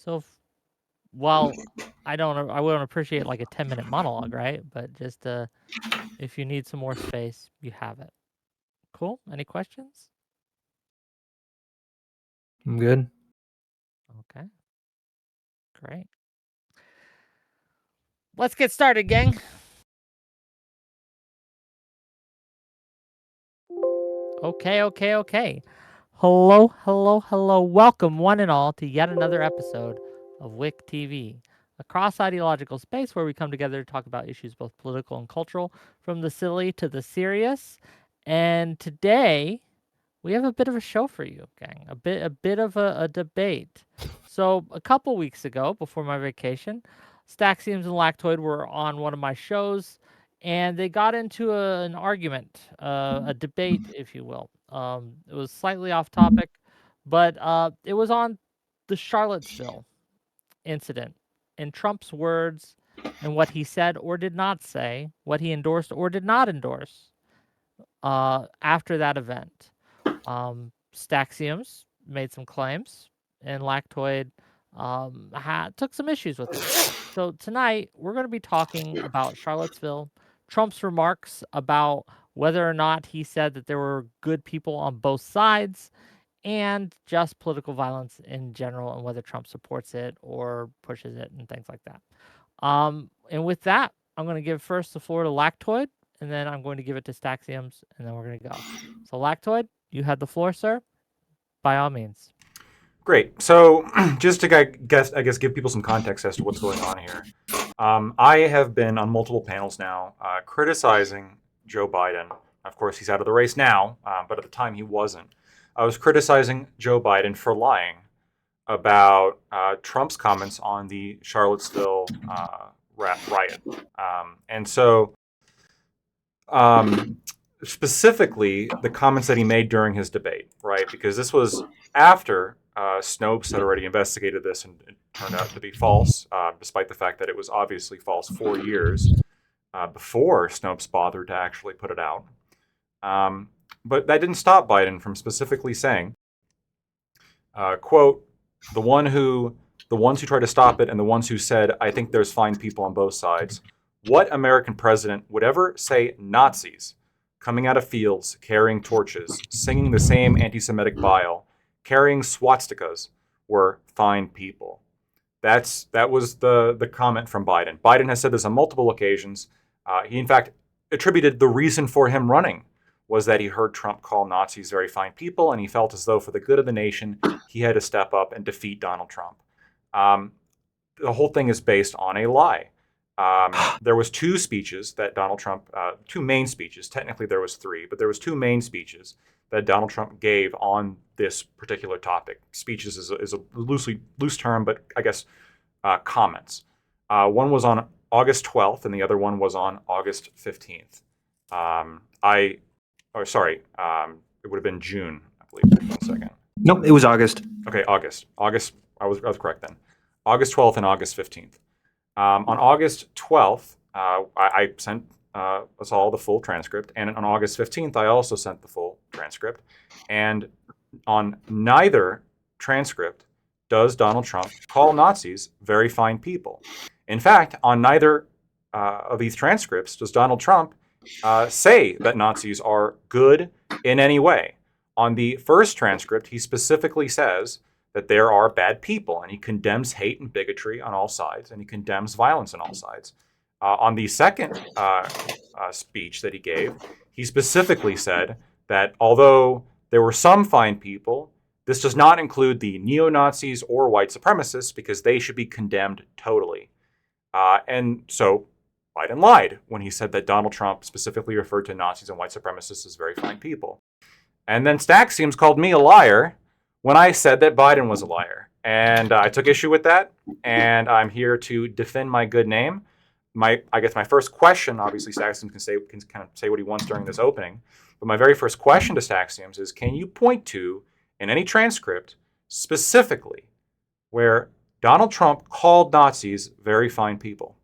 So, while I wouldn't appreciate like a 10-minute monologue, right? But just if you need some more space, you have it. Cool. Any questions? I'm good. Okay. Great. Let's get started, gang. Okay. Hello. Welcome, one and all, to yet another episode of WIC TV, a cross-ideological space where we come together to talk about issues both political and cultural, from the silly to the serious. And today, we have a bit of a show for you, gang. A bit of a debate. So a couple weeks ago, before my vacation, Staxiums and Lactoid were on one of my shows, and they got into an argument, a debate, if you will. It was slightly off topic, but it was on the Charlottesville incident, in Trump's words, and what he said or did not say, what he endorsed or did not endorse after that event. Staxiums made some claims, and Lactoid took some issues with it. So tonight, we're going to be talking about Charlottesville, Trump's remarks about whether or not he said that there were good people on both sides, and just political violence in general, and whether Trump supports it or pushes it and things like that. And with that, I'm going to give first the floor to Lactoid, and then I'm going to give it to Staxiums, and then we're going to go. So Lactoid, you had the floor, sir. By all means. Great. So just to give people some context as to what's going on here. I have been on multiple panels now criticizing Joe Biden. Of course, he's out of the race now, but at the time he wasn't. I was criticizing Joe Biden for lying about Trump's comments on the Charlottesville riot. And so specifically the comments that he made during his debate, right? Because this was after Snopes had already investigated this and it turned out to be false, despite the fact that it was obviously false 4 years before Snopes bothered to actually put it out. But that didn't stop Biden from specifically saying, quote, the ones who tried to stop it and the ones who said, I think there's fine people on both sides. What American president would ever say Nazis coming out of fields, carrying torches, singing the same anti-Semitic bile, carrying swastikas were fine people? That was the comment from Biden. Biden has said this on multiple occasions. He, in fact, attributed the reason for him running was that he heard Trump call Nazis very fine people, and he felt as though for the good of the nation, he had to step up and defeat Donald Trump. The whole thing is based on a lie. There was two speeches that Donald Trump, two main speeches, technically there was three, but there was two main speeches that Donald Trump gave on this particular topic. Speeches is a loose term, but I guess comments. One was on August 12th, and the other one was on August 15th. It would have been June, I believe. 1 second. Nope, it was August. Okay, August. I was correct then. August 12th and August 15th. On August 12th, I sent us all the full transcript, and on August 15th, I also sent the full transcript. And on neither transcript does Donald Trump call Nazis very fine people. In fact, on neither of these transcripts does Donald Trump say that Nazis are good in any way. On the first transcript, he specifically says that there are bad people, and he condemns hate and bigotry on all sides, and he condemns violence on all sides. On the second speech that he gave, he specifically said that although there were some fine people, this does not include the neo-Nazis or white supremacists because they should be condemned totally. And so Biden lied when he said that Donald Trump specifically referred to Nazis and white supremacists as very fine people. And then Staxiums called me a liar when I said that Biden was a liar. And I took issue with that, and I'm here to defend my good name. I guess my first question, obviously Staxiums can kind of say what he wants during this opening, but my very first question to Staxiums is, can you point to, in any transcript, specifically where Donald Trump called Nazis very fine people?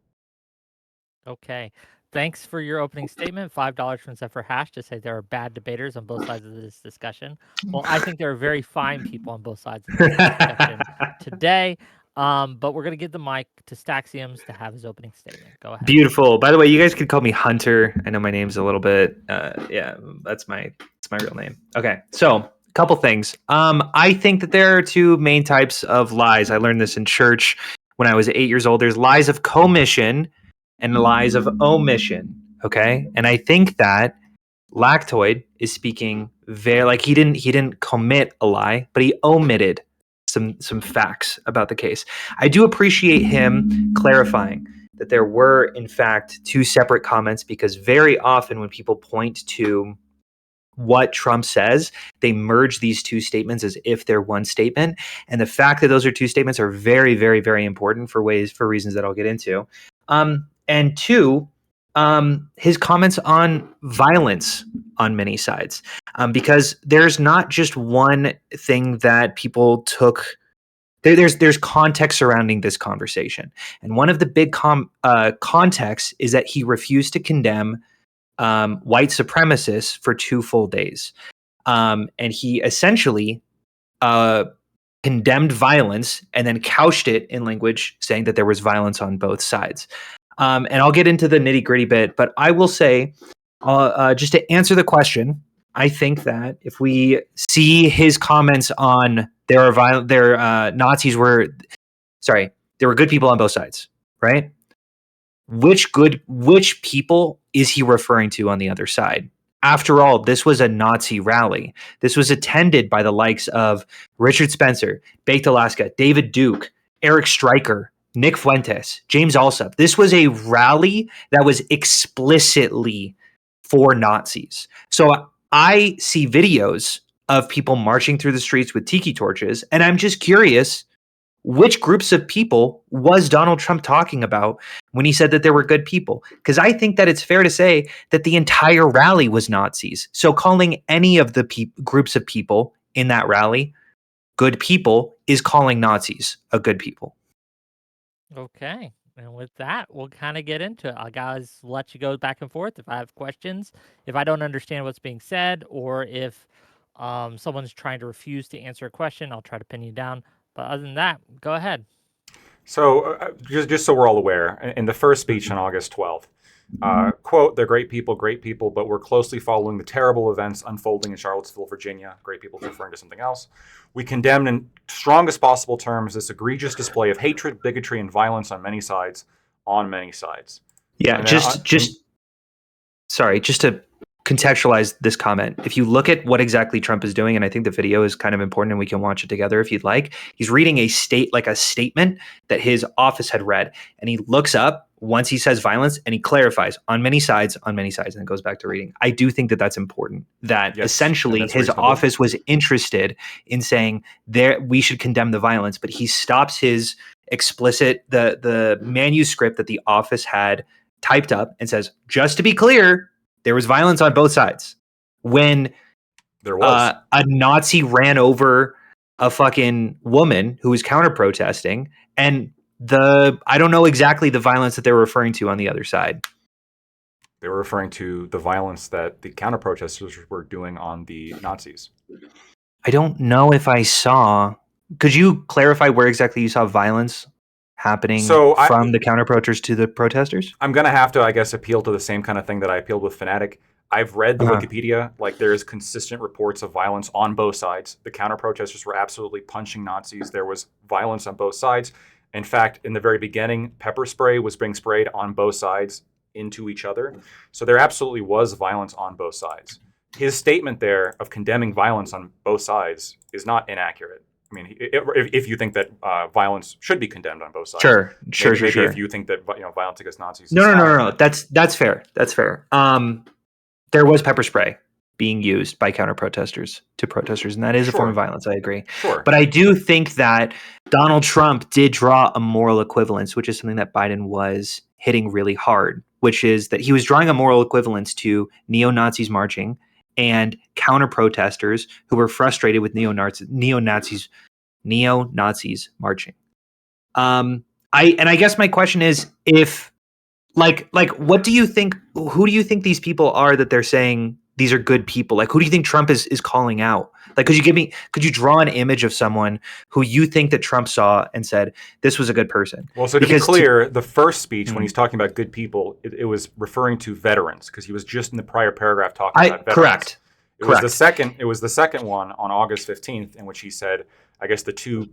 Okay. Thanks for your opening statement. $5 from Zephyr Hash to say there are bad debaters on both sides of this discussion. Well, I think there are very fine people on both sides of this discussion today. But we're gonna give the mic to Staxiums to have his opening statement. Go ahead. Beautiful. By the way, you guys could call me Hunter. I know my name's a little bit. Yeah, that's my real name. Okay, so a couple things. I think that there are two main types of lies. I learned this in church when I was 8 years old. There's lies of commission and lies of omission. Okay, and I think that Lactoid is speaking very like he didn't commit a lie, but he omitted some facts about the case. I do appreciate him clarifying that there were in fact two separate comments, because very often when people point to what Trump says, they merge these two statements as if they're one statement. And the fact that those are two statements are very, very, very important for reasons that I'll get into. And two, his comments on violence on many sides, because there's not just one thing that people took. There's context surrounding this conversation, and one of the big contexts is that he refused to condemn white supremacists for 2 full days, and he essentially condemned violence and then couched it in language saying that there was violence on both sides. And I'll get into the nitty gritty bit, but I will say, just to answer the question, I think that if we see his comments on there were good people on both sides, right? Which people is he referring to on the other side? After all, this was a Nazi rally. This was attended by the likes of Richard Spencer, Baked Alaska, David Duke, Eric Stryker, Nick Fuentes, James Alsop. This was a rally that was explicitly for Nazis. So I see videos of people marching through the streets with tiki torches, and I'm just curious, which groups of people was Donald Trump talking about when he said that there were good people? Because I think that it's fair to say that the entire rally was Nazis. So calling any of the groups of people in that rally good people is calling Nazis a good people. Okay. And with that, we'll kind of get into it. I'll guys let you go back and forth if I have questions, if I don't understand what's being said, or if someone's trying to refuse to answer a question, I'll try to pin you down. But other than that, go ahead. So just so we're all aware, in the first speech on August 12th, quote, "They're great people, but we're closely following the terrible events unfolding in Charlottesville, Virginia." Great people is referring to something else. "We condemn in strongest possible terms this egregious display of hatred, bigotry, and violence on many sides, Yeah, just to contextualize this comment. If you look at what exactly Trump is doing, and I think the video is kind of important and we can watch it together if you'd like, he's reading a statement that his office had read, and he looks up once he says violence and he clarifies on many sides, and then goes back to reading. I do think that that's important, that essentially his reasonable. office was interested in saying we should condemn the violence, but he stops his explicit, the manuscript that the office had typed up, and says, just to be clear, there was violence on both sides. When there was a Nazi ran over a fucking woman who was counter protesting, and I don't know exactly the violence that they were referring to on the other side. They were referring to the violence that the counter protesters were doing on the Nazis. I don't know if I saw. Could you clarify where exactly you saw violence happening from the counter protesters to the protesters? I'm going to have to, I guess, appeal to the same kind of thing that I appealed with Fanatic. I've read the Wikipedia. Like, there's consistent reports of violence on both sides. The counter protesters were absolutely punching Nazis. There was violence on both sides. In fact, in the very beginning, pepper spray was being sprayed on both sides into each other. So there absolutely was violence on both sides. His statement there of condemning violence on both sides is not inaccurate. I mean, if you think that violence should be condemned on both sides, sure. If you think that violence against Nazis, no. That's fair. There was pepper spray being used by counter protesters to protesters, and that is a form of violence. I agree. Sure. But I do think that Donald Trump did draw a moral equivalence, which is something that Biden was hitting really hard, which is that he was drawing a moral equivalence to neo-Nazis marching and counter protesters who were frustrated with neo-Nazis marching. I guess my question is, if what do you think? Who do you think these people are that they're saying these are good people? Like, who do you think Trump is calling out Like, could you draw an image of someone who you think that Trump saw and said, this was a good person? Well, so to be clear, the first speech, when he's talking about good people, it was referring to veterans, because he was just in the prior paragraph talking about veterans. Correct. It was the second one on August 15th in which he said, I guess the two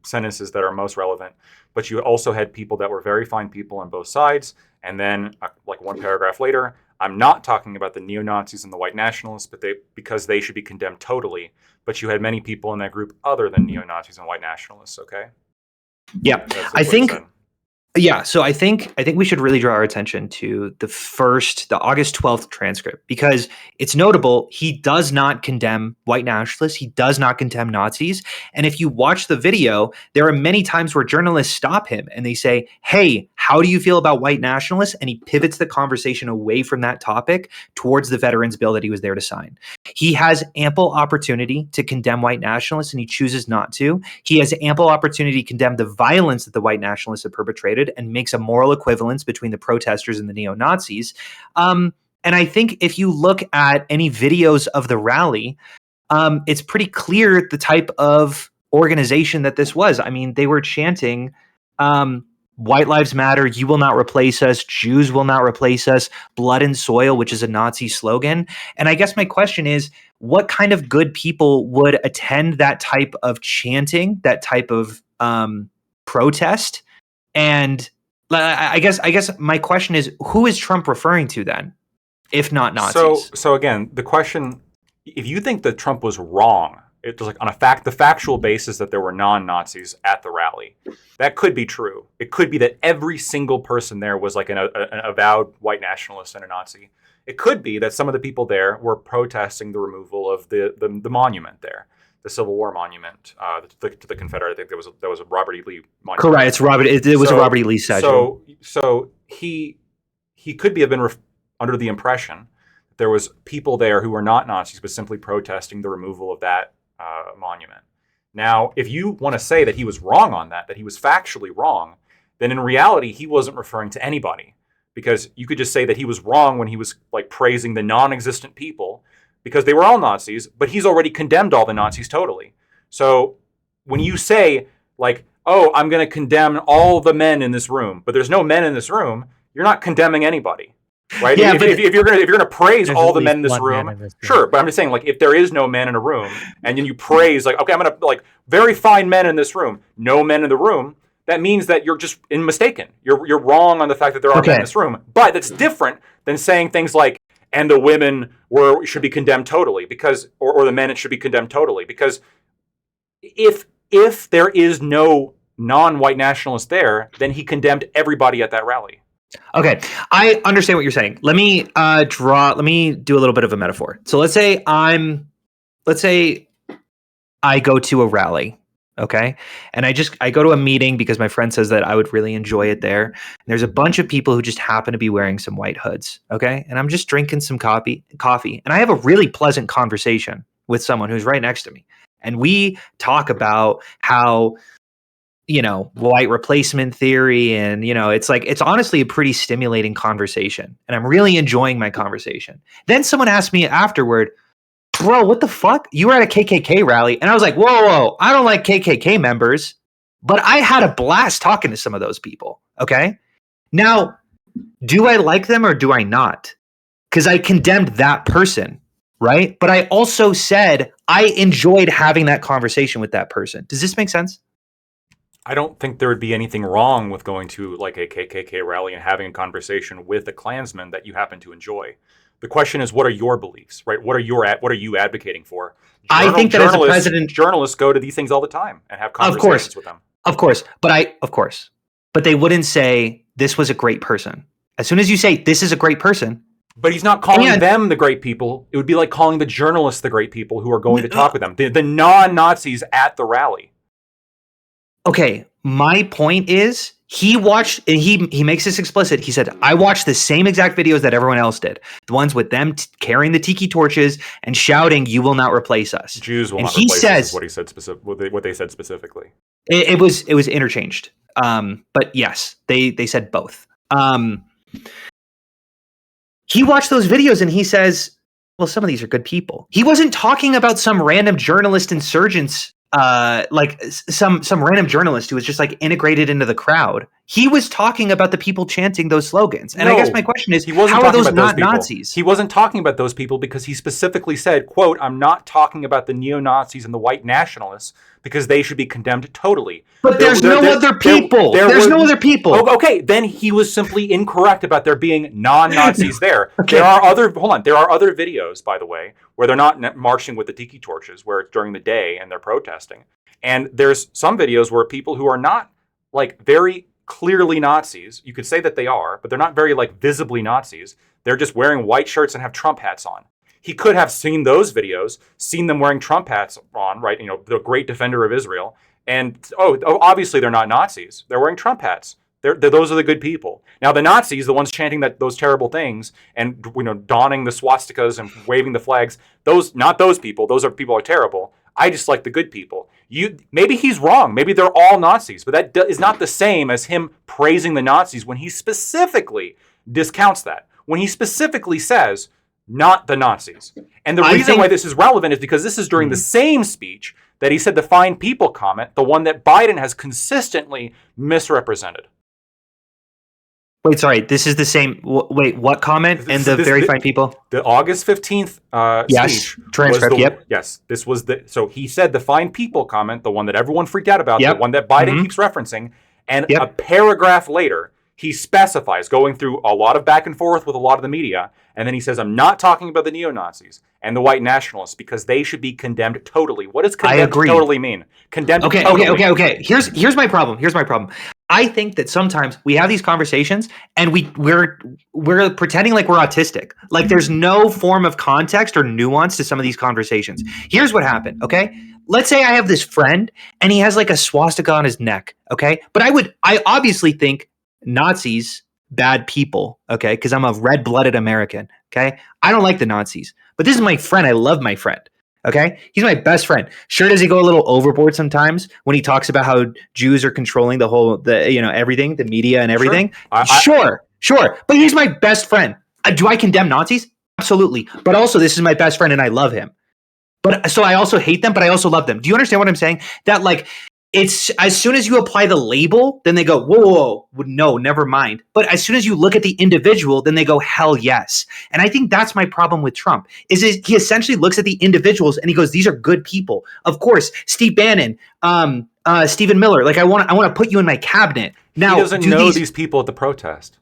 sentences that are most relevant. But you also had people that were very fine people on both sides, and then like one paragraph later, I'm not talking about the neo-Nazis and the white nationalists, because they should be condemned totally. But you had many people in that group other than neo-Nazis and white nationalists. Okay. Yeah, I think. Yeah, so I think we should really draw our attention to the August 12th transcript, because it's notable. He does not condemn white nationalists. He does not condemn Nazis. And if you watch the video, there are many times where journalists stop him and they say, hey, how do you feel about white nationalists? And he pivots the conversation away from that topic towards the veterans bill that he was there to sign. He has ample opportunity to condemn white nationalists, and he chooses not to. He has ample opportunity to condemn the violence that the white nationalists have perpetrated, and makes a moral equivalence between the protesters and the neo-Nazis. And I think if you look at any videos of the rally, it's pretty clear the type of organization that this was. I mean, they were chanting, White Lives Matter, you will not replace us, Jews will not replace us, blood and soil, which is a Nazi slogan. And I guess my question is, what kind of good people would attend that type of chanting, that type of protest? And I guess my question is, who is Trump referring to then, if not Nazis? So again, the question: if you think that Trump was wrong, it was like on the factual basis that there were non-Nazis at the rally, that could be true. It could be that every single person there was like an avowed white nationalist and a Nazi. It could be that some of the people there were protesting the removal of the monument there. The Civil War monument to the Confederate. I think that was a Robert E. Lee monument. Correct. It's Robert. It was a Robert E. Lee statue. So he could have been under the impression that there was people there who were not Nazis but simply protesting the removal of that monument. Now, if you want to say that he was wrong on that he was factually wrong, then in reality he wasn't referring to anybody, because you could just say that he was wrong when he was like praising the non-existent people, because they were all Nazis, but he's already condemned all the Nazis totally. So when you say, like, oh, I'm going to condemn all the men in this room, but there's no men in this room, you're not condemning anybody, right? Yeah, if you're going to praise all the men in this room, sure. But I'm just saying, like, if there is no men in a room, and then you praise, like, okay, I'm going to, like, very fine men in this room, no men in the room, that means that you're just mistaken. You're wrong on the fact that there are men in this room. But that's different than saying things like, and the women should be condemned totally, because, or the men should be condemned totally, because if there is no non-white nationalist there, then he condemned everybody at that rally. Okay, I understand what you're saying. Let me do a little bit of a metaphor. So let's say I go to a rally. Okay. And I go to a meeting because my friend says that I would really enjoy it there. And there's a bunch of people who just happen to be wearing some white hoods. Okay. And I'm just drinking some coffee. And I have a really pleasant conversation with someone who's right next to me. And we talk about how, white replacement theory. And, it's honestly a pretty stimulating conversation. And I'm really enjoying my conversation. Then someone asked me afterward, bro, what the fuck? You were at a KKK rally. And I was like, whoa, I don't like KKK members, but I had a blast talking to some of those people. Okay. Now, do I like them or do I not? Because I condemned that person, right? But I also said I enjoyed having that conversation with that person. Does this make sense? I don't think there would be anything wrong with going to like a KKK rally and having a conversation with a Klansman that you happen to enjoy. The question is, what are your beliefs, right? What are you advocating for? I think that as a president, journalists go to these things all the time and have conversations with them. Of course. But they wouldn't say this was a great person. As soon as you say this is a great person. But he's not calling them the great people. It would be like calling the journalists the great people who are going to talk with them. The non-Nazis at the rally. Okay, my point is, he watched, and he makes this explicit. He said, I watched the same exact videos that everyone else did. The ones with them carrying the tiki torches and shouting, you will not replace us. Jews will not replace us, is what he said what they said specifically. It was interchanged. But yes, they said both. He watched those videos and he says, well, some of these are good people. He wasn't talking about some random journalist insurgents, like some random journalist who was just like integrated into the crowd. He was talking about the people chanting those slogans. And I guess my question is, how are those not Nazis? He wasn't talking about those people because he specifically said, quote, I'm not talking about the neo-Nazis and the white nationalists because they should be condemned totally. But there's no other people. There's no other people. Okay, then he was simply incorrect about there being non-Nazis there. Okay. There are other videos, by the way, where they're not marching with the tiki torches, where it's during the day and they're protesting. And there's some videos where people who are not like very clearly Nazis, you could say that they are, but they're not very like visibly Nazis. They're just wearing white shirts and have Trump hats on. He could have seen those videos, seen them wearing Trump hats on, right? You know, the great defender of Israel. And, obviously they're not Nazis. They're wearing Trump hats. Those are the good people. Now, the Nazis, the ones chanting those terrible things and, you know, donning the swastikas and waving the flags, not those people. Those are people who are terrible. I just like the good people. Maybe he's wrong. Maybe they're all Nazis. But that is not the same as him praising the Nazis when he specifically discounts that. When he specifically says, not the Nazis. And the reason why this is relevant is because this is during the same speech that he said the fine people comment, the one that Biden has consistently misrepresented. Wait, sorry. This is the same. Wait, what comment? And the very fine people? The August 15th speech. Transcript, Yes. This was so he said the fine people comment, the one that everyone freaked out about, the one that Biden keeps referencing. And a paragraph later, he specifies, going through a lot of back and forth with a lot of the media, and then he says, I'm not talking about the neo-Nazis and the white nationalists because they should be condemned totally. What does condemned totally mean? Condemned totally. Okay. Here's my problem. I think that sometimes we have these conversations and we're pretending like we're autistic. Like there's no form of context or nuance to some of these conversations. Here's what happened, okay? Let's say I have this friend and he has like a swastika on his neck, okay? But I obviously think Nazis, bad people, okay? Because I'm a red-blooded American, okay? I don't like the Nazis. But this is my friend. I love my friend, okay? He's my best friend. Sure, does he go a little overboard sometimes when he talks about how Jews are controlling everything, the media and everything? Sure. But he's my best friend. Do I condemn Nazis? Absolutely. But also, this is my best friend and I love him. But so I also hate them, but I also love them. Do you understand what I'm saying? That like, it's as soon as you apply the label, then they go, whoa, no, never mind. But as soon as you look at the individual, then they go, hell yes. And I think that's my problem with Trump, is he essentially looks at the individuals and he goes, these are good people. Of course, Steve Bannon, Stephen Miller, like I want to put you in my cabinet. Now, he doesn't know these people at the protest.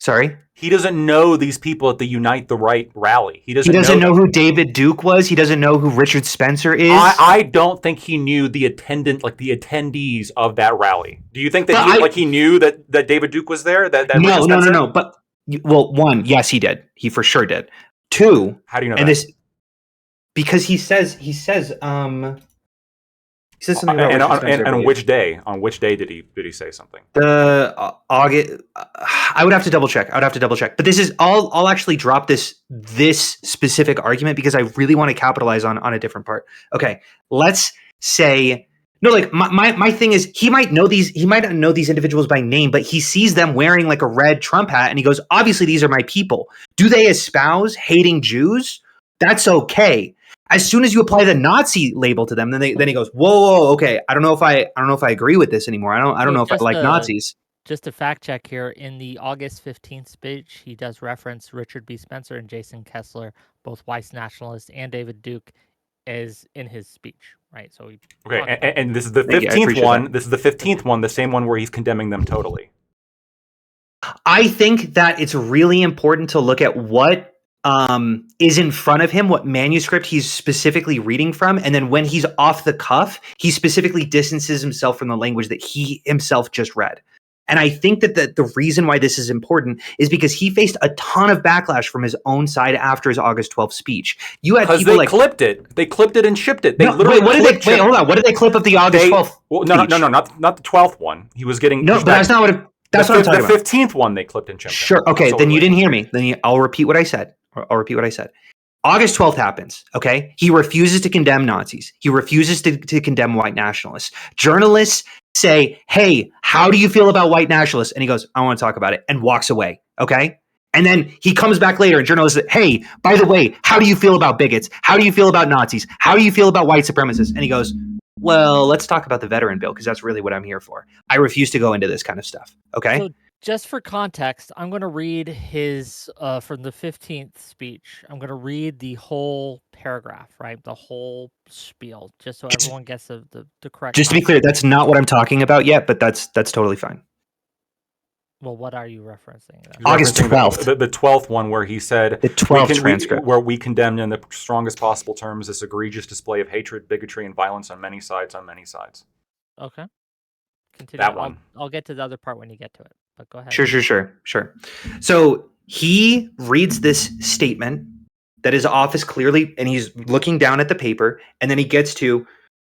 Sorry? He doesn't know these people at the Unite the Right rally. He doesn't know who David Duke was. He doesn't know who Richard Spencer is. I don't think he knew the attendees of that rally. Do you think that he knew that David Duke was there? No. But one, yes, he did. He for sure did. Two, how do you know that? Because he says he says something about and on which day? On which day did he say something? The August. I would have to double check. But this is I'll actually drop this specific argument because I really want to capitalize on a different part. Okay, let's say no. Like my thing is he might not know these individuals by name, but he sees them wearing like a red Trump hat, and he goes, obviously these are my people. Do they espouse hating Jews? That's okay. As soon as you apply the Nazi label to them, then he goes, whoa, okay. I don't know if I agree with this anymore. I don't know if I like Nazis. Just a fact check here. In the August 15th speech, he does reference Richard B. Spencer and Jason Kessler, both white nationalists, and David Duke is in his speech, right? So and this is the 15th one. That. This is the 15th one, the same one where he's condemning them totally. I think that it's really important to look at what is in front of him, what manuscript he's specifically reading from, and then when he's off the cuff, he specifically distances himself from the language that he himself just read. And I think that the reason why this is important is because he faced a ton of backlash from his own side after his August 12th speech. You had people like clipped it. They clipped it and shipped it. Hold on. What did they clip of the August 12th? Well, no, not the 12th one. He was getting but that's not what. That's what I'm talking about. The 15th one they clipped and shipped. Sure. Okay. Then you didn't hear me. I'll repeat what I said. August 12th happens, okay? He refuses to condemn Nazis. He refuses to condemn white nationalists. Journalists say, hey, how do you feel about white nationalists? And he goes, I want to talk about it, and walks away, okay? And then he comes back later and journalists say, hey, by the way, how do you feel about bigots? How do you feel about Nazis? How do you feel about white supremacists? And he goes, well, let's talk about the veteran bill because that's really what I'm here for. I refuse to go into this kind of stuff. Okay. So just for context, I'm going to read his from the 15th speech. I'm going to read the whole paragraph, right? The whole spiel, just so everyone gets the correct. Just to be clear, that's not what I'm talking about yet, but that's totally fine. Well, what are you referencing? Then? August 12th. The 12th one where he said the 12th transcript where we condemned in the strongest possible terms this egregious display of hatred, bigotry, and violence on many sides. Okay. Continue. That one. I'll get to the other part when you get to it. But go ahead. Sure. So he reads this statement that his office clearly, and he's looking down at the paper, and then he gets to,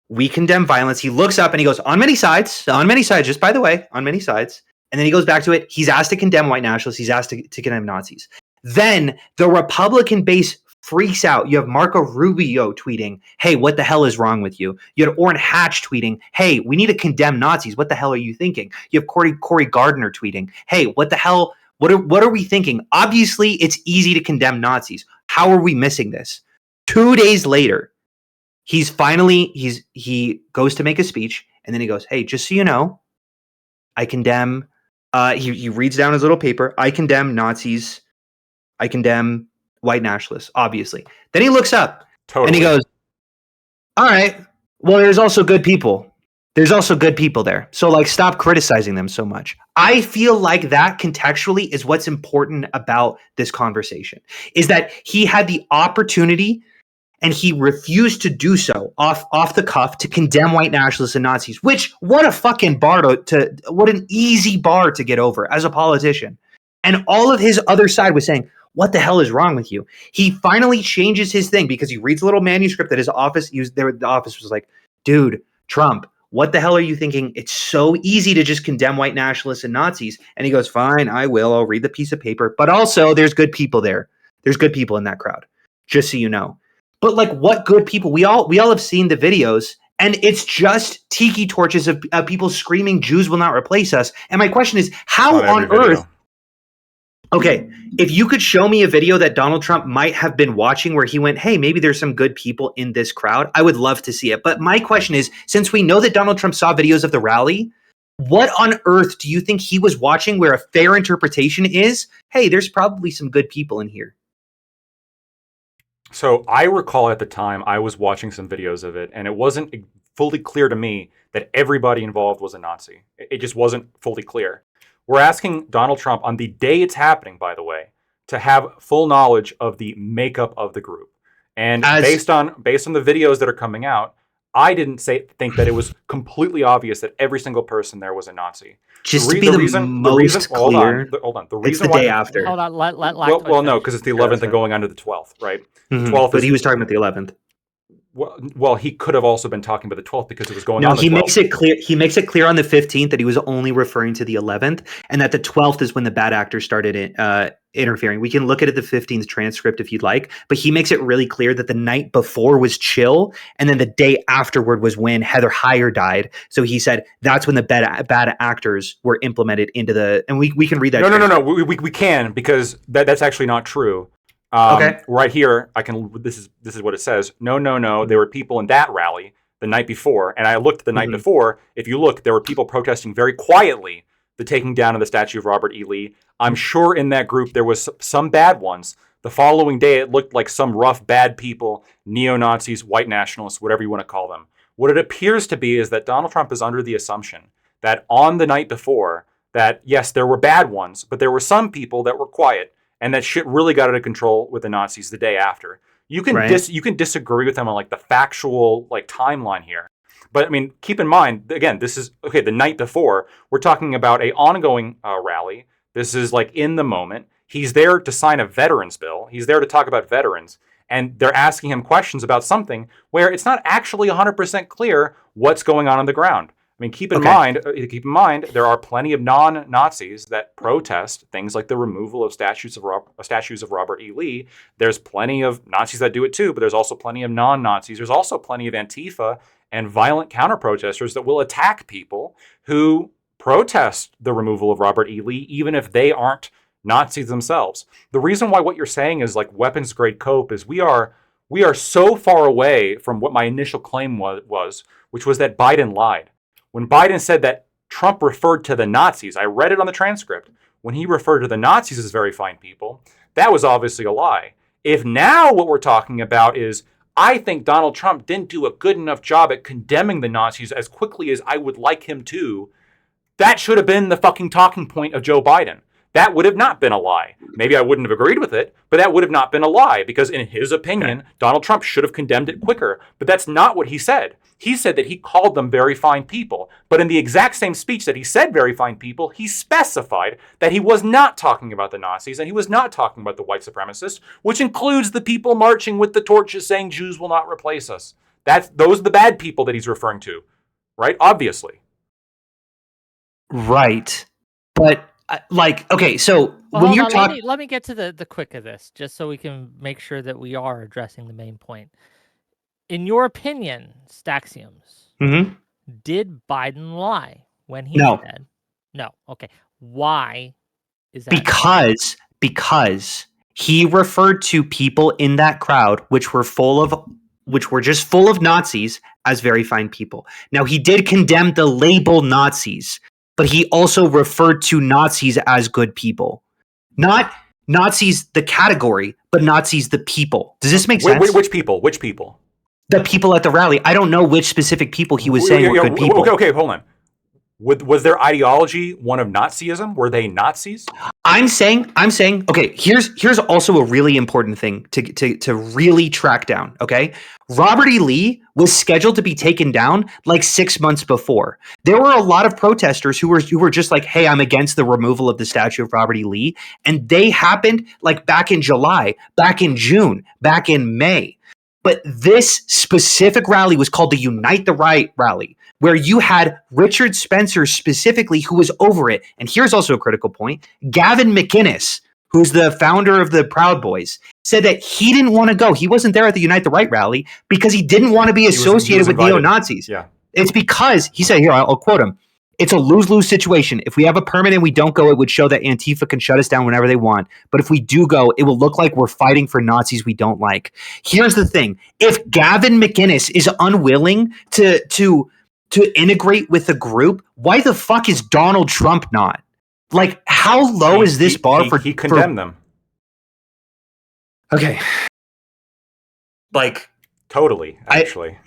we condemn violence. He looks up and he goes, on many sides, just by the way, on many sides. And then he goes back to it. He's asked to condemn white nationalists. He's asked to condemn Nazis. Then the Republican base freaks out. You have Marco Rubio tweeting, hey, what the hell is wrong with you? You had Orrin Hatch tweeting, hey, we need to condemn Nazis. What the hell are you thinking? You have Cory Gardner tweeting, hey, what the hell? What are we thinking? Obviously, it's easy to condemn Nazis. How are we missing this? 2 days later, he goes to make a speech, and then he goes, hey, just so you know, I condemn, he reads down his little paper, I condemn Nazis, I condemn white nationalists, obviously. Then he looks up, and he goes, all right, well, there's also good people. There's also good people there. So, like, stop criticizing them so much. I feel like that contextually is what's important about this conversation, is that he had the opportunity and he refused to do so off the cuff to condemn white nationalists and Nazis, which, what a fucking bar what an easy bar to get over as a politician. And all of his other side was saying, what the hell is wrong with you? He finally changes his thing because he reads a little manuscript that his office used. The office was like, dude, Trump, what the hell are you thinking? It's so easy to just condemn white nationalists and Nazis. And he goes, fine, I will. I'll read the piece of paper. But also, there's good people there. There's good people in that crowd, just so you know. But like, what good people? We all have seen the videos, and it's just tiki torches of people screaming, Jews will not replace us. And my question is, how on earth... Okay, if you could show me a video that Donald Trump might have been watching where he went, hey, maybe there's some good people in this crowd, I would love to see it. But my question is, since we know that Donald Trump saw videos of the rally, what on earth do you think he was watching where a fair interpretation is, hey, there's probably some good people in here? So I recall at the time I was watching some videos of it, and it wasn't fully clear to me that everybody involved was a Nazi. It just wasn't fully clear. We're asking Donald Trump on the day it's happening, by the way, to have full knowledge of the makeup of the group. And based on the videos that are coming out, I didn't think that it was completely obvious that every single person there was a Nazi. Just to be the most clear. Hold on. The it's reason the day after. Hold on. Let well, no, because it's the 11th and going on to the 12th, right? Mm-hmm. The 12th but he was talking about the 11th. Well, he could have also been talking about the 12th because it was going on. No, he makes it clear. He makes it clear on the 15th that he was only referring to the 11th, and that the 12th is when the bad actors started interfering. We can look at the 15th transcript if you'd like, but he makes it really clear that the night before was chill, and then the day afterward was when Heather Heyer died. So he said that's when the bad actors were implemented into the. And we can read that. No. We can, because that's actually not true. Okay. Right here, I can. This is what it says. No. There were people in that rally the night before, and I looked at the night before. If you look, there were people protesting very quietly the taking down of the statue of Robert E. Lee. I'm sure in that group there was some bad ones. The following day, it looked like some rough, bad people, neo-Nazis, white nationalists, whatever you want to call them. What it appears to be is that Donald Trump is under the assumption that on the night before, that yes, there were bad ones, but there were some people that were quiet. And that shit really got out of control with the Nazis the day after. You can you can disagree with them on like the factual like timeline here, but I mean, keep in mind again, this is okay. The night before, we're talking about a ongoing rally. This is like in the moment. He's there to sign a veterans bill. He's there to talk about veterans, and they're asking him questions about something where it's not actually 100% clear what's going on the ground. I mean, keep in mind, there are plenty of non-Nazis that protest things like the removal of statues of Robert E. Lee. There's plenty of Nazis that do it too, but there's also plenty of non-Nazis. There's also plenty of Antifa and violent counter-protesters that will attack people who protest the removal of Robert E. Lee, even if they aren't Nazis themselves. The reason why what you're saying is like weapons grade cope is we are so far away from what my initial claim was, which was that Biden lied. When Biden said that Trump referred to the Nazis, I read it on the transcript. When he referred to the Nazis as very fine people, that was obviously a lie. If now what we're talking about is, I think Donald Trump didn't do a good enough job at condemning the Nazis as quickly as I would like him to, that should have been the fucking talking point of Joe Biden. That would have not been a lie. Maybe I wouldn't have agreed with it, but that would have not been a lie because in his opinion, Donald Trump should have condemned it quicker. But that's not what he said. He said that he called them very fine people. But in the exact same speech that he said very fine people, he specified that he was not talking about the Nazis and he was not talking about the white supremacists, which includes the people marching with the torches saying Jews will not replace us. Those are the bad people that he's referring to, right? Obviously. Right. But okay, so Well, when you're talking, let me get to the quick of this, just so we can make sure that we are addressing the main point. In your opinion, Staxiums, did Biden lie when he said no? Okay, why is that? Because he referred to people in that crowd which were just full of Nazis as very fine people. Now he did condemn the label Nazis, but he also referred to Nazis as good people. Not Nazis the category, but Nazis the people. Does this make sense? Which people? Which people? The people at the rally. I don't know which specific people he was saying were good people. Okay, hold on. Was their ideology one of Nazism? Were they Nazis? I'm saying, okay, here's also a really important thing to really track down, okay? Robert E. Lee was scheduled to be taken down like 6 months before. There were a lot of protesters who were just like, hey, I'm against the removal of the statue of Robert E. Lee. And they happened like back in July, back in June, back in May. But this specific rally was called the Unite the Right rally, where you had Richard Spencer specifically who was over it. And here's also a critical point. Gavin McInnes, who's the founder of the Proud Boys, said that he didn't want to go. He wasn't there at the Unite the Right rally because he didn't want to be associated with neo-Nazis. Yeah. It's because, he said, here, I'll quote him, it's a lose-lose situation. If we have a permit and we don't go, it would show that Antifa can shut us down whenever they want. But if we do go, it will look like we're fighting for Nazis we don't like. Here's the thing. If Gavin McInnes is unwilling to integrate with the group, why the fuck is Donald Trump not? Like, how low is this bar for... He condemned them. Okay. Like... Totally, actually.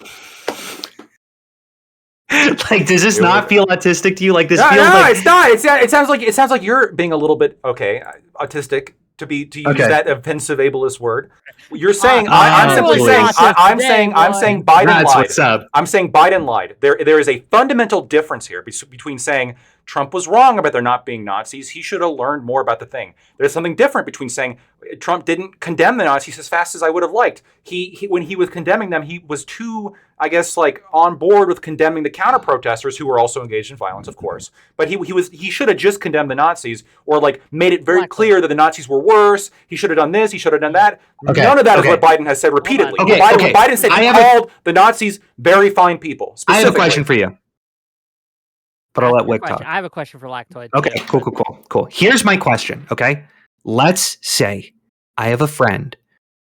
Like, does this not feel autistic to you? Like, this feels no, like... it's not. It sounds like you're being a little bit, autistic, to use that offensive ableist word. You're saying I'm saying Biden lied. What's up. I'm saying Biden lied. There is a fundamental difference here between saying Trump was wrong about there not being Nazis. He should have learned more about the thing. There's something different between saying Trump didn't condemn the Nazis as fast as I would have liked. He when he was condemning them, he was too, I guess, like on board with condemning the counter protesters who were also engaged in violence, of course. But he should have just condemned the Nazis or like made it very clear that the Nazis were worse. He should have done this. He should have done that. Okay. None of that is what Biden has said repeatedly. Okay. Biden said he called the Nazis very fine people. I have a question for you. But I'll let Wick talk. I have a question for Lactoid. Okay, cool. Here's my question, okay? Let's say I have a friend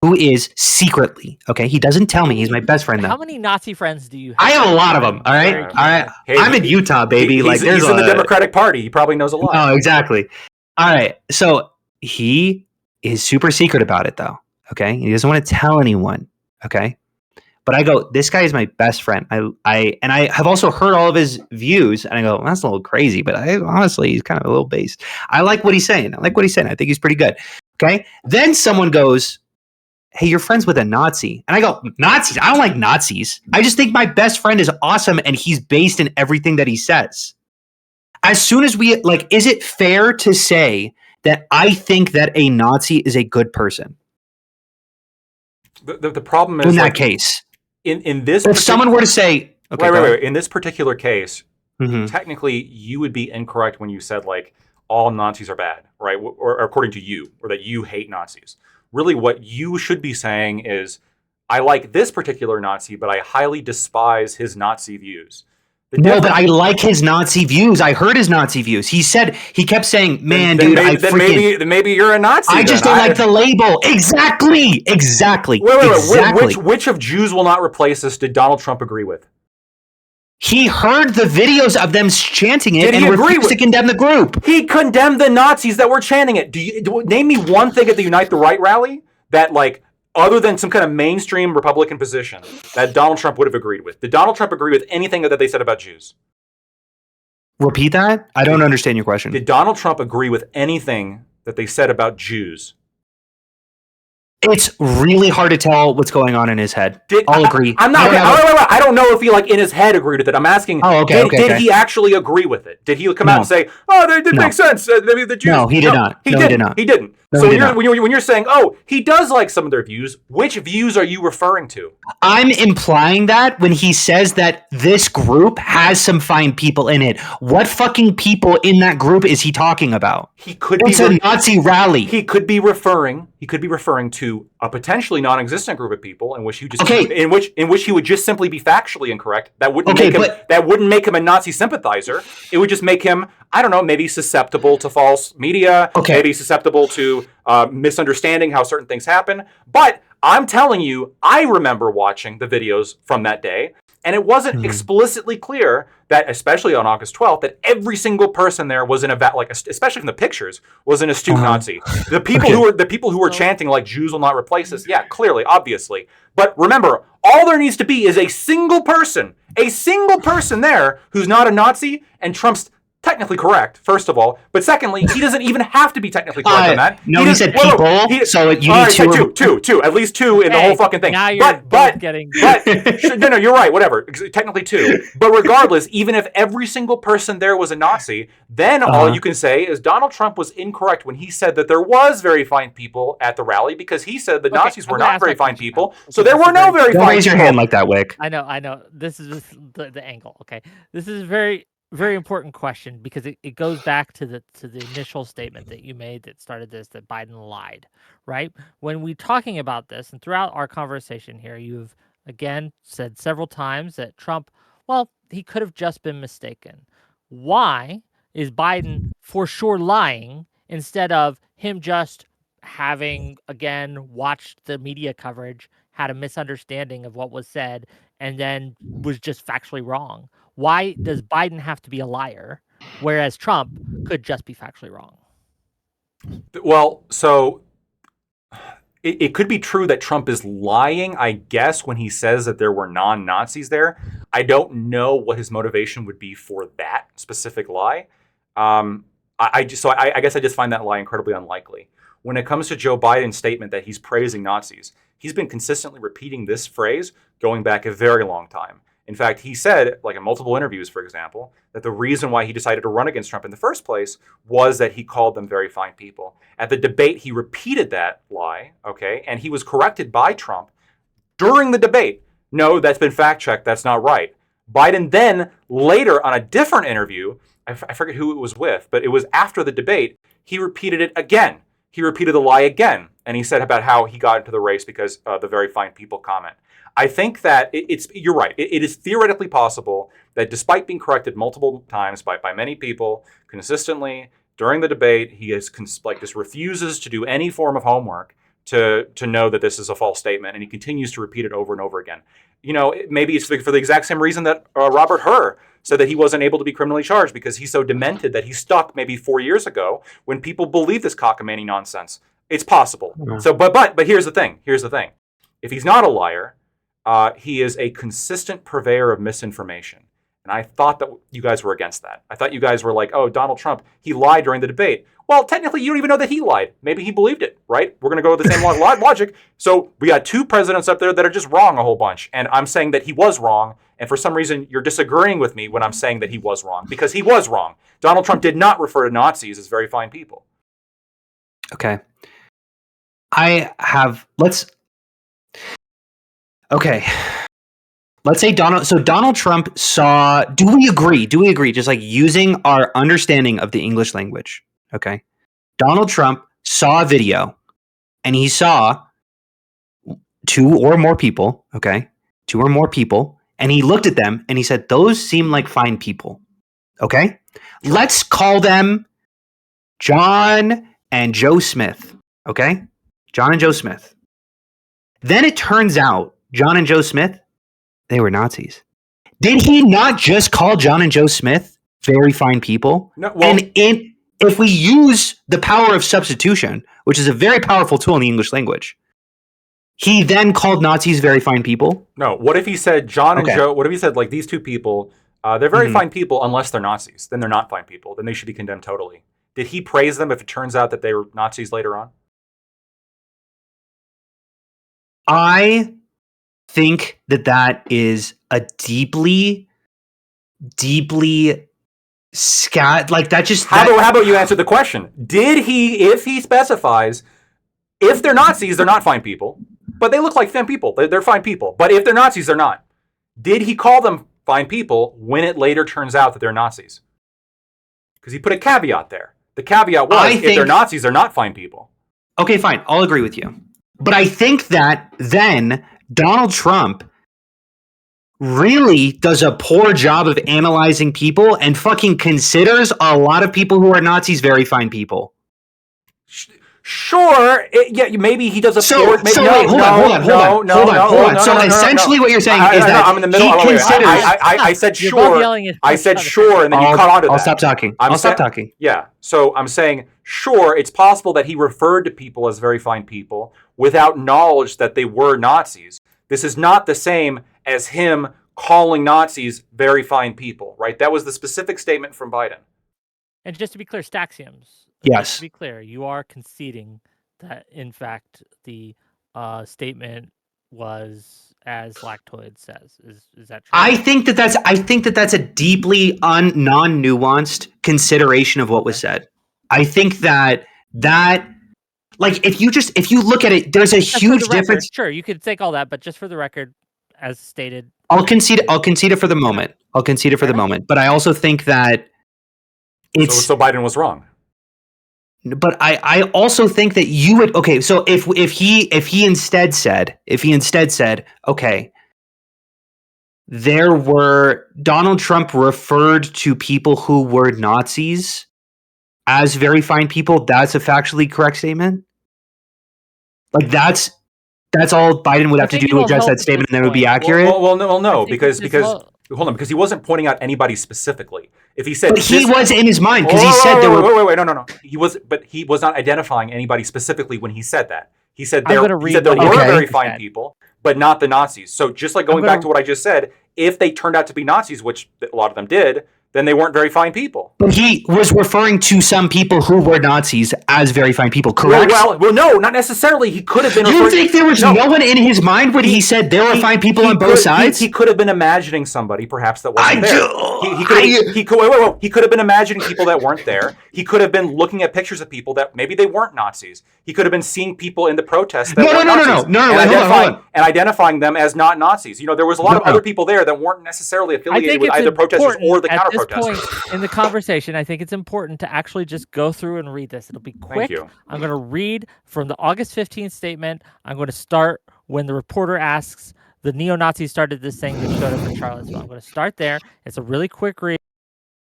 who is secretly, okay? He doesn't tell me. He's my best friend, though. How many Nazi friends do you have? I have a lot of them, all right? Hey, I'm in Utah, baby. He's in the Democratic Party. He probably knows a lot. Oh, exactly. All right, so he is super secret about it, though, okay? He doesn't want to tell anyone, okay? But I go, this guy is my best friend. I have also heard all of his views, and I go, well, that's a little crazy, but honestly, he's kind of a little based. I like what he's saying. I think he's pretty good. Okay. Then someone goes, hey, you're friends with a Nazi. And I go, Nazis? I don't like Nazis. I just think my best friend is awesome, and he's based in everything that he says. As soon as is it fair to say that I think that a Nazi is a good person? The problem is in that case. In this, if someone were to say, okay, wait. In this particular case, technically, you would be incorrect when you said like all Nazis are bad, right? Or according to you, or that you hate Nazis. Really, what you should be saying is, I like this particular Nazi, but I highly despise his Nazi views. No, but I like his Nazi views. I heard his Nazi views. He kept saying, "Man, dude, maybe you're a Nazi." I just don't like the label. Exactly. Wait. Which of Jews will not replace us did Donald Trump agree with? He heard the videos of them chanting it and refused to condemn the group. He condemned the Nazis that were chanting it. Name me one thing at the Unite the Right rally that, like, other than some kind of mainstream Republican position, that Donald Trump would have agreed with? Did Donald Trump agree with anything that they said about Jews? Repeat that? I don't understand your question. Did Donald Trump agree with anything that they said about Jews? It's really hard to tell what's going on in his head. I'll agree. I don't know if he, like, in his head agreed with it. I'm asking, did he actually agree with it? Did he come out and say, "Oh, they did make sense"? Maybe the Jews. No, he did not. He didn't. So when you're saying, "Oh, he does like some of their views," which views are you referring to? I'm implying that when he says that this group has some fine people in it. What fucking people in that group is he talking about? It's a Nazi rally. He could be referring to a potentially non-existent group of people in which he would just simply be factually incorrect. That wouldn't make him a Nazi sympathizer. It would just make him, I don't know, maybe susceptible to false media, maybe susceptible to misunderstanding how certain things happen. But I'm telling you, I remember watching the videos from that day, and it wasn't explicitly clear that, especially on August 12th, that every single person there was especially from the pictures, was an astute Nazi. The people who were chanting like "Jews will not replace us," yeah, clearly, obviously. But remember, all there needs to be is a single person there who's not a Nazi, and Trump's technically correct, first of all, but secondly, he doesn't even have to be technically correct on that. No, he said people. So you need two, at least two in the whole fucking thing. Now you're getting. No, you're right. Whatever, technically two. But regardless, even if every single person there was a Nazi, then all you can say is Donald Trump was incorrect when he said that there was very fine people at the rally, because he said the Nazis were not very fine people. So there were no very fine people. Don't raise your hand like that, Wick. I know. This is the angle. Okay, this is very important question, because it goes back to the initial statement that you made that started this, that Biden lied, right? When we're talking about this, and throughout our conversation here, you've again said several times that Trump, well, he could have just been mistaken. Why is Biden for sure lying instead of him just having, again, watched the media coverage, had a misunderstanding of what was said, and then was just factually wrong? Why does Biden have to be a liar, whereas Trump could just be factually wrong? Well, so it could be true that Trump is lying, I guess, when he says that there were non-Nazis there. I don't know what his motivation would be for that specific lie. I guess I just find that lie incredibly unlikely. When it comes to Joe Biden's statement that he's praising Nazis, he's been consistently repeating this phrase going back a very long time. In fact, he said, like in multiple interviews, for example, that the reason why he decided to run against Trump in the first place was that he called them very fine people. At the debate, he repeated that lie, and he was corrected by Trump during the debate. No, that's been fact-checked. That's not right. Biden then, later on a different interview, I forget who it was with, but it was after the debate, he repeated it again. He repeated the lie again, and he said about how he got into the race because of the very fine people comment. I think that you're right. It is theoretically possible that despite being corrected multiple times by many people consistently during the debate, he just refuses to do any form of homework to know that this is a false statement, and he continues to repeat it over and over again. Maybe it's for the exact same reason that Robert Hur said that he wasn't able to be criminally charged, because he's so demented that he stuck maybe 4 years ago when people believe this cockamamie nonsense. It's possible. Mm-hmm. So, but here's the thing. If he's not a liar, he is a consistent purveyor of misinformation. And I thought that you guys were against that. I thought you guys were like, oh, Donald Trump, he lied during the debate. Well, technically, you don't even know that he lied. Maybe he believed it, right? We're going to go with the same logic. So we got two presidents up there that are just wrong a whole bunch. And I'm saying that he was wrong. And for some reason, you're disagreeing with me when I'm saying that he was wrong, because he was wrong. Donald Trump did not refer to Nazis as very fine people. Okay. Let's say Donald Trump saw, do we agree, just like using our understanding of the English language, okay? Donald Trump saw a video, and he saw two or more people and he looked at them and he said, those seem like fine people. Okay? Let's call them John and Joe Smith. Okay? John and Joe Smith. Then it turns out John and Joe Smith, they were Nazis. Did he not just call John and Joe Smith very fine people? No, well, And if we use the power of substitution, which is a very powerful tool in the English language, he then called Nazis very fine people? no. What if he said John and Okay. Joe? What if he said like these two people? They're very fine people unless they're Nazis. Then they're not fine people. Then they should be condemned totally. Did he praise them if it turns out that they were Nazis later on? I think that is a deeply like that just How about you answer the question? Did he, if he specifies, if they're Nazis, they're not fine people, but they look like fine people. They're fine people. But if they're Nazis, they're not. Did he call them fine people when it later turns out that they're Nazis? Because he put a caveat there. The caveat was, if they're Nazis, they're not fine people. Okay, fine. I'll agree with you. But I think that then Donald Trump really does a poor job of analyzing people and fucking considers a lot of people who are Nazis very fine people. Sure, maybe he does a So poor. wait, hold on. So essentially what you're saying is that I'm in the middle. he considers... I said You're both sure. yelling at I each said other. sure, and then you caught on to that. I'll stop talking. I'll stop talking. Yeah. So I'm saying, sure, it's possible that he referred to people as very fine people without knowledge that they were Nazis. This is not the same as him calling Nazis very fine people, right? That was the specific statement from Biden. And just to be clear, Staxioms. Yes. Just to be clear, you are conceding that, in fact, the statement was as Lactoid says. Is that true? I think that that's a deeply non-nuanced consideration of what was said. I think that like if you look at it, there's a Just for huge the record, difference. Sure, you could take all that, but just for the record, as stated. I'll concede it for the moment. But I also think that it's So Biden was wrong. But I also think that you would okay. So if he instead said okay, there were Donald Trump referred to people who were Nazis as very fine people. That's a factually correct statement. Like that's all Biden would have to do to address that statement, and then it would be accurate. Well, no, because Well, because he wasn't pointing out anybody specifically. If he said, But he was in his mind because he said there were. Wait, no. He was not identifying anybody specifically when he said that. He said I'm there gonna read were what very he fine said. people, but not the Nazis. So just like going back to what I just said, if they turned out to be Nazis, which a lot of them did, then they weren't very fine people. But he was referring to some people who were Nazis as very fine people, correct? Well, no, not necessarily. He could have been. You think there was no one in his mind when he said there were fine people on both sides? He could have been imagining somebody, perhaps, that wasn't there. He could have been imagining people that weren't there. He could have been looking at pictures of people that maybe they weren't Nazis. He could have been seeing people in the protests that weren't Nazis. No, and identifying them as not Nazis. You know, there was a lot of other people there that weren't necessarily affiliated with either protesters or the counter-protesters. At this point in the conversation, I think it's important to actually just go through and read this. It'll be quick. Thank you. I'm going to read from the August 15th statement. I'm going to start when the reporter asks, the neo-Nazis started this thing that showed up in Charlottesville. I'm going to start there. It's a really quick read.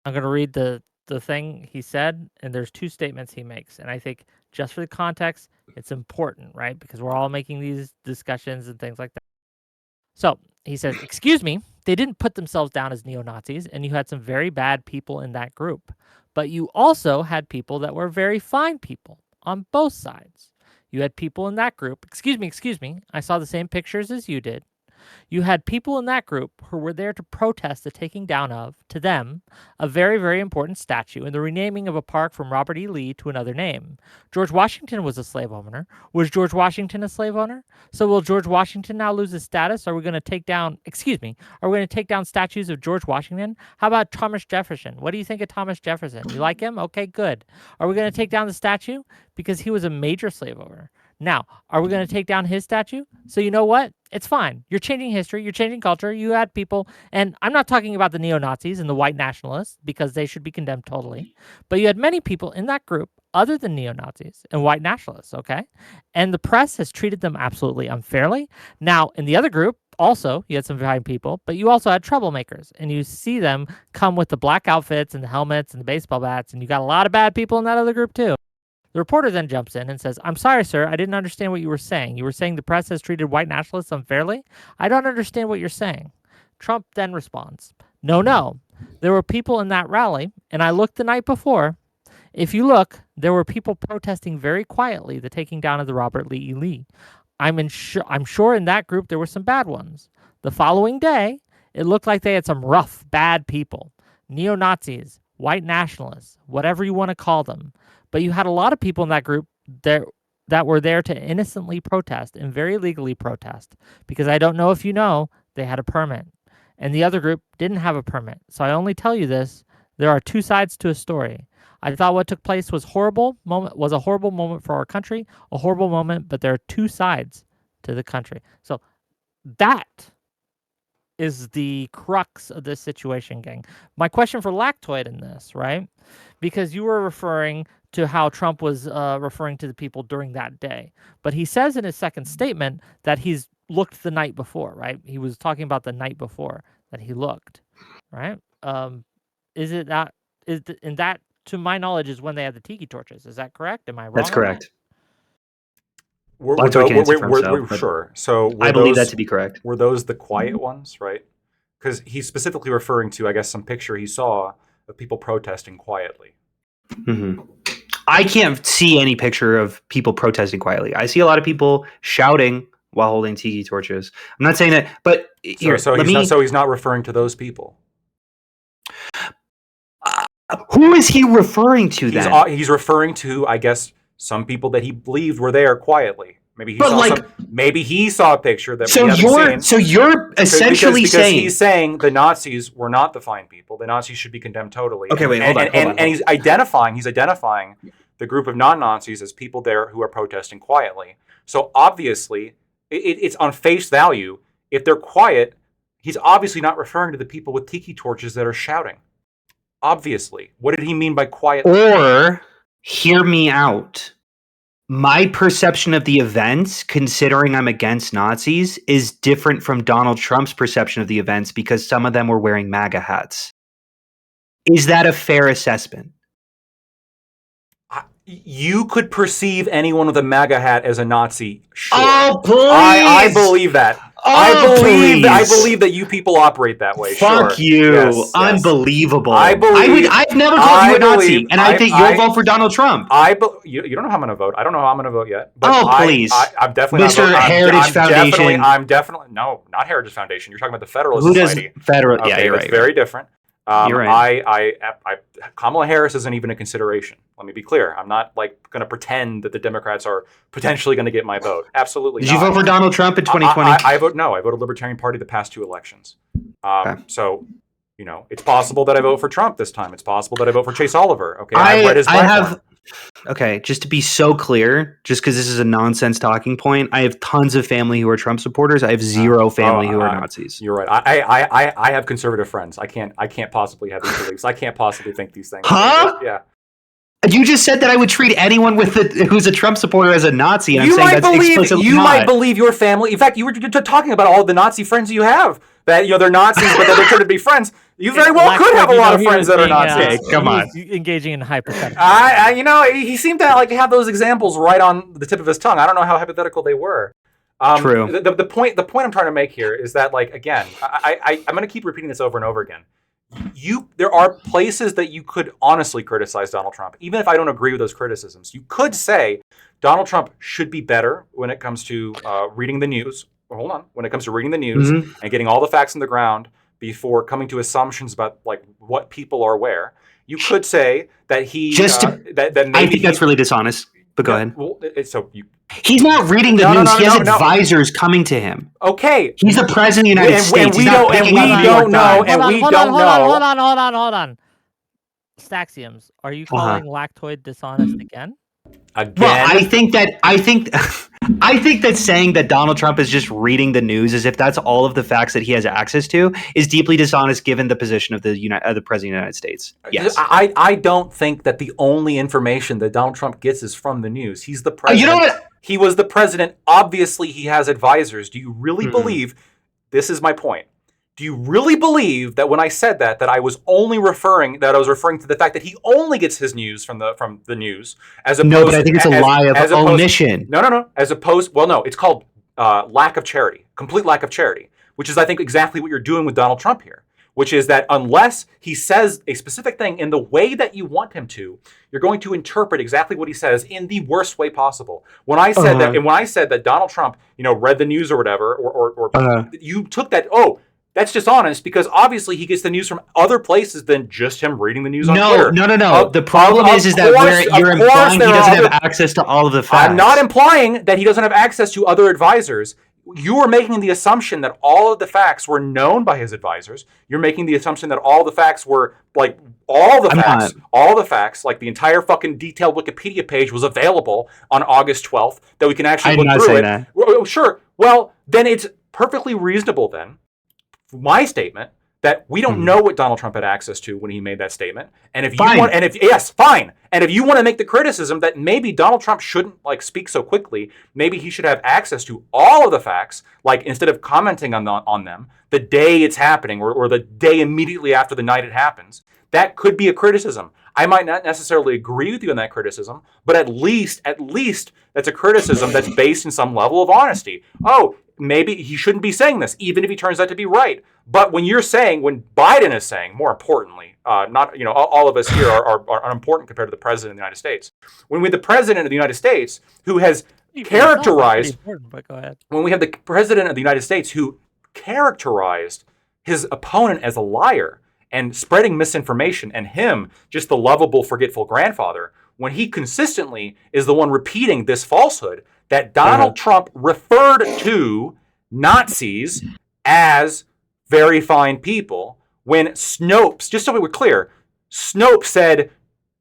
I'm going to read the thing he said, and there's two statements he makes. And I think just for the context, it's important, right? Because we're all making these discussions and things like that. So he says, excuse me, they didn't put themselves down as neo-Nazis, and you had some very bad people in that group. But you also had people that were very fine people on both sides. You had people in that group. Excuse me. I saw the same pictures as you did. You had people in that group who were there to protest the taking down of, to them, a very, very important statue and the renaming of a park from Robert E. Lee to another name. George Washington was a slave owner. Was George Washington a slave owner? So will George Washington now lose his status? Are we going to take down, statues of George Washington? How about Thomas Jefferson? What do you think of Thomas Jefferson? You like him? Okay, good. Are we going to take down the statue? Because he was a major slave owner. Now, are we going to take down his statue? So you know what? It's fine. You're changing history. You're changing culture. You had people, and I'm not talking about the neo-Nazis and the white nationalists because they should be condemned totally. But you had many people in that group other than neo-Nazis and white nationalists, okay? And the press has treated them absolutely unfairly. Now, in the other group, also, you had some fine people, but you also had troublemakers, and you see them come with the black outfits and the helmets and the baseball bats, and you got a lot of bad people in that other group too. The reporter then jumps in and says, "I'm sorry, sir, I didn't understand what you were saying. You were saying the press has treated white nationalists unfairly? I don't understand what you're saying." Trump then responds, No, there were people in that rally, and I looked the night before. If you look, there were people protesting very quietly the taking down of the Robert Lee E. Lee. I'm sure in that group there were some bad ones. The following day, it looked like they had some rough, bad people, neo-Nazis, white nationalists, whatever you want to call them. But you had a lot of people in that group that were there to innocently protest and very legally protest, because I don't know if you know, they had a permit. And the other group didn't have a permit. So I only tell you this, there are two sides to a story. I thought what took place was a horrible moment for our country, a horrible moment, but there are two sides to the country. So that is the crux of this situation, gang. My question for Lactoid in this, right? Because you were referring to how Trump was referring to the people during that day. But he says in his second statement that he's looked the night before, right? He was talking about the night before that he looked, right? Is it that, and that, to my knowledge, is when they had the tiki torches. Is that correct? Am I wrong? That's correct. Sure. So I believe that to be correct. Were those the quiet ones, right? Because he's specifically referring to, I guess, some picture he saw of people protesting quietly. Mm-hmm. I can't see any picture of people protesting quietly. I see a lot of people shouting while holding tiki torches. I'm not saying that, but here, so he's not referring to those people. Who is he referring to then? He's referring to, I guess, some people that he believed were there quietly. Maybe he saw a picture that we haven't seen. So you're essentially because saying he's saying the Nazis were not the fine people. The Nazis should be condemned totally. Okay, wait, hold on. And he's identifying the group of non-Nazis as people there who are protesting quietly. So obviously, it's on face value. If they're quiet, he's obviously not referring to the people with tiki torches that are shouting. Obviously. What did he mean by quiet? Or, hear me out. My perception of the events, considering I'm against Nazis, is different from Donald Trump's perception of the events because some of them were wearing MAGA hats. Is that a fair assessment? You could perceive anyone with a MAGA hat as a Nazi. Sure. Oh, please! I believe that. Oh, I believe that you people operate that way. Fuck sure. you! Yes. Unbelievable. I've never called you a Nazi, and I think you'll vote for Donald Trump. You don't know how I'm going to vote. I don't know how I'm going to vote yet. But please! I'm definitely Mr. Heritage Foundation. I'm definitely no, not Heritage Foundation. You're talking about the Federalist Society. Federal? Okay, yeah, you're right. Very different. You're right. Kamala Harris isn't even a consideration. Let me be clear. I'm not going to pretend that the Democrats are potentially going to get my vote. Absolutely. Did you vote for Donald Trump in 2020? I voted Libertarian Party the past two elections. Okay. So, it's possible that I vote for Trump this time. It's possible that I vote for Chase Oliver. Okay, I've read his platform. Okay, just to be so clear, just because this is a nonsense talking point, I have tons of family who are Trump supporters. I have zero family who are Nazis. You're right. I have conservative friends. I can't possibly have these beliefs. I can't possibly think these things. Huh? Yeah. You just said that I would treat anyone who's a Trump supporter as a Nazi, and I'm saying that's explicitly you not. might believe your family. In fact, you were talking about all the Nazi friends you have. That they're Nazis, but they're trying to be friends. You very well could have a lot of friends that are Nazis. Come on, engaging in hypothetical. He seemed to have those examples right on the tip of his tongue. I don't know how hypothetical they were. True. The point I'm trying to make here is that, again, I'm going to keep repeating this over and over again. There are places that you could honestly criticize Donald Trump, even if I don't agree with those criticisms. You could say Donald Trump should be better when it comes to reading the news. Hold on. When it comes to reading the news and getting all the facts on the ground before coming to assumptions about what people are where, you could say that he that maybe I think that's really dishonest. But go ahead. Well, he's not reading the news. He has advisors coming to him. Okay, he's the president of the United States. We don't know. Hold on. Staxiums, are you calling Lactoid dishonest again? Well, I think that saying that Donald Trump is just reading the news as if that's all of the facts that he has access to is deeply dishonest given the position of the president of the United States. Yes. I don't think that the only information that Donald Trump gets is from the news. He's the president. You know what? He was the president. Obviously, he has advisors. Do you really believe This is my point. Do you really believe that when I said that I was referring to the fact that he only gets his news from the news, as opposed? No, but I think it's a lie of omission. No. As opposed, well, no, it's called lack of charity, complete lack of charity, which is, I think, exactly what you're doing with Donald Trump here. Which is that unless he says a specific thing in the way that you want him to, you're going to interpret exactly what he says in the worst way possible. When I said that, and when I said that Donald Trump, read the news or whatever, or you took that, that's dishonest, because obviously he gets the news from other places than just him reading the news on Twitter. No. The problem is that you're implying he doesn't have access to all of the facts. I'm not implying that he doesn't have access to other advisors. You are making the assumption that all of the facts were known by his advisors. You're making the assumption that all the facts were, like, all the facts, like the entire fucking detailed Wikipedia page was available on August 12th, that we can actually look through it. That. Sure. Well, then it's perfectly reasonable then, my statement, that we don't know what Donald Trump had access to when he made that statement. And if you want, fine. And if you want to make the criticism that maybe Donald Trump shouldn't speak so quickly, maybe he should have access to all of the facts, instead of commenting on them the day it's happening, or the day immediately after the night it happens. That could be a criticism. I might not necessarily agree with you on that criticism, but at least that's a criticism that's based in some level of honesty. Oh, maybe he shouldn't be saying this, even if he turns out to be right. But when Biden is saying, more importantly, not, all of us here are unimportant compared to the president of the United States. When we have the president of the United States who has characterized, when we have the president of the United States who characterized his opponent as a liar and spreading misinformation, and him just the lovable, forgetful grandfather, when he consistently is the one repeating this falsehood that Donald Trump referred to Nazis as very fine people, when Snopes, just so we were clear, Snopes said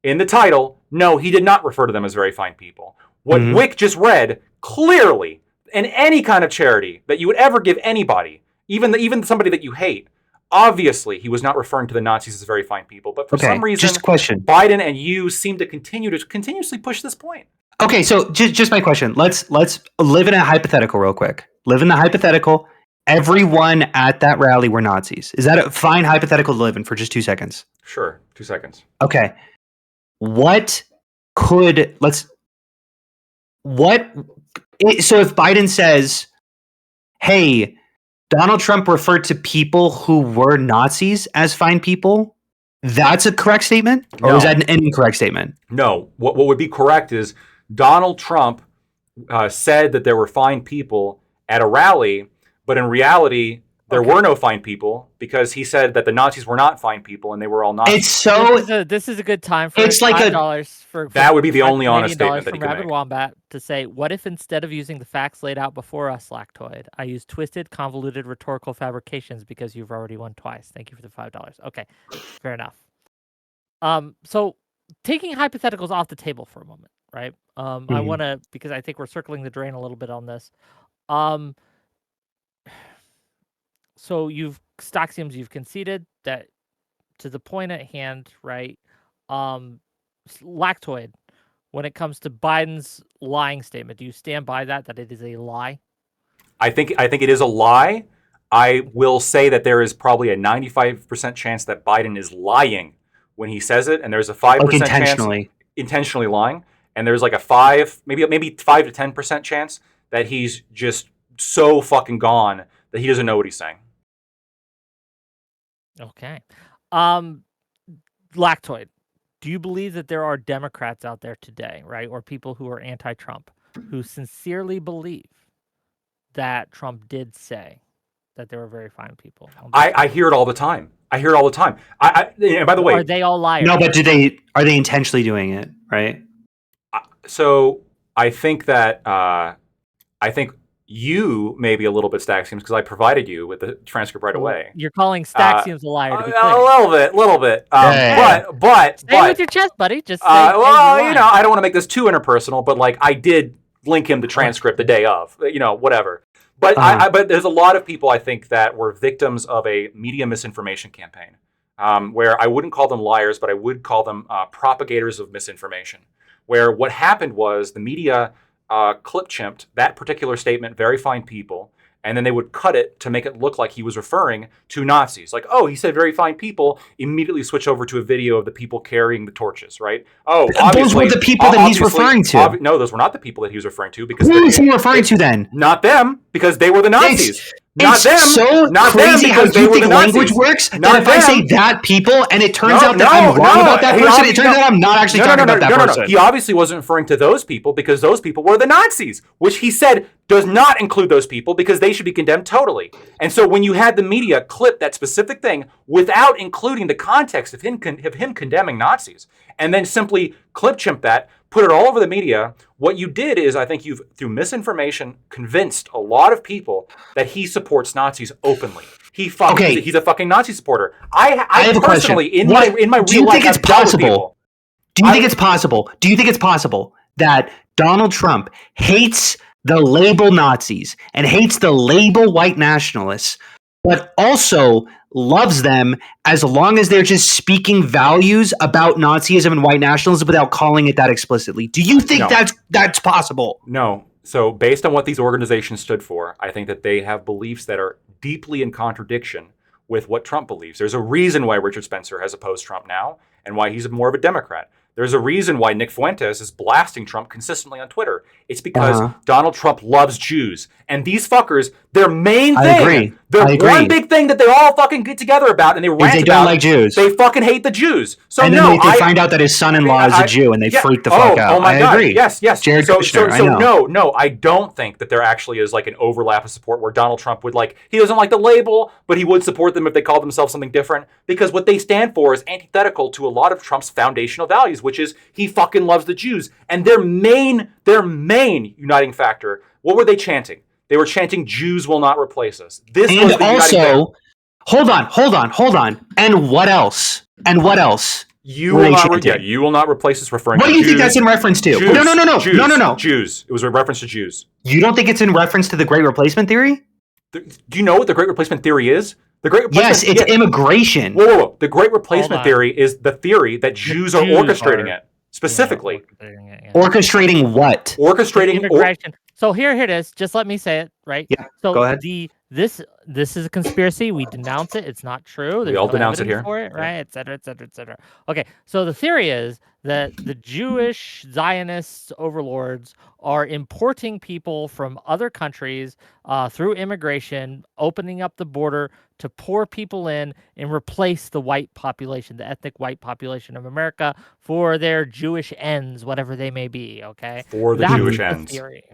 in the title, no, he did not refer to them as very fine people. What Wick just read, clearly, in any kind of charity that you would ever give anybody, even somebody that you hate, obviously he was not referring to the Nazis as very fine people. But for some reason, just a question. Biden and you seem to continuously push this point. Okay, so just my question. Let's live in a hypothetical real quick. Live in the hypothetical. Everyone at that rally were Nazis. Is that a fine hypothetical to live in for just 2 seconds? Sure, 2 seconds. Okay. So if Biden says, hey, Donald Trump referred to people who were Nazis as fine people, that's a correct statement? Or is that an incorrect statement? No. What would be correct is Donald Trump said that there were fine people at a rally, but in reality, there were no fine people, because he said that the Nazis were not fine people and they were all Nazis. It's so this is a good time for $5 for that would be the only honest statement that he could Rabid make. Wombat to say, what if instead of using the facts laid out before us, Lactoid, I use twisted, convoluted rhetorical fabrications because you've already won twice. Thank you for the $5. Okay, fair enough. So taking hypotheticals off the table for a moment, right? I want to, because I think we're circling the drain a little bit on this. So Stoxiums, you've conceded that to the point at hand, right? Lactoid, when it comes to Biden's lying statement, do you stand by that it is a lie? I think it is a lie. I will say that there is probably a 95% chance that Biden is lying when he says it, and there's a 5% chance intentionally lying, and there's like a 5, maybe 5 to 10% chance that he's just so fucking gone that he doesn't know what he's saying. Okay. Lactoid, do you believe that there are Democrats out there today, right, or people who are anti-Trump, who sincerely believe that Trump did say that they were very fine people? I hear it all the time. And by the way, are they all liars? No, but are they intentionally doing it, right? So I think that you may be a little bit Staxiums, because I provided you with the transcript right away. You're calling Staxiums a liar, to be clear. A little bit. But stay with your chest, buddy. Just say, I don't want to make this too interpersonal, but I did link him to transcript the day of, whatever. But but there's a lot of people, I think, that were victims of a media misinformation campaign, where I wouldn't call them liars, but I would call them propagators of misinformation. Where what happened was the media clip chimped that particular statement, very fine people, and then they would cut it to make it look like he was referring to Nazis. Like, oh, he said very fine people, immediately switch over to a video of the people carrying the torches, right? Oh, those were the people that he's referring to. No, those were not the people that he was referring to. Because who is he referring to then? Not them, because they were the Nazis. It's so crazy how you think language works that if I say that people and it turns out that I'm wrong about that person, it turns out I'm not actually talking about that person. He obviously wasn't referring to those people because those people were the Nazis, which he said does not include those people because they should be condemned totally. And so when you had the media clip that specific thing without including the context of him condemning Nazis, and then simply clip chimp that, put it all over the media, what you did is, I think you've, through misinformation, convinced a lot of people that he supports Nazis openly. He's a fucking Nazi supporter. I have a personally, question. in my real life, have dealt with people. Do you think it's possible that Donald Trump hates the label Nazis and hates the label white nationalists, but also loves them as long as they're just speaking values about Nazism and white nationalism without calling it that explicitly? Do you think that's possible? No. So based on what these organizations stood for, I think that they have beliefs that are deeply in contradiction with what Trump believes. There's a reason why Richard Spencer has opposed Trump now and why he's more of a Democrat. There's a reason why Nick Fuentes is blasting Trump consistently on Twitter. It's because Donald Trump loves Jews. And these fuckers, their main thing, one big thing that they all fucking get together about and they rant about, they don't like Jews. They fucking hate the Jews. So and then they find out that his son-in-law is a Jew and they freak the fuck out. Oh my God. Agree. Yes. Jared Kushner, I know. No, I don't think that there actually is like an overlap of support where Donald Trump would he doesn't like the label, but he would support them if they called themselves something different, because what they stand for is antithetical to a lot of Trump's foundational values, which is he fucking loves the Jews. And their main uniting factor, what were they chanting? They were chanting, "Jews will not replace us." This was the also, hold on. And what else? You will not replace us. Referring. What to do you Jews. think that's in reference to? Jews. No. Jews. It was a reference to Jews. You don't think it's in reference to the Great Replacement Theory? Do you know what the Great Replacement Theory is? The Great Replacement, yes, it's immigration. Whoa. The Great Replacement Theory is the theory that Jews are orchestrating it. Specifically. Orchestrating what? Orchestrating immigration. So here it is. Just let me say it, right? Yeah, so go ahead. This is a conspiracy. We denounce it. It's not true. There's we all no denounce it here. For it, right? Et cetera, et cetera, et cetera. Okay, so the theory is that the Jewish Zionist overlords are importing people from other countries through immigration, opening up the border to pour people in and replace the white population, the ethnic white population of America, for their Jewish ends, whatever they may be, okay? For the Jewish ends. Theory.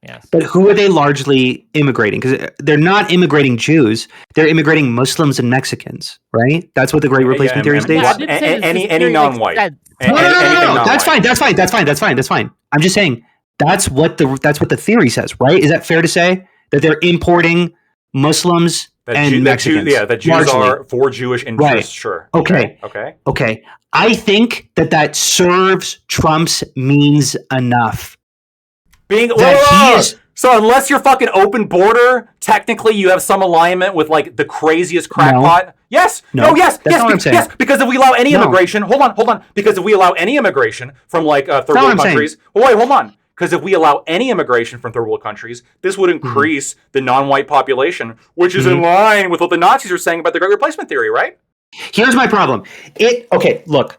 Yes. But who are they largely immigrating? Because they're not immigrating Jews; they're immigrating Muslims and Mexicans, right? That's what the Great Replacement Theory states. Any non-white. No. That's fine. I'm just saying that's what the theory says, right? Is that fair to say that they're importing Muslims and Mexicans? That Jews largely are for Jewish interests. Right. Sure. Okay. I think that serves Trump's means enough. So unless you're fucking open border, technically you have some alignment with the craziest crackpot. No. Yes. Yes. Because if we allow any immigration, hold on. Because if we allow any immigration from third world countries, hold on. Because if we allow any immigration from third world countries, this would increase the non-white population, which is in line with what the Nazis are saying about the Great Replacement Theory, right? Here's my problem. Look.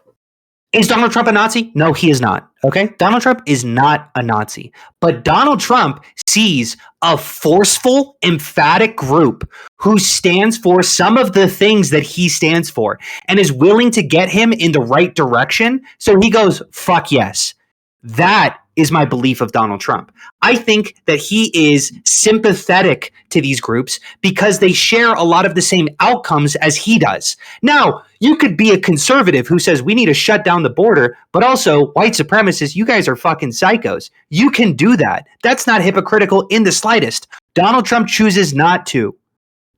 Is Donald Trump a Nazi? No, he is not. Okay? Donald Trump is not a Nazi. But Donald Trump sees a forceful, emphatic group who stands for some of the things that he stands for and is willing to get him in the right direction. So he goes, fuck yes. That is my belief of Donald Trump. I think that he is sympathetic to these groups because they share a lot of the same outcomes as he does. Now, you could be a conservative who says we need to shut down the border, but also white supremacists, you guys are fucking psychos. You can do that. That's not hypocritical in the slightest. Donald Trump chooses not to.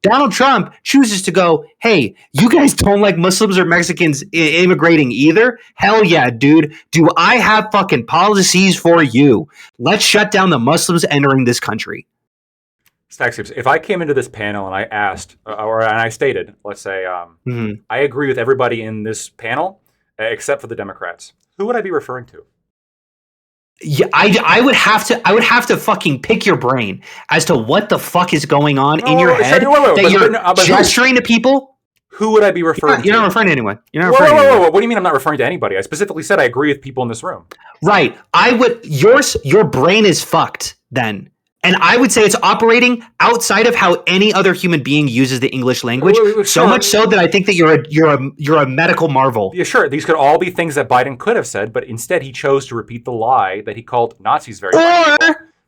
Donald Trump chooses to go, hey, you guys don't like Muslims or Mexicans immigrating either? Hell yeah, dude. Do I have fucking policies for you? Let's shut down the Muslims entering this country. Stackscapes, if I came into this panel and I asked, and I stated, let's say, I agree with everybody in this panel except for the Democrats, who would I be referring to? Yeah, I would have to fucking pick your brain as to what the fuck is going on in your head that you're gesturing to people. Who would I be referring to? You're not referring to anyone. You're not referring to anyone. What do you mean I'm not referring to anybody? I specifically said I agree with people in this room. Right. Your brain is fucked then. And I would say it's operating outside of how any other human being uses the English language. So much so that I think that you're a medical marvel. Yeah, sure. These could all be things that Biden could have said, but instead he chose to repeat the lie that he called Nazis very much.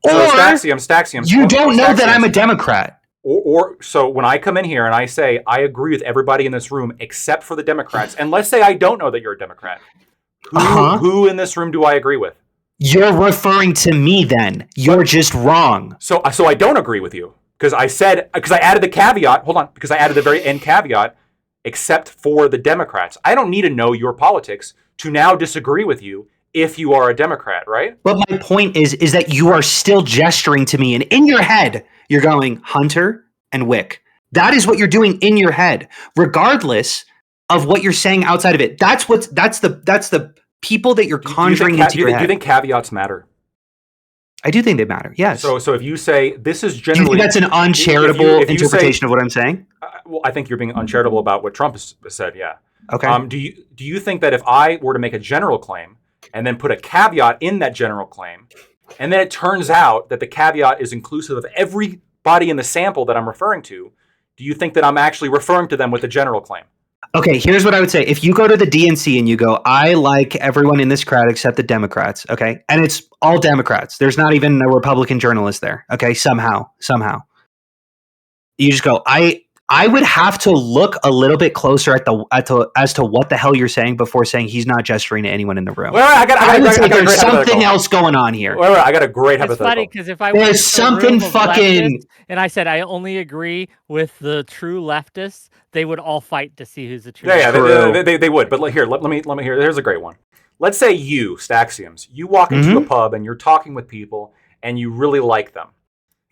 So Staxium. You don't know that I'm a Democrat. So when I come in here and I say I agree with everybody in this room except for the Democrats, and let's say I don't know that you're a Democrat, who in this room do I agree with? You're referring to me then. You're just wrong. So I don't agree with you because I added the caveat. Hold on, because I added the very end caveat, except for the Democrats. I don't need to know your politics to now disagree with you if you are a Democrat, right? But my point is that you are still gesturing to me, and in your head, you're going Hunter and Wick. That is what you're doing in your head, regardless of what you're saying outside of it. That's the people that you're conjuring into your head. Do you think caveats matter? I do think they matter. Yes. So if you say this is generally, do you think that's an uncharitable interpretation of what I'm saying? Well, I think you're being uncharitable about what Trump has said. Yeah. Okay. Do you think that if I were to make a general claim and then put a caveat in that general claim, and then it turns out that the caveat is inclusive of everybody in the sample that I'm referring to, do you think that I'm actually referring to them with the general claim? Okay, here's what I would say. If you go to the DNC and you go, I like everyone in this crowd except the Democrats, okay? And it's all Democrats. There's not even a Republican journalist there, okay? Somehow. You just go, I would have to look a little bit closer as to what the hell you're saying before saying he's not gesturing to anyone in the room. I would say there's something else going on here. I got a great hypothetical. It's funny because if I went there's something fucking, and I said I only agree with the true leftists, they would all fight to see who's the true. Yeah, they would. But here, let me hear. Here's a great one. Let's say you, Staxiums, you walk into a pub and you're talking with people and you really like them.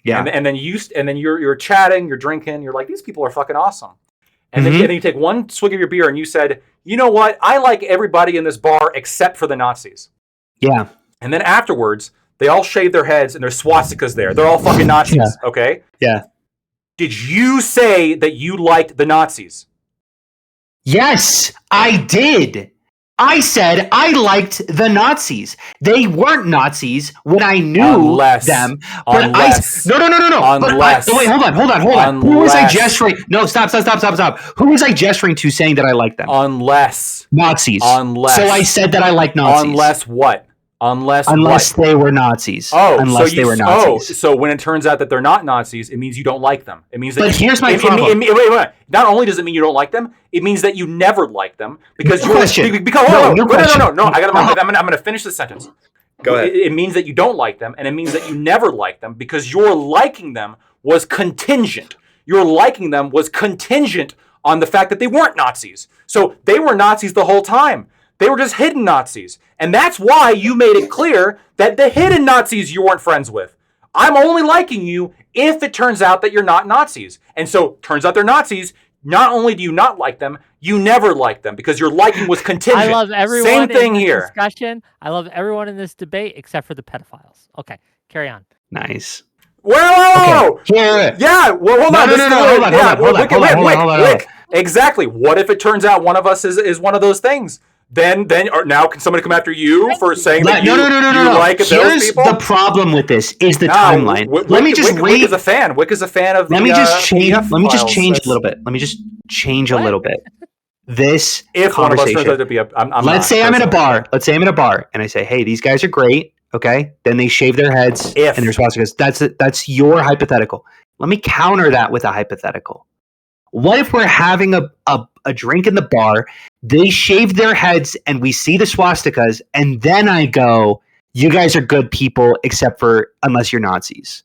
Yeah. And then you're chatting, you're drinking, you're like, these people are fucking awesome. And then you take one swig of your beer and you said, you know what? I like everybody in this bar except for the Nazis. Yeah. And then afterwards, they all shave their heads and there's swastikas there. They're all fucking Nazis. Yeah. Okay? Yeah. Did you say that you liked the Nazis? Yes, I did. I said I liked the Nazis. They weren't Nazis when I knew them. But no. Wait, hold on. Who was I gesturing? No, stop. Who was I gesturing to saying that I liked them? Unless Nazis. So I said that I like Nazis. Unless what? Unless they were Nazis. They were Nazis. So when it turns out that they're not Nazis, it means you don't like them. It means that. But here's my problem. Wait. Not only does it mean you don't like them, it means that you never like them because no question. No. I'm going to finish the sentence. Go ahead. It means that you don't like them, and it means that you never like them because your liking them was contingent. Your liking them was contingent on the fact that they weren't Nazis. So they were Nazis the whole time. They were just hidden Nazis. And that's why you made it clear that the hidden Nazis you weren't friends with. I'm only liking you if it turns out that you're not Nazis. And so turns out they're Nazis. Not only do you not like them, you never like them because your liking was contingent. I love everyone Same thing in this here. discussion. I love everyone in this debate except for the pedophiles. Okay, carry on. Nice. Whoa! Okay. Here. Yeah, well, hold on. Hold on. Exactly. What if it turns out one of us is one of those things? Then now can somebody come after you for saying that you like those people? Here's the problem with this is the timeline. Let me just read. Wick is a fan. Wick is a fan of. Let me just change a little bit. Let me just change a little bit. This if one of us turns out to be let's say I'm in a bar. Let's say I'm in a bar and I say, "Hey, these guys are great." Okay, then they shave their heads and they're swastikas. That's your hypothetical. Let me counter that with a hypothetical. What if we're having a drink in the bar, they shave their heads and we see the swastikas, and then I go, you guys are good people except for unless you're Nazis.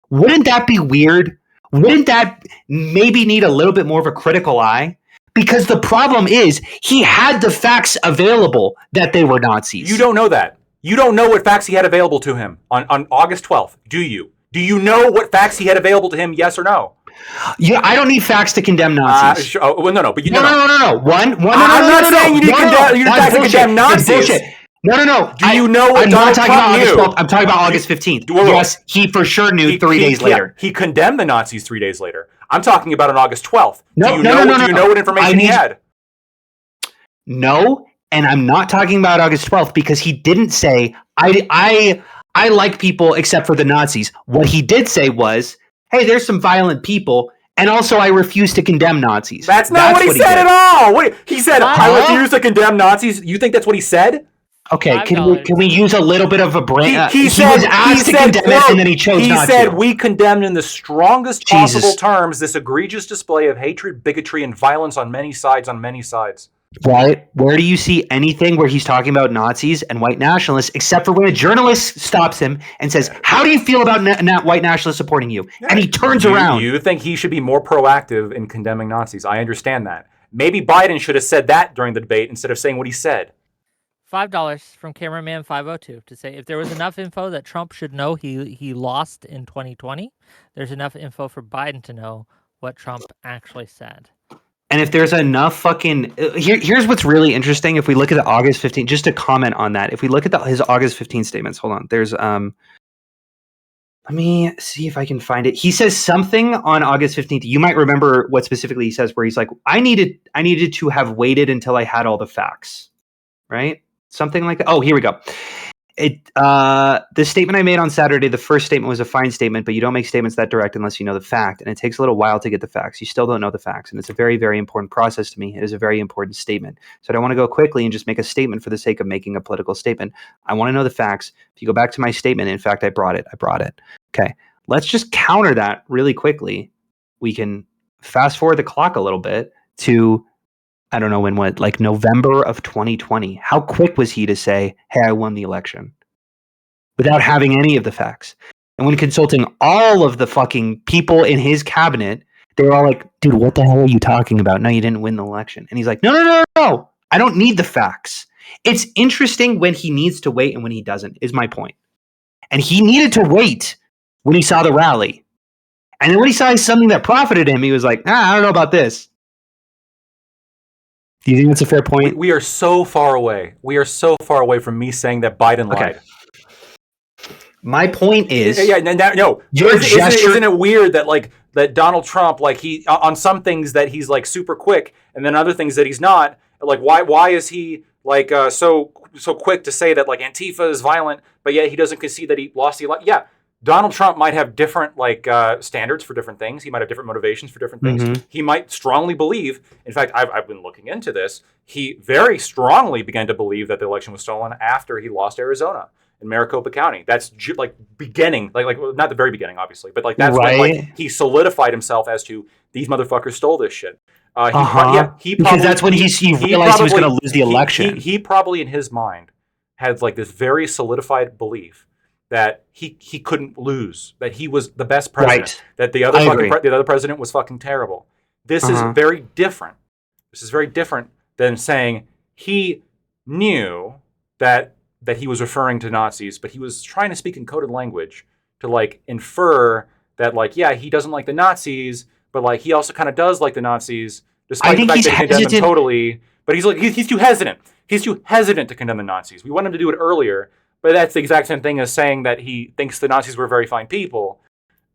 Wouldn't that be weird? Wouldn't that maybe need a little bit more of a critical eye? Because the problem is he had the facts available that they were Nazis. You don't know that. You don't know what facts he had available to him on August 12th, do you? Do you know what facts he had available to him, yes or no? Yeah, I don't need facts to condemn Nazis. Well, no, but you no. I'm not saying you need facts to condemn Nazis. No. Do you know what I'm Donald not talking Trump about August knew? 12th. I'm talking about August 15th. Whoa. Yes, he for sure knew 3 days later. He condemned the Nazis 3 days later. I'm talking about on August 12th. No, Do you no, know what information he had? No, and I'm not talking about August 12th because he didn't say I like people except for the Nazis. What he did say was, "Hey, there's some violent people, and also I refuse to condemn Nazis." That's not what he said at all. He said, "I Huh? refuse to condemn Nazis." You think that's what he said? Okay, $5. can we use a little bit of a brain? He was asked to condemn it, and then he chose not to. He said, "We condemned in the strongest Jesus. possible terms this egregious display of hatred, bigotry, and violence on many sides, Right? Where do you see anything where he's talking about Nazis and white nationalists, except for when a journalist stops him and says, "How do you feel about white nationalists supporting you?" And he turns around. You think he should be more proactive in condemning Nazis? I understand that. Maybe Biden should have said that during the debate instead of saying what he said. $5 from cameraman 502 to say if there was enough info that Trump should know he lost in 2020, there's enough info for Biden to know what Trump actually said. And if there's enough fucking here's what's really interesting. If we look at the August 15th, just to comment on that, if we look at his August 15th statements, hold on. There's let me see if I can find it. He says something on August 15th. You might remember what specifically he says, where he's like, I needed to have waited until I had all the facts. Right? Something like that. Oh, here we go. The statement I made on Saturday, the first statement was a fine statement, but you don't make statements that direct unless you know the fact, and it takes a little while to get the facts. You still don't know the facts, and it's a very, very important process to me. It is a very important statement. So I don't want to go quickly and just make a statement for the sake of making a political statement. I want to know the facts. If you go back to my statement, in fact, I brought it. Okay. Let's just counter that really quickly. We can fast forward the clock a little bit to, I don't know when, like November of 2020. How quick was he to say, "Hey, I won the election," without having any of the facts? And when consulting all of the fucking people in his cabinet, they were all like, "Dude, what the hell are you talking about? No, you didn't win the election." And he's like, No. I don't need the facts. It's interesting when he needs to wait and when he doesn't, is my point. And he needed to wait when he saw the rally. And then when he saw something that profited him, he was like, I don't know about this. Do you think that's a fair point? We are so far away. We are so far away from me saying that Biden lied. My point is, no. Isn't it weird that that Donald Trump, like, he on some things that he's like super quick, and then other things that he's not? Like, why is he like so quick to say that like Antifa is violent, but yet he doesn't concede that he lost the election? Yeah. Donald Trump might have different standards for different things. He might have different motivations for different things. Mm-hmm. He might strongly believe. In fact, I've been looking into this. He very strongly began to believe that the election was stolen after he lost Arizona in Maricopa County. That's beginning, not the very beginning, obviously, but that's right. When he solidified himself as to these motherfuckers stole this shit. Because that's when he realized he was going to lose the election. He probably in his mind had like this very solidified belief that he couldn't lose, that he was the best president, right. That the other president was fucking terrible. This is very different. This is very different than saying he knew that he was referring to Nazis, but he was trying to speak in coded language to like infer that he doesn't like the Nazis, but he also kind of does like the Nazis, despite the fact that he condemned them totally. But he's too hesitant. He's too hesitant to condemn the Nazis. We want him to do it earlier. But that's the exact same thing as saying that he thinks the Nazis were very fine people.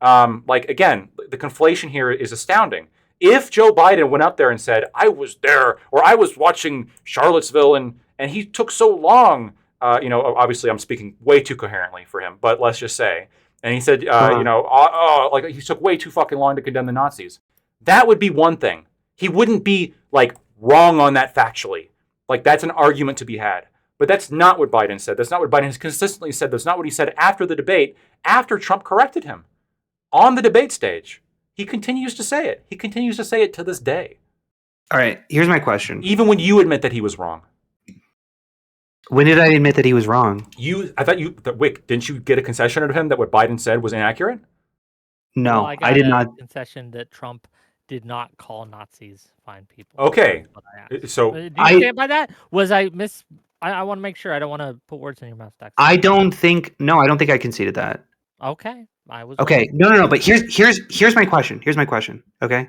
Again, the conflation here is astounding. If Joe Biden went up there and said, "I was there," or "I was watching Charlottesville," and he took so long, obviously I'm speaking way too coherently for him, but let's just say, and he said, he took way too fucking long to condemn the Nazis. That would be one thing. He wouldn't be wrong on that factually. That's an argument to be had. But that's not what Biden said. That's not what Biden has consistently said. That's not what he said after the debate, after Trump corrected him on the debate stage. He continues to say it. He continues to say it to this day. All right, here's my question. Even when you admit that he was wrong. When did I admit that he was wrong? Wick, didn't you get a concession out of him that what Biden said was inaccurate? No, well, I did not. Concession that Trump did not call Nazis fine people. Okay, so do you stand by that? Was I miss? I want to make sure. I don't want to put words in your mouth, Dex. I don't think I conceded that. Okay, I was. Okay, no. But here's my question. Okay,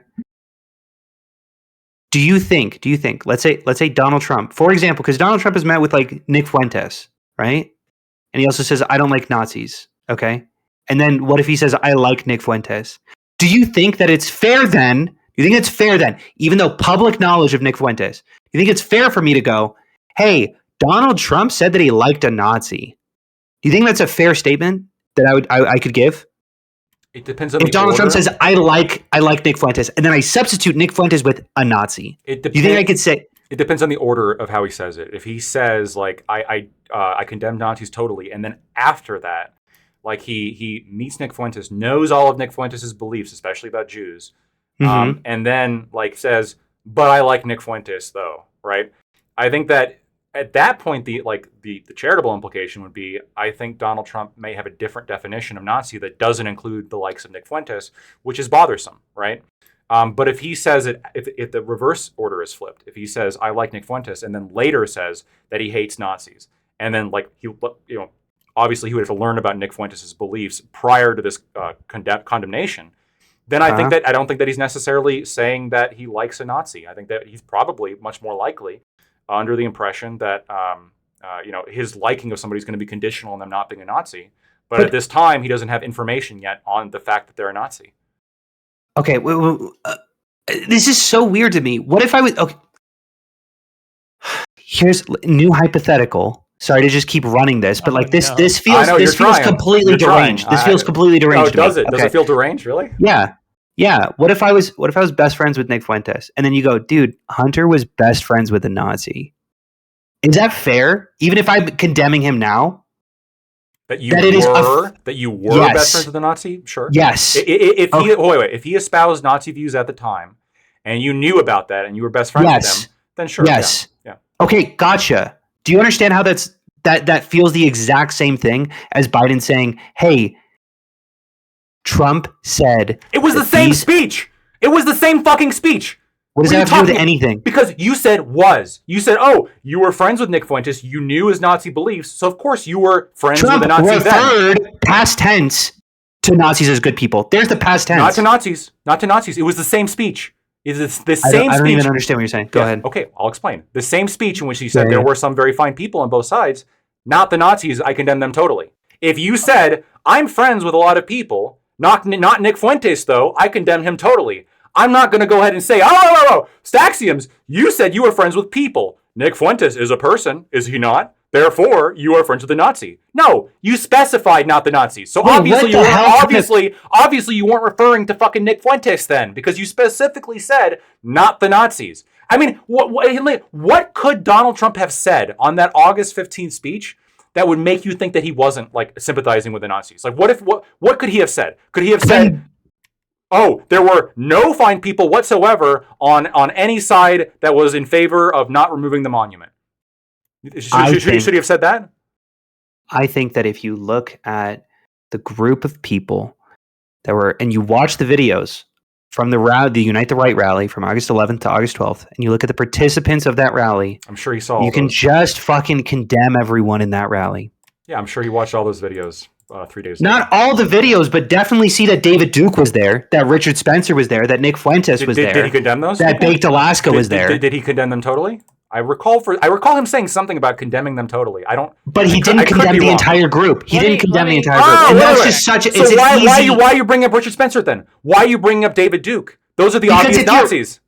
Do you think, let's say Donald Trump, for example, because Donald Trump has met with like Nick Fuentes, right? And he also says, I don't like Nazis. Okay. And then what if he says, I like Nick Fuentes? Do you think that it's fair then? Do you think it's fair then, even though public knowledge of Nick Fuentes, you think it's fair for me to go, hey, Donald Trump said that he liked a Nazi? Do you think that's a fair statement that I could give? It depends on if the Donald order. Trump says I like Nick Fuentes, and then I substitute Nick Fuentes with a Nazi. Do you think I could say? It depends on the order of how he says it. If he says like I condemn Nazis totally, and then after that, like he meets Nick Fuentes, knows all of Nick Fuentes' beliefs, especially about Jews, and then like says, but I like Nick Fuentes though, right? I think that at that point, the charitable implication would be, I think Donald Trump may have a different definition of Nazi that doesn't include the likes of Nick Fuentes, which is bothersome, right? But if he says it, if the reverse order is flipped, if he says I like Nick Fuentes and then later says that he hates Nazis, and then like obviously he would have to learn about Nick Fuentes' beliefs prior to this condemnation, then I think that I don't think that he's necessarily saying that he likes a Nazi. I think that he's probably much more likely under the impression that his liking of somebody is going to be conditional on them not being a Nazi. But at this time, he doesn't have information yet on the fact that they're a Nazi. Okay, this is so weird to me. What if I was... Okay. Here's new hypothetical. Sorry to just keep running this, but this feels completely deranged. This feels completely deranged. Oh, does it? Does it feel deranged, really? Yeah. Yeah. What if I was best friends with Nick Fuentes? And then you go, dude, Hunter was best friends with a Nazi. Is that fair? Even if I'm condemning him now? That you were yes. best friends with a Nazi? Sure. Yes. If he espoused Nazi views at the time, and you knew about that, and you were best friends with him, then sure. Yes. Yeah. Okay, gotcha. Do you understand how that feels the exact same thing as Biden saying, hey, Trump said... It was the same speech. It was the same fucking speech. What does that have to do with anything? Because you said was. You said, oh, you were friends with Nick Fuentes. You knew his Nazi beliefs. So, of course, you were friends with a Nazi then. Trump referred past tense to Nazis as good people. There's the past tense. Not to Nazis. Not to Nazis. It was the same speech. It's the same speech. I don't even understand what you're saying. Go ahead. Okay, I'll explain. The same speech in which he said there were some very fine people on both sides. Not the Nazis. I condemn them totally. If you said, I'm friends with a lot of people... Not Nick Fuentes, though. I condemn him totally. I'm not going to go ahead and say, Staxiums, you said you were friends with people. Nick Fuentes is a person, is he not? Therefore, you are friends with the Nazi. No, you specified not the Nazis. So obviously you weren't referring to fucking Nick Fuentes then, because you specifically said not the Nazis. I mean, what could Donald Trump have said on that August 15th speech that would make you think that he wasn't like sympathizing with the Nazis? Like, what could he have said? Could he have said, oh, there were no fine people whatsoever on any side that was in favor of not removing the monument? Should he have said that? I think that if you look at the group of people that were, and you watch the videos from the Unite the Right rally from August 11th to August 12th, and you look at the participants of that rally, I'm sure he saw. You can just fucking condemn everyone in that rally. Yeah, I'm sure he watched all those videos 3 days. Not all the videos, but definitely see that David Duke was there, that Richard Spencer was there, that Nick Fuentes was there. Did he condemn those? That Baked Alaska was there. Did he condemn them totally? I recall him saying something about condemning them totally. But he didn't condemn the entire group. He didn't condemn the entire group. And that's just such. So why are you bringing up Richard Spencer then? Why are you bringing up David Duke? Those are the obvious Nazis.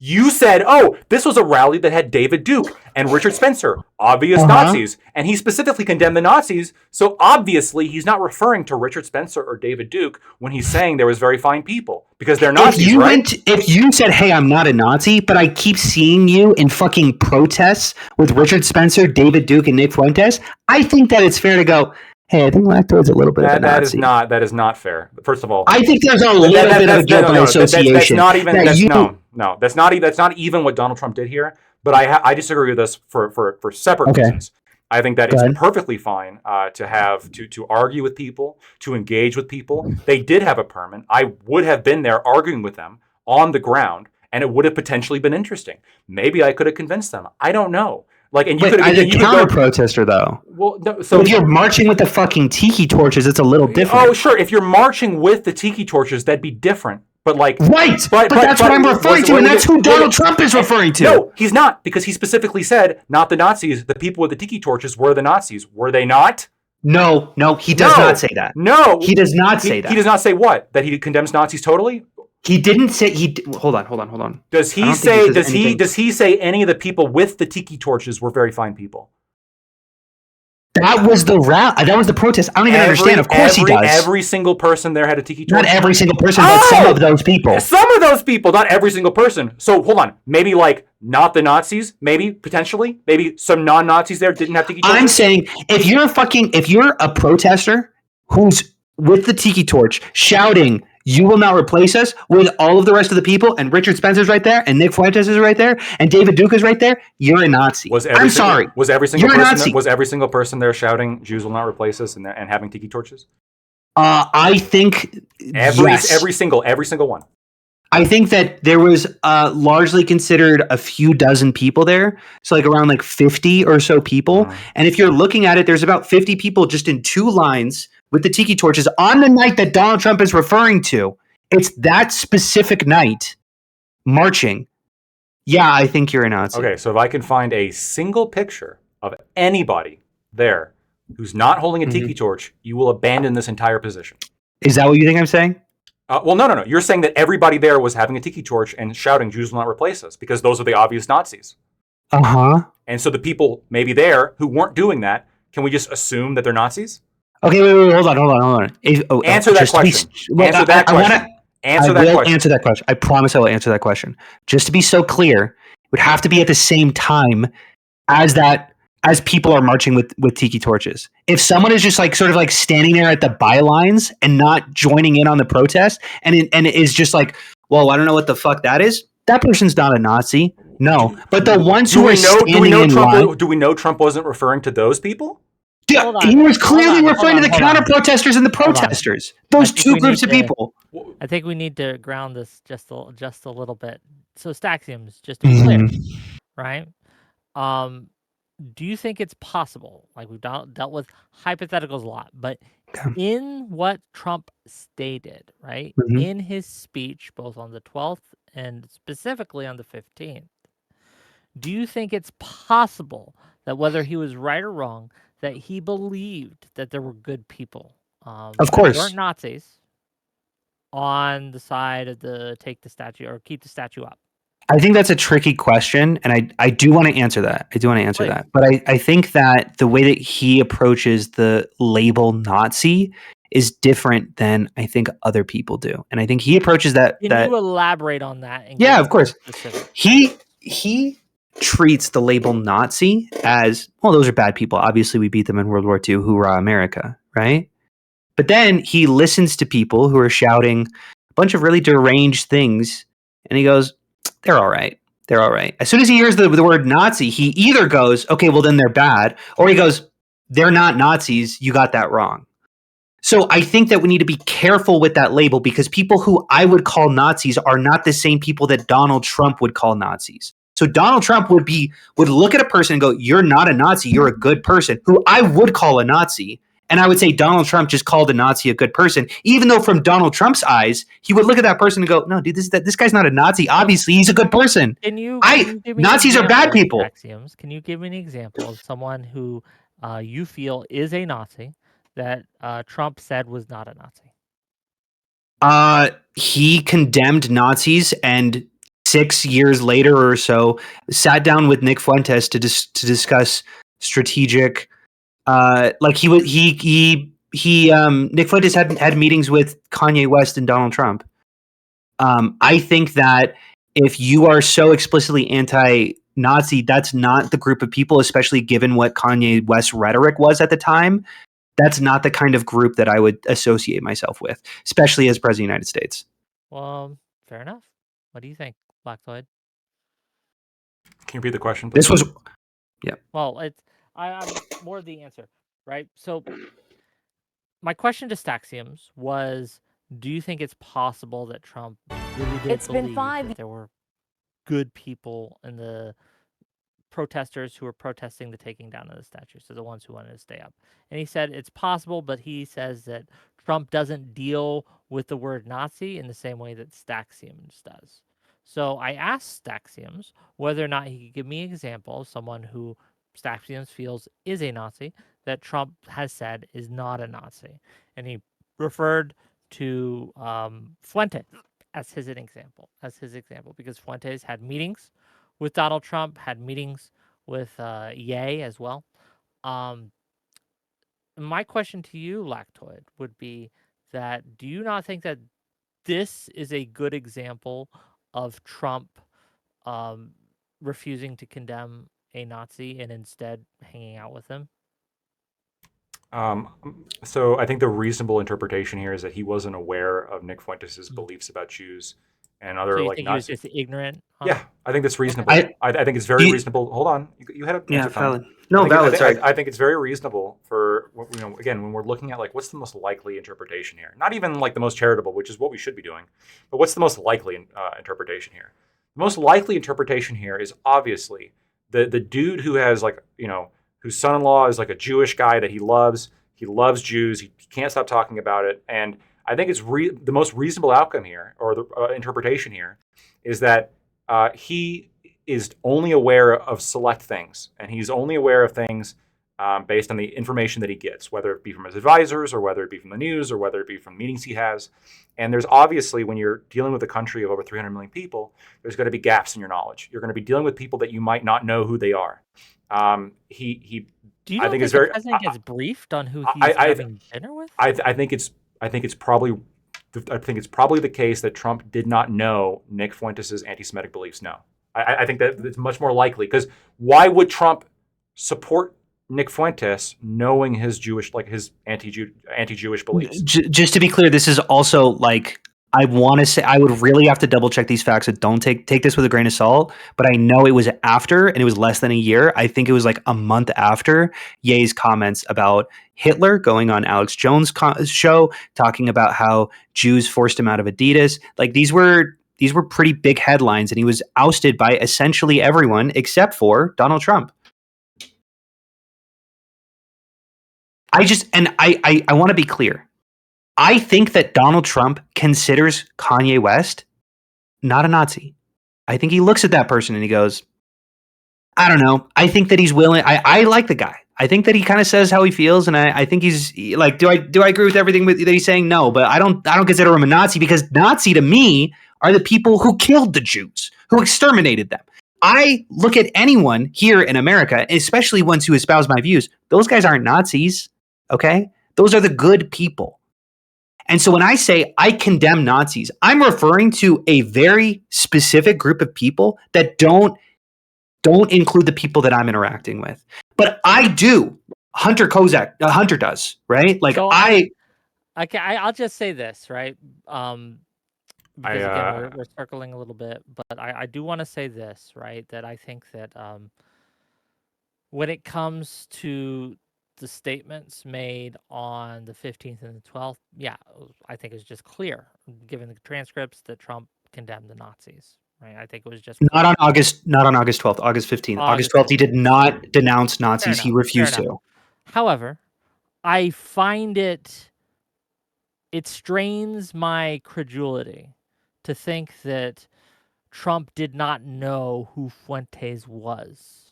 You said, oh, this was a rally that had David Duke and Richard Spencer, obvious Nazis. And he specifically condemned the Nazis. So obviously he's not referring to Richard Spencer or David Duke when he's saying there was very fine people. Because they're Nazis, right? If you said, hey, I'm not a Nazi, but I keep seeing you in fucking protests with Richard Spencer, David Duke, and Nick Fuentes, I think that it's fair to go, hey, I think Lactoid's a little bit of a Nazi. That is not fair. First of all, I think there's a little bit of guilt by association. That's not even what Donald Trump did here. But I disagree with this for separate reasons. I think that it's perfectly fine to argue with people, to engage with people. They did have a permit. I would have been there arguing with them on the ground, and it would have potentially been interesting. Maybe I could have convinced them. I don't know. As a counter-protester, though. Well, no, so if you're marching with the fucking tiki torches, it's a little different. Oh, sure. If you're marching with the tiki torches, that'd be different. But like, Right, but that's what I'm referring to, and that's who Donald Trump is referring to. No, he's not, because he specifically said not the Nazis. The people with the tiki torches were the Nazis. Were they not? No, he does not say that. No, he does not say that. He does not say what? That he condemns Nazis totally? He didn't say he. Hold on. Does he say? Does he say any of the people with the tiki torches were very fine people? That was the that was the protest. I don't even understand. Of course he does. Every single person there had a tiki torch. Not every single person, but some of those people. Some of those people, not every single person. So hold on, maybe like not the Nazis, maybe potentially, maybe some non-Nazis there didn't have tiki torches. I'm saying if you're a protester who's with the tiki torch shouting, "You will not replace us," with all of the rest of the people, and Richard Spencer's right there, and Nick Fuentes is right there, and David Duke is right there, you're a Nazi. I'm sorry. Was every single person there shouting, "Jews will not replace us," and having tiki torches? I think every single one. I think that there was largely considered a few dozen people there, so like around like 50 or so people. And if you're looking at it, there's about 50 people just in two lines with the tiki torches on the night that Donald Trump is referring to. It's that specific night marching. Yeah, I think you're a Nazi. Okay, so if I can find a single picture of anybody there who's not holding a tiki torch, you will abandon this entire position. Is that what you think I'm saying? Well, no. You're saying that everybody there was having a tiki torch and shouting, "Jews will not replace us," because those are the obvious Nazis. And so the people maybe there who weren't doing that, can we just assume that they're Nazis? Okay, wait, hold on. Answer that question. Answer that question. I will answer that question. I promise I will answer that question. Just to be so clear, it would have to be at the same time as people are marching with tiki torches. If someone is just like sort of like standing there at the bylines and not joining in on the protest, and it is just like, well, I don't know what the fuck that is, that person's not a Nazi. No, but the ones who are standing in line. Do we know Trump wasn't referring to those people? Yeah, he was clearly referring to the counter-protesters and the protesters. Those two groups of people. I think we need to ground this just a little bit. So Staxiums, just to be clear, right? Do you think it's possible, like we've dealt with hypotheticals a lot, but in what Trump stated, right, in his speech, both on the 12th and specifically on the 15th, do you think it's possible that whether he was right or wrong, that he believed that there were good people, of course, weren't Nazis, on the side of the take the statue or keep the statue up? I think that's a tricky question, and I do want to answer that. But I think that the way that he approaches the label Nazi is different than I think other people do. And I think he approaches that. Can you elaborate on that? Yeah, of course. He treats the label Nazi as, well, those are bad people. Obviously, we beat them in World War II. Hoorah, America, right? But then he listens to people who are shouting a bunch of really deranged things, and he goes, they're all right. They're all right. As soon as he hears the word Nazi, he either goes, okay, well, then they're bad, or he goes, they're not Nazis. You got that wrong. So I think that we need to be careful with that label, because people who I would call Nazis are not the same people that Donald Trump would call Nazis. So Donald Trump would look at a person and go, you're not a Nazi, you're a good person, who I would call a Nazi. And I would say Donald Trump just called a Nazi a good person, even though from Donald Trump's eyes, he would look at that person and go, no, dude, this guy's not a Nazi. Obviously, he's a good person. Nazis are bad people. Axioms. Can you give me an example of someone who you feel is a Nazi that Trump said was not a Nazi? He condemned Nazis, and 6 years later or so, sat down with Nick Fuentes to discuss strategic. Nick Fuentes had meetings with Kanye West and Donald Trump. I think that if you are so explicitly anti-Nazi, that's not the group of people, especially given what Kanye West's rhetoric was at the time. That's not the kind of group that I would associate myself with, especially as President of the United States. Well, fair enough. What do you think, Black Floyd? Can you repeat the question, please? Well, I'm more the answer, right? So my question to Staxiums was, do you think it's possible that Trump really did believe that there were good people in the protesters who were protesting the taking down of the statue, so the ones who wanted to stay up. And he said it's possible, but he says that Trump doesn't deal with the word Nazi in the same way that Staxiams does. So I asked Staxiams whether or not he could give me an example of someone who Staxiams feels is a Nazi that Trump has said is not a Nazi. And he referred to Fuentes as his example, because Fuentes had meetings with Donald Trump, had meetings with Ye as well. My question to you, Lactoid, would be that do you not think that this is a good example of Trump refusing to condemn a Nazi and instead hanging out with him? So I think the reasonable interpretation here is that he wasn't aware of Nick Fuentes' beliefs about Jews and So other you like think he was Nazi. just ignorant? Yeah, I think that's reasonable. I- I think it's very You- reasonable. Hold on, you had a Yeah, answer time. valid. No, valid. Sorry. I think it's very reasonable for again when we're looking at like what's the most likely interpretation here. Not even like the most charitable, which is what we should be doing, but what's the most likely interpretation here? The most likely interpretation here is obviously the dude who has like whose son-in-law is like a Jewish guy that he loves. He loves Jews. He can't stop talking about it. And I think it's the most reasonable outcome here, or the interpretation here, is that he is only aware of select things, and he's only aware of things based on the information that he gets, whether it be from his advisors, or whether it be from the news, or whether it be from meetings he has. And there's obviously, when you're dealing with a country of over 300 million people, there's going to be gaps in your knowledge. You're going to be dealing with people that you might not know who they are. Do you I not think think it's the very. president gets briefed on who he's I having dinner with? I think it's probably the case that Trump did not know Nick Fuentes' anti-Semitic beliefs. No, I think that it's much more likely, because why would Trump support Nick Fuentes knowing his Jewish, like his anti-Jewish beliefs? Just to be clear, this is also like, I want to say, I would really have to double check these facts. So don't take this with a grain of salt. But I know it was after, and it was less than a year. I think it was like a month after Ye's comments about Hitler going on Alex Jones' show, talking about how Jews forced him out of Adidas. Like these were pretty big headlines, and he was ousted by essentially everyone except for Donald Trump. I want to be clear. I think that Donald Trump considers Kanye West not a Nazi. I think he looks at that person and he goes, I don't know. I think that he's willing. I like the guy. I think that he kind of says how he feels, and I think he's like, do I agree with everything that he's saying? No, but I don't consider him a Nazi, because Nazi to me are the people who killed the Jews, who exterminated them. I look at anyone here in America, especially ones who espouse my views. Those guys aren't Nazis. Okay, those are the good people. And so when I say I condemn Nazis, I'm referring to a very specific group of people that don't include the people that I'm interacting with. But I do. Hunter does, right? Like So I'll just say this, right? Because again, we're circling a little bit, but I do want to say this, right? That I think that when it comes to the statements made on the 15th and the 12th, yeah, I think it's just clear, given the transcripts, that Trump condemned the Nazis, right? I think it was just not on August 12th, August 15th. August 12th, he did not denounce Nazis. He refused to. However, I find it strains my credulity to think that Trump did not know who Fuentes was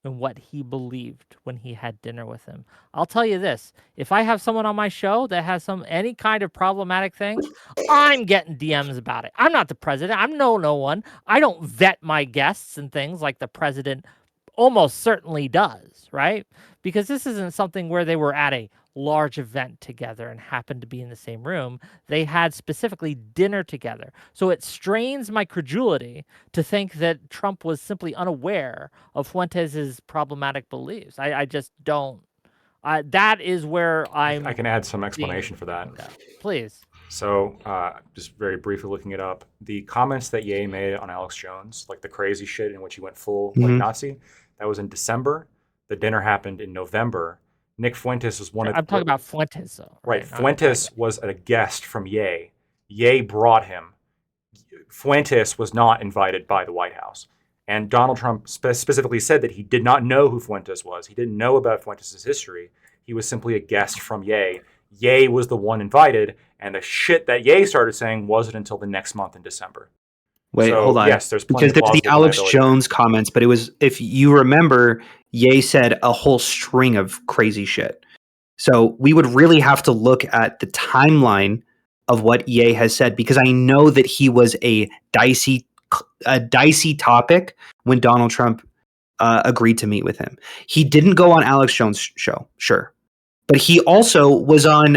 and what he believed when he had dinner with him. I'll tell you this, if I have someone on my show that has any kind of problematic things, I'm getting DMs about it. I'm not the president. I'm no one. I don't vet my guests and things like the president almost certainly does, right? Because this isn't something where they were at a large event together and happened to be in the same room. They had specifically dinner together. So it strains my credulity to think that Trump was simply unaware of Fuentes' problematic beliefs. I just don't. That is where I can add some explanation for that. Please. So, just very briefly looking it up, the comments that Ye made on Alex Jones, like the crazy shit in which he went full like Nazi, that was in December. The dinner happened in November. Nick Fuentes was one of. I'm talking about Fuentes, though. Right. Fuentes was a guest from Ye. Ye brought him. Fuentes was not invited by the White House. And Donald Trump specifically said that he did not know who Fuentes was. He didn't know about Fuentes' history. He was simply a guest from Ye. Ye was the one invited, and the shit that Ye started saying wasn't until the next month in December. Wait, So, hold on. yes, there's plenty Because of there's the plausible Alex deniability Jones there. comments, but it was, if you remember, Ye said a whole string of crazy shit. So we would really have to look at the timeline of what Ye has said, because I know that he was a dicey topic when Donald Trump agreed to meet with him. He didn't go on Alex Jones' show, sure. But he also was on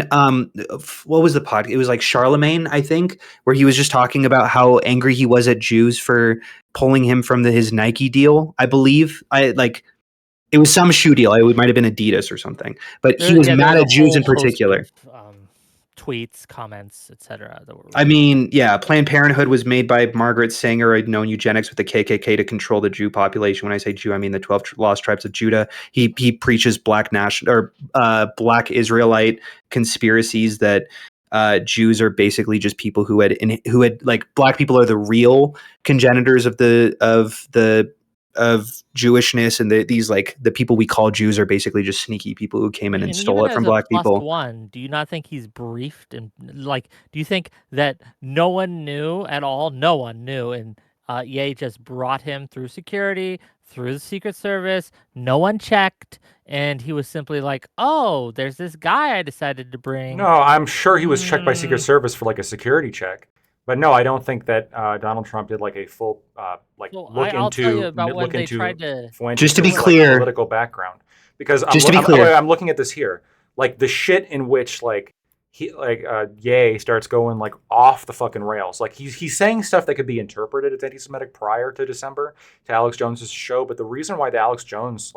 what was the podcast? It was like Charlemagne, I think, where he was just talking about how angry he was at Jews for pulling him from his Nike deal. I believe it was some shoe deal. It might have been Adidas or something. But he was There mad was a at Jews whole in host particular. of tweets, comments, etc. that were. I mean, yeah, Planned Parenthood was made by Margaret Sanger, a known eugenics with the KKK to control the Jew population. When I say Jew, I mean the 12 lost tribes of Judah. He preaches black black Israelite conspiracies that Jews are basically just people who had like black people are the real congenitors of Jewishness, and these like the people we call Jews are basically just sneaky people who came in and stole even it from as a black plus people. one, do you not think he's briefed and like? Do you think that no one knew at all? No one knew, and Ye just brought him through security, through the Secret Service. No one checked, and he was simply like, "Oh, there's this guy I decided to bring." No, I'm sure he was checked by Secret Service for like a security check. But no, I don't think that Donald Trump did like a full So look I'll tell you into about when they into tried to. Just to be Fuentes' like clear, political background, because just to be clear, I'm looking at this here, like the shit in which like Ye starts going like off the fucking rails. Like he's saying stuff that could be interpreted as anti-Semitic prior to December to Alex Jones's show, but the reason why the Alex Jones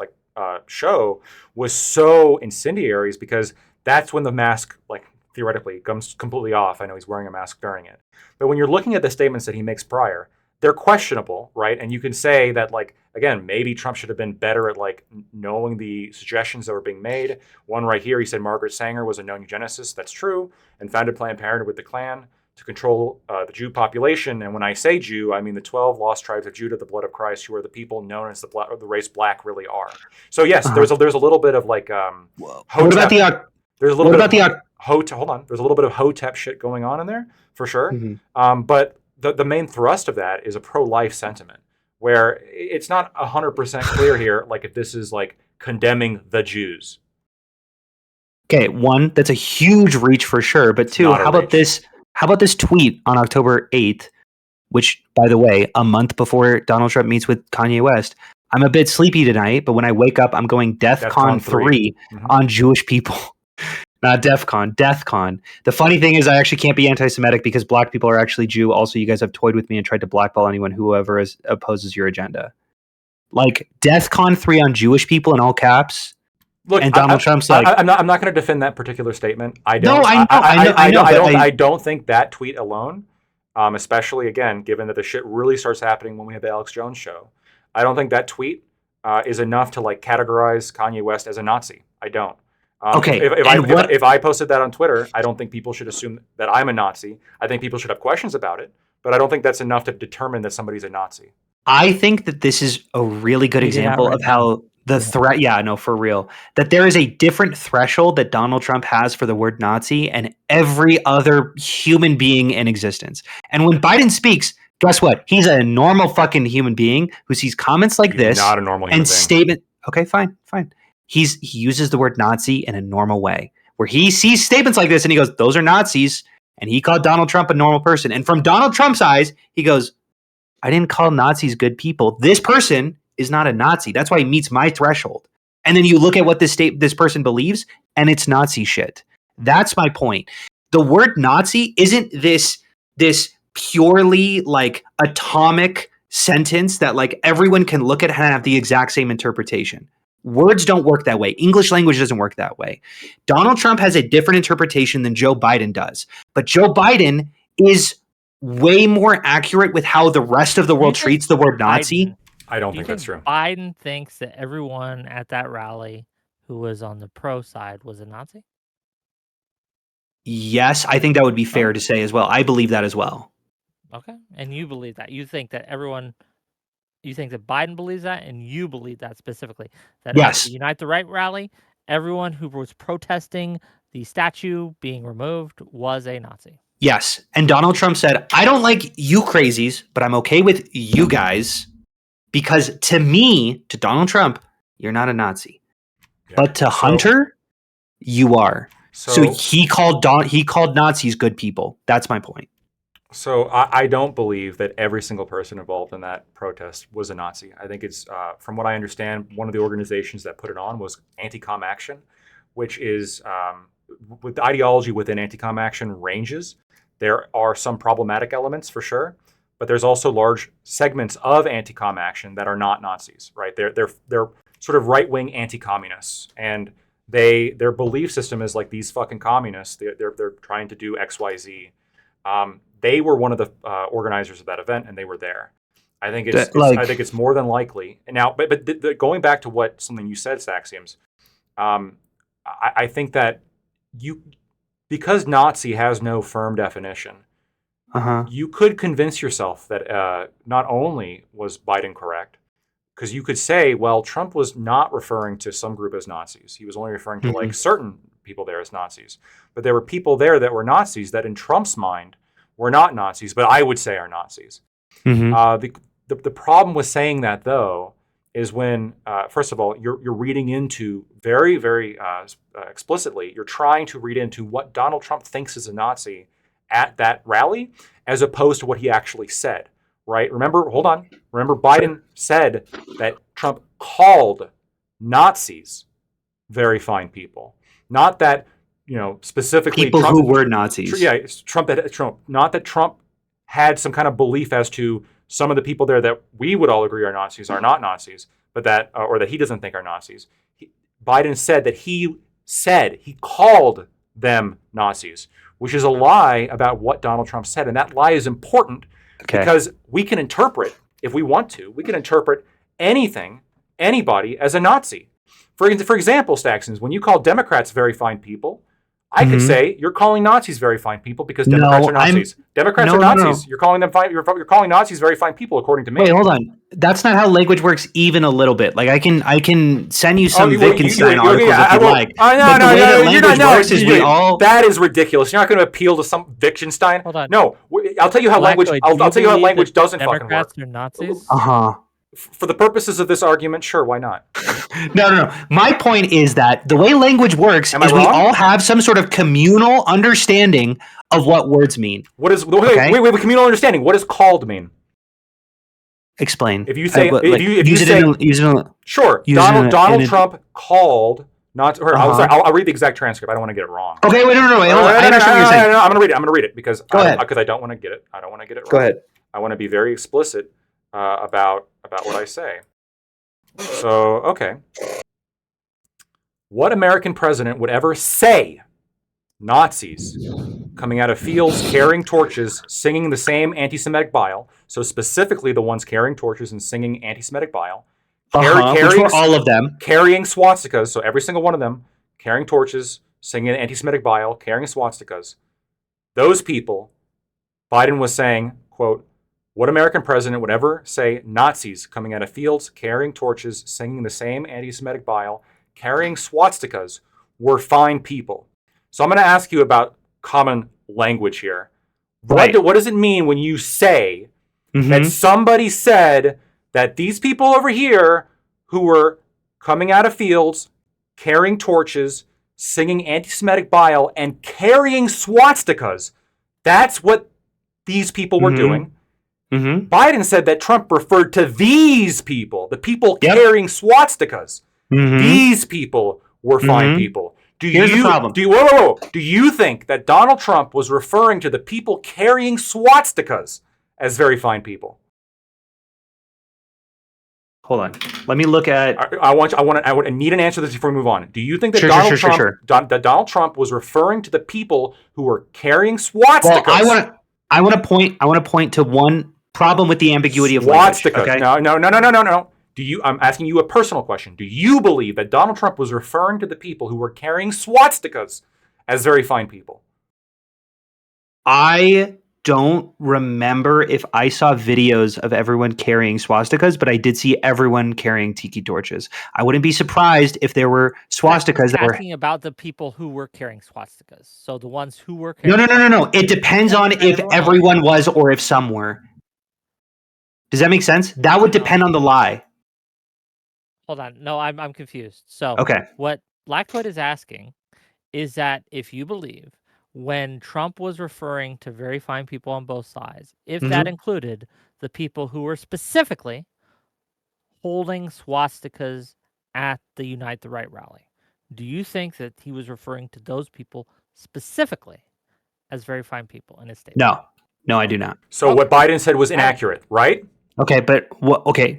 show was so incendiary is because that's when the mask like theoretically comes completely off. I know he's wearing a mask during it, but when you're looking at the statements that he makes prior, they're questionable, right? And you can say that, like, again, maybe Trump should have been better at like knowing the suggestions that were being made. One right here, he said Margaret Sanger was a known eugenicist. That's true, and founded Planned Parenthood with the Klan to control the Jew population. And when I say Jew, I mean the 12 lost tribes of Judah, the blood of Christ, who are the people known as the race black really are. So yes, there's a little bit of like what about the there's a little what bit about of the hold on. There's a little bit of Hotep shit going on in there for sure. Mhm. But the main thrust of that is a pro-life sentiment, where it's not 100% clear here, like if this is like condemning the Jews. Okay, one, that's a huge reach for sure. But two, not a how about reach. this? How about this tweet on October 8th, which, by the way, a month before Donald Trump meets with Kanye West? I'm a bit sleepy tonight, but when I wake up, I'm going DEFCON 3 on Jewish people. Not DEFCON, DEFCON. The funny thing is I actually can't be anti-Semitic because black people are actually Jew. Also, you guys have toyed with me and tried to blackball anyone whoever opposes your agenda. Like, DEFCON 3 on Jewish people in all caps. Look, and Donald Trump's like, I'm not going to defend that particular statement. I don't. No, I know. I don't think that tweet alone, especially again, given that the shit really starts happening when we have the Alex Jones show, I don't think that tweet is enough to like categorize Kanye West as a Nazi. I don't. Okay. If I posted that on Twitter, I don't think people should assume that I'm a Nazi. I think people should have questions about it, but I don't think that's enough to determine that somebody's a Nazi. I think that this is a really good example of how the threat, for real, that there is a different threshold that Donald Trump has for the word Nazi and every other human being in existence. And when Biden speaks, guess what? He's a normal fucking human being who sees comments like this. Not a normal human being. Statement. Okay, fine. He uses the word Nazi in a normal way, where he sees statements like this and he goes, "Those are Nazis," and he called Donald Trump a normal person. And from Donald Trump's eyes, he goes, "I didn't call Nazis good people. This person is not a Nazi. That's why he meets my threshold." And then you look at what this person believes, and it's Nazi shit. That's my point. The word Nazi isn't this purely like atomic sentence that like everyone can look at and have the exact same interpretation. Words don't work that way. English language doesn't work that way. Donald Trump has a different interpretation than Joe Biden does. But Joe Biden is way more accurate with how the rest of the world treats the word Nazi. I don't think that's true. Biden thinks that everyone at that rally who was on the pro side was a Nazi? Yes, I think that would be fair to say as well. I believe that as well. Okay. And you believe that. You think that everyone You think that Biden believes that, and you believe that specifically, that at Yes. the Unite the Right rally, everyone who was protesting the statue being removed was a Nazi. Yes. And Donald Trump said, I don't like you crazies, but I'm okay with you guys because to me, to Donald Trump, you're not a Nazi. Yeah. But to Hunter, you are. So he called Nazis good people. That's my point. So I don't believe that every single person involved in that protest was a Nazi. I think it's, from what I understand, one of the organizations that put it on was Anti-Com Action, which is, with the ideology within Anti-Com Action ranges. There are some problematic elements for sure, but there's also large segments of Anti-Com Action that are not Nazis, right? They're sort of right-wing anti-communists, and their belief system is like these fucking communists. They're trying to do X, Y, Z. They were one of the organizers of that event, and they were there. I think it's more than likely. And now, but going back to something you said, Saxioms, I think that because Nazi has no firm definition, you could convince yourself that not only was Biden correct, because you could say, well, Trump was not referring to some group as Nazis. He was only referring to like certain people there as Nazis. But there were people there that were Nazis that in Trump's mind were not Nazis, but I would say are Nazis. The problem with saying that, though, is when, first of all, you're reading into very, very explicitly, you're trying to read into what Donald Trump thinks is a Nazi at that rally, as opposed to what he actually said, right? Remember Biden said that Trump called Nazis very fine people. Not that, specifically people Trump, who were Nazis. Yeah, not that Trump had some kind of belief as to some of the people there that we would all agree are Nazis are not Nazis, but that or that he doesn't think are Nazis. Biden said that he called them Nazis, which is a lie about what Donald Trump said, and that lie is important because we can interpret, if we want to, we can interpret anybody as a Nazi. For example, Staxons, when you call Democrats very fine people, I could say you're calling Nazis very fine people because Democrats are Nazis. Democrats are Nazis. You're calling them fine. You're calling Nazis very fine people, according to me. Wait, hold on. That's not how language works, even a little bit. Like I can send you some Wittgenstein articles if you'd like. That is ridiculous. You're not going to appeal to some Wittgenstein. Hold on. No, I'll tell you how language. I'll tell you how language doesn't fucking work. Democrats are Nazis. For the purposes of this argument, sure, why not? No. My point is that the way language works is we all have some sort of communal understanding of what words mean. What is wait, communal understanding? What does called mean? Explain. If you say sure, Donald Trump called I'll read the exact transcript. I don't want to get it wrong. Okay, wait, no. I understand what you're saying. No, I'm going to read it because I don't want to get it. I don't want to get it wrong. Go ahead. I want to be very explicit about what I say. So, okay. What American president would ever say Nazis coming out of fields carrying torches, singing the same anti-Semitic bile, so specifically the ones carrying torches and singing anti-Semitic bile, which were all of them, carrying swastikas, so every single one of them carrying torches, singing anti-Semitic bile, carrying swastikas. Those people, Biden was saying, quote, what American president would ever say Nazis coming out of fields, carrying torches, singing the same anti-Semitic bile, carrying swastikas were fine people. So I'm going to ask you about common language here. Right. What does it mean when you say that somebody said that these people over here who were coming out of fields, carrying torches, singing anti-Semitic bile, and carrying swastikas, that's what these people were doing? Biden said that Trump referred to these people, the people carrying swastikas. These people were fine people. Here's the problem. Do you think that Donald Trump was referring to the people carrying swastikas as very fine people? Hold on. Let me look at. I need an answer to this before we move on. Do you think that Donald Trump was referring to the people who were carrying swastikas? Well, I want to point to one problem with the ambiguity of language. Okay? No. I'm asking you a personal question. Do you believe that Donald Trump was referring to the people who were carrying swastikas as very fine people? I don't remember if I saw videos of everyone carrying swastikas, but I did see everyone carrying tiki torches. I wouldn't be surprised if there were swastikas that were. Asking about the people who were carrying swastikas. So the ones who were No, carrying. no. It depends on if everyone was or if some were. Does that make sense? That would depend on the lie. Hold on. No, I'm confused. So Okay. what Lactoid is asking is that if you believe when Trump was referring to very fine people on both sides, if that included the people who were specifically holding swastikas at the Unite the Right rally, do you think that he was referring to those people specifically as very fine people in his statement? No, I do not. So what Biden said was inaccurate, right? Okay, but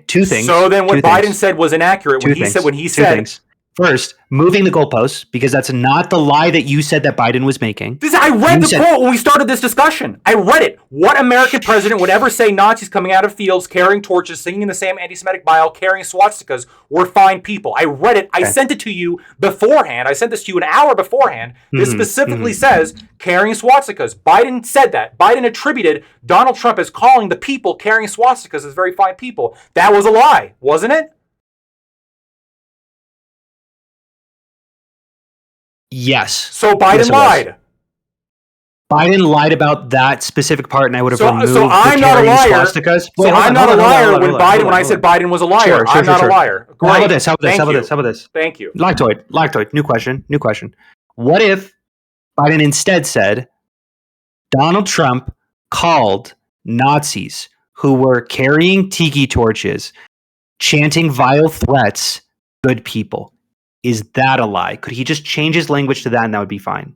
two things. So then what Biden said was inaccurate when he said First, moving the goalposts, because that's not the lie that you said that Biden was making. I read the quote when we started this discussion. I read it. What American president would ever say Nazis coming out of fields, carrying torches, singing in the same anti-Semitic bile, carrying swastikas were fine people? I read it. Okay. I sent it to you beforehand. I sent this to you an hour beforehand. This specifically says carrying swastikas. Biden said that. Biden attributed Donald Trump as calling the people carrying swastikas as very fine people. That was a lie, wasn't it? Yes. So Biden lied. Biden lied about that specific part, and I would have removed so I'm not a liar. Swastikas. So I'm not a liar when I said Biden was a liar. Sure, I'm not a liar. Great. How about this? Thank you. Lactoid. New question. What if Biden instead said Donald Trump called Nazis who were carrying tiki torches, chanting vile threats, good people? Is that a lie? Could he just change his language to that and that would be fine?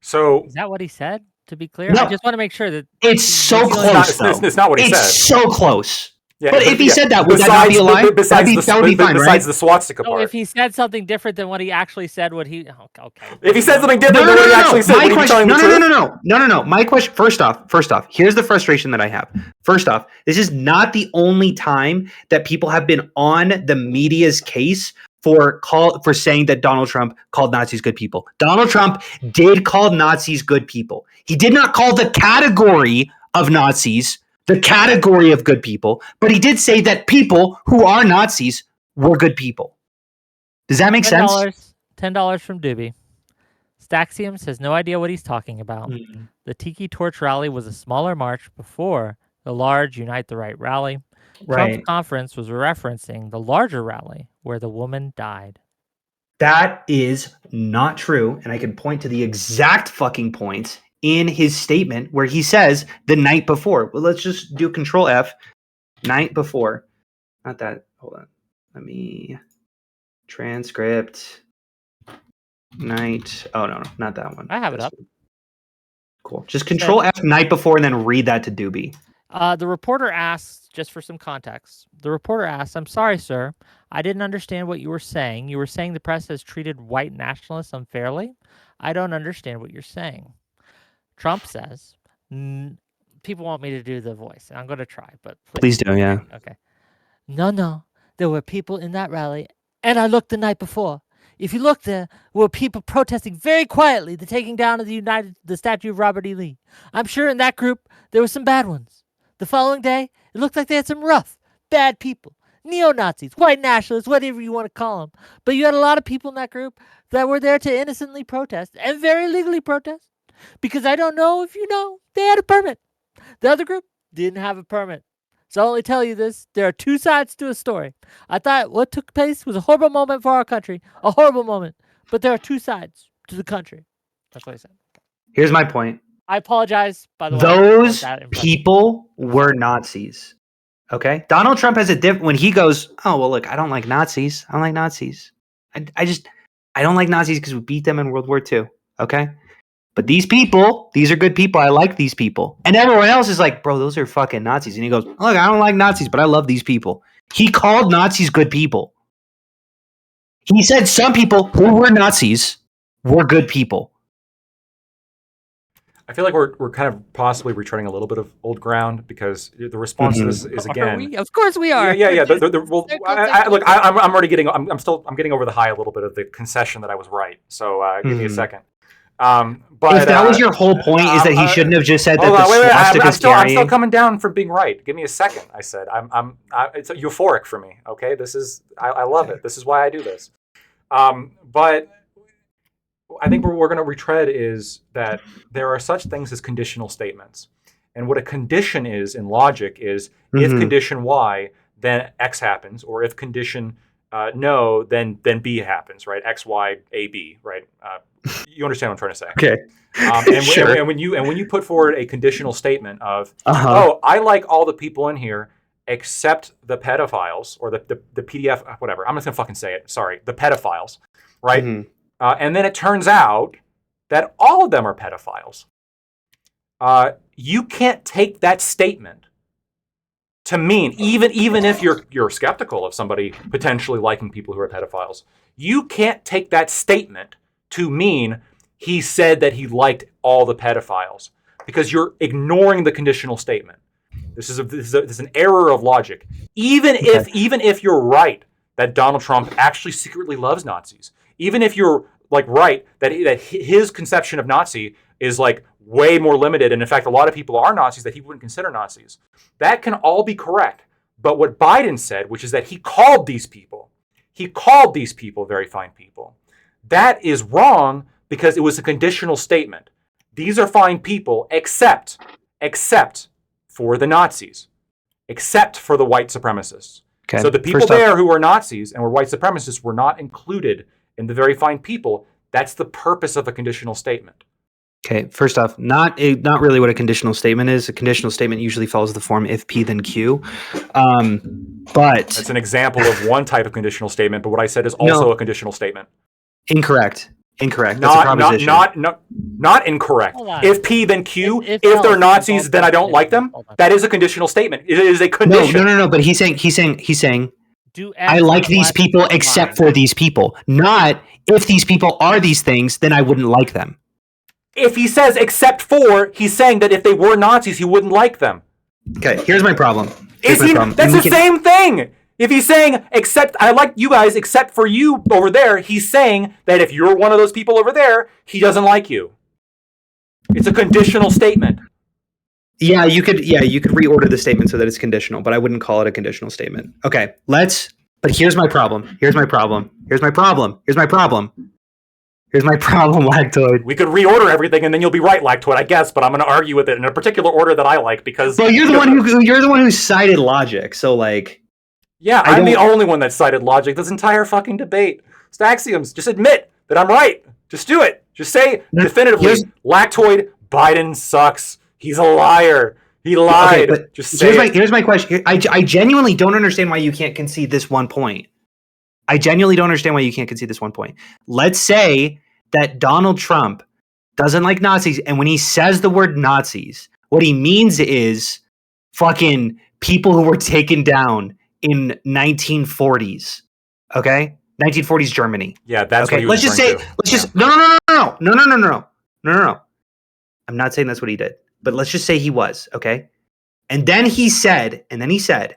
So is that what he said? To be clear, no, I just want to make sure that it's so close. It's not what he said. It's so close. Yeah, but if he said that, would that not be a lie? That would be fine, right? Besides the swastika part. So if he said something different than what he actually said, would he? Okay. If he said something different than what he actually said, would he be telling the truth? No. My question. First off, here's the frustration that I have. First off, this is not the only time that people have been on the media's case for saying that Donald Trump called Nazis good people. Donald Trump did call Nazis good people. He did not call the category of Nazis the category of good people, but he did say that people who are Nazis were good people. Does that make sense? $10 from Doobie. Staxium has no idea what he's talking about. The Tiki Torch rally was a smaller march before the large Unite the Right rally. Right. Trump's conference was referencing the larger rally where the woman died. That is not true, and I can point to the exact fucking point in his statement where he says the night before. Well, let's just do Control F. Night before. Not that. Hold on. Let me transcript. Night. Oh, no, not that one. I have it up. Cool. Just Control F night before and then read that to Doobie. The reporter asks, just for some context, I'm sorry, sir. I didn't understand what you were saying. You were saying the press has treated white nationalists unfairly? I don't understand what you're saying. Trump says, people want me to do the voice. I'm going to try, but please do, yeah. Okay. No. There were people in that rally, and I looked the night before. If you look, there were people protesting very quietly the taking down of the statue of Robert E. Lee. I'm sure in that group, there were some bad ones. The following day, it looked like they had some rough, bad people. Neo-Nazis, white nationalists, whatever you want to call them. But you had a lot of people in that group that were there to innocently protest, and very legally protest. Because I don't know if you know, they had a permit. The other group didn't have a permit. So I'll only tell you this, there are two sides to a story. I thought what took place was a horrible moment for our country. A horrible moment. But there are two sides to the country. That's what I said. Here's my point. I apologize, by the way. Those people were Nazis. Okay? Donald Trump has when he goes, oh, well, look, I don't like Nazis. I don't like Nazis. I don't like Nazis because we beat them in World War II. Okay? But these people, these are good people. I like these people. And everyone else is like, bro, those are fucking Nazis. And he goes, look, I don't like Nazis, but I love these people. He called Nazis good people. He said some people who were Nazis were good people. I feel like we're kind of possibly retreading a little bit of old ground because the response to this is again. Of course we are. Yeah. Look, I'm already getting. I'm getting over the high a little bit of the concession that I was right. So give me a second. But if that was your whole point, is that he shouldn't have just said that the swastika's I'm still coming down from being right. Give me a second. I said it's euphoric for me. Okay, this is I love it. This is why I do this. But I think what we're going to retread is that there are such things as conditional statements, and what a condition is in logic is if condition Y, then X happens, or if condition no, then B happens, right? X, Y, A, B, right? You understand what I'm trying to say? Okay. And when you put forward a conditional statement of, oh, I like all the people in here except the pedophiles or the PDF, whatever. I'm just gonna fucking say it. Sorry, the pedophiles, right? And then it turns out that all of them are pedophiles. You can't take that statement to mean, even if you're skeptical of somebody potentially liking people who are pedophiles, you can't take that statement to mean he said that he liked all the pedophiles, because you're ignoring the conditional statement. This is an error of logic. Even if you're right that Donald Trump actually secretly loves Nazis, even if you're right that his conception of Nazi is way more limited, and in fact a lot of people are Nazis that he wouldn't consider Nazis, that can all be correct. But what Biden said, which is that he called these people very fine people, that is wrong, because it was a conditional statement. These are fine people except for the Nazis, except for the white supremacists. Okay. So the people there who were Nazis and were white supremacists were not included in the very fine people. That's the purpose of a conditional statement. Okay, first off, not really what a conditional statement is. A conditional statement usually follows the form if P then Q. But that's an example of one type of conditional statement, but what I said is also a conditional statement. Incorrect. That's not, a proposition. Not incorrect. If P then Q, if they're Nazis, then I don't like them. That is a conditional statement. It is a condition. No. But he's saying. I like these people except for these people. Not if these people are these things, then I wouldn't like them. If he says except for, he's saying that if they were Nazis, he wouldn't like them. Okay, here's my problem. That's the same thing. If he's saying, except I like you guys, except for you over there, he's saying that if you're one of those people over there, he doesn't like you. It's a conditional statement. Yeah, you could reorder the statement so that it's conditional, but I wouldn't call it a conditional statement. Okay, but here's my problem, Lactoid. We could reorder everything and then you'll be right, Lactoid, I guess, but I'm going to argue with it in a particular order that I like, because... Well, you're the one who cited logic, so Yeah, I'm the only one that cited logic this entire fucking debate. It's axioms. Just admit that I'm right. Just do it. Just say definitively, Lactoid, Biden sucks. He's a liar. He lied. Okay, just say here's my question. I genuinely don't understand why you can't concede this one point. Let's say that Donald Trump doesn't like Nazis, and when he says the word Nazis, what he means is fucking people who were taken down in 1940s. Okay? 1940s Germany. Yeah, that's okay. what he was No. I'm not saying that's what he did, but let's just say he was, okay? And then he said, I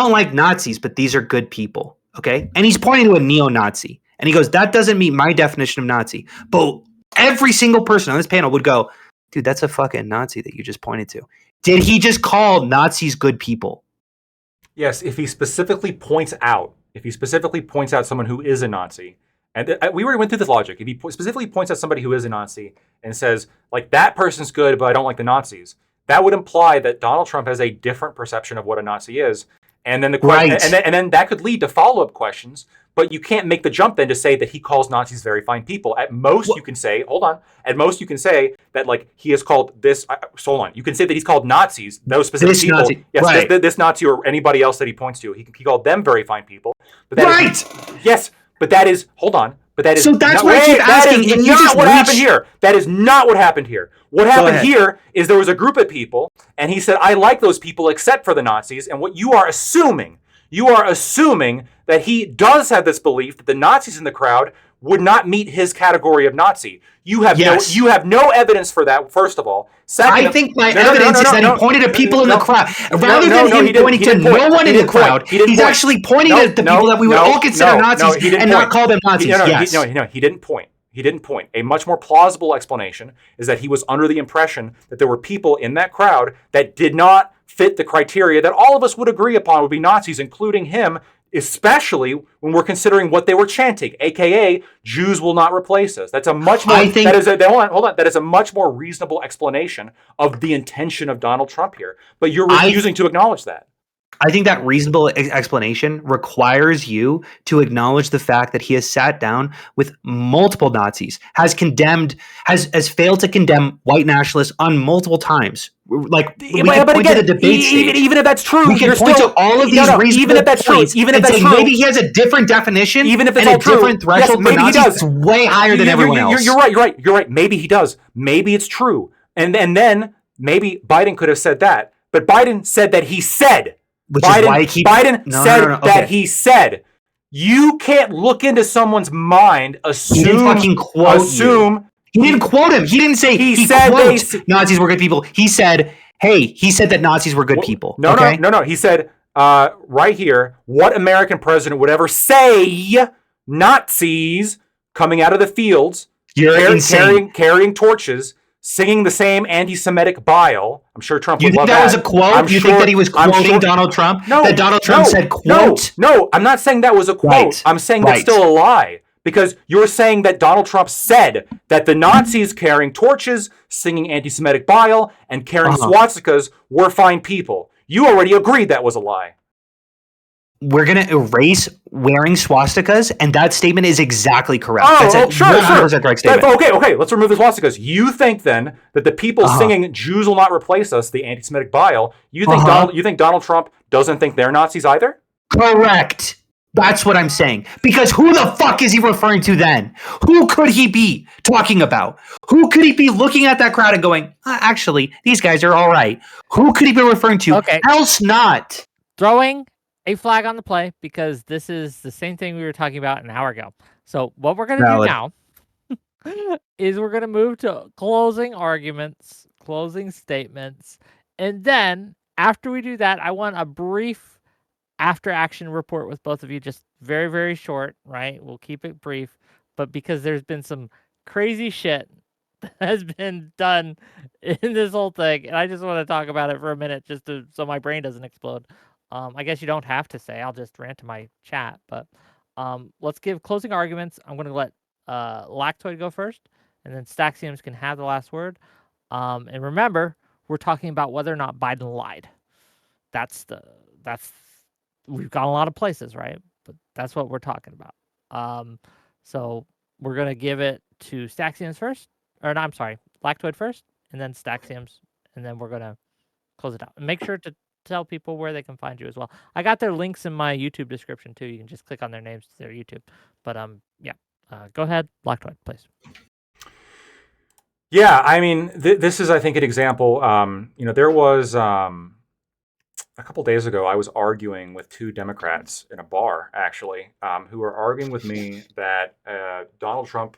don't like Nazis, but these are good people, okay? And he's pointing to a neo-Nazi. And he goes, that doesn't meet my definition of Nazi. But every single person on this panel would go, dude, that's a fucking Nazi that you just pointed to. Did he just call Nazis good people? Yes, if he specifically points out someone who is a Nazi, and we already went through this logic. If he specifically points out somebody who is a Nazi and says, that person's good, but I don't like the Nazis, that would imply that Donald Trump has a different perception of what a Nazi is. And then and then that could lead to follow-up questions, but you can't make the jump then to say that he calls Nazis very fine people. At most, you can say, that he has called this. Hold on, you can say that he's called Nazis those specific this people. Nazi. Yes, right. this Nazi or anybody else that he points to, he called them very fine people. But Yes, but that is. Hold on. But that is so that's why I keep asking. That is not what happened here. That is not what happened here. What happened here is there was a group of people, and he said, I like those people except for the Nazis. And what you are assuming that he does have this belief that the Nazis in the crowd would not meet his category of Nazi. You have no evidence for that, first of all. Second, I think my evidence is that he pointed at people in the crowd. Rather than him pointing to no one in the crowd, he's actually pointing at the people that we would all consider Nazis and not call them Nazis. No, he didn't point. He didn't point. A much more plausible explanation is that he was under the impression that there were people in that crowd that did not fit the criteria that all of us would agree upon would be Nazis, including him, especially when we're considering what they were chanting, aka Jews will not replace us. That's a much more that is a much more reasonable explanation of the intention of Donald Trump here. But you're refusing to acknowledge that. I think that reasonable explanation requires you to acknowledge the fact that he has sat down with multiple Nazis, has failed to condemn white nationalists on multiple times. Like, but again, even if that's true, we can point to all of these reasonable points. Even if that's true, maybe he has a different definition, even if it's and all true, different threshold for Nazis. It's way higher than everyone else. You're right. Maybe he does. Maybe it's true, and then maybe Biden could have said that, but Biden said that he said. He said, you can't look into someone's mind, He didn't fucking quote you. He didn't quote him. He didn't say he said Nazis were good people. He said, he said that Nazis were good people. No. He said, right here, what American president would ever say Nazis coming out of the fields, carrying torches, singing the same anti-Semitic bile. I'm sure Trump would love that. You think that was a quote? You think that he was quoting Donald Trump? No. That Donald Trump said, quote? No, I'm not saying that was a quote. Right. I'm saying that's still a lie. Because you're saying that Donald Trump said that the Nazis carrying torches, singing anti-Semitic bile, and carrying swastikas were fine people. You already agreed that was a lie. We're going to erase wearing swastikas, and that statement is exactly correct. Sure. Correct statement. Okay, let's remove the swastikas. You think then that the people singing "Jews will not replace us," the anti-Semitic bile, you think Donald Trump doesn't think they're Nazis either? Correct. That's what I'm saying. Because who the fuck is he referring to then? Who could he be talking about? Who could he be looking at that crowd and going, actually, these guys are all right? Who could he be referring to? Okay. Else not. Throwing a flag on the play, because this is the same thing we were talking about an hour ago. So what we're going to do now is we're going to move to closing arguments, closing statements, and then after we do that, I want a brief after action report with both of you, just very, very short, right? We'll keep it brief, but because there's been some crazy shit that has been done in this whole thing, and I just want to talk about it for a minute so my brain doesn't explode. I guess you don't have to say, I'll just rant to my chat, but let's give closing arguments. I'm going to let Lactoid go first, and then Staxiums can have the last word. And remember, we're talking about whether or not Biden lied. We've got a lot of places, right? But that's what we're talking about. So we're going to give it to Staxiums first. Or no, I'm sorry, Lactoid first, and then Staxiums, and then we're going to close it out. And make sure to tell people where they can find you as well. I got their links in my YouTube description, too. You can just click on their names to their YouTube. But, go ahead, Lactoid, please. Yeah, I mean, this is, I think, an example. There was... a couple days ago, I was arguing with two Democrats in a bar, actually, who were arguing with me that Donald Trump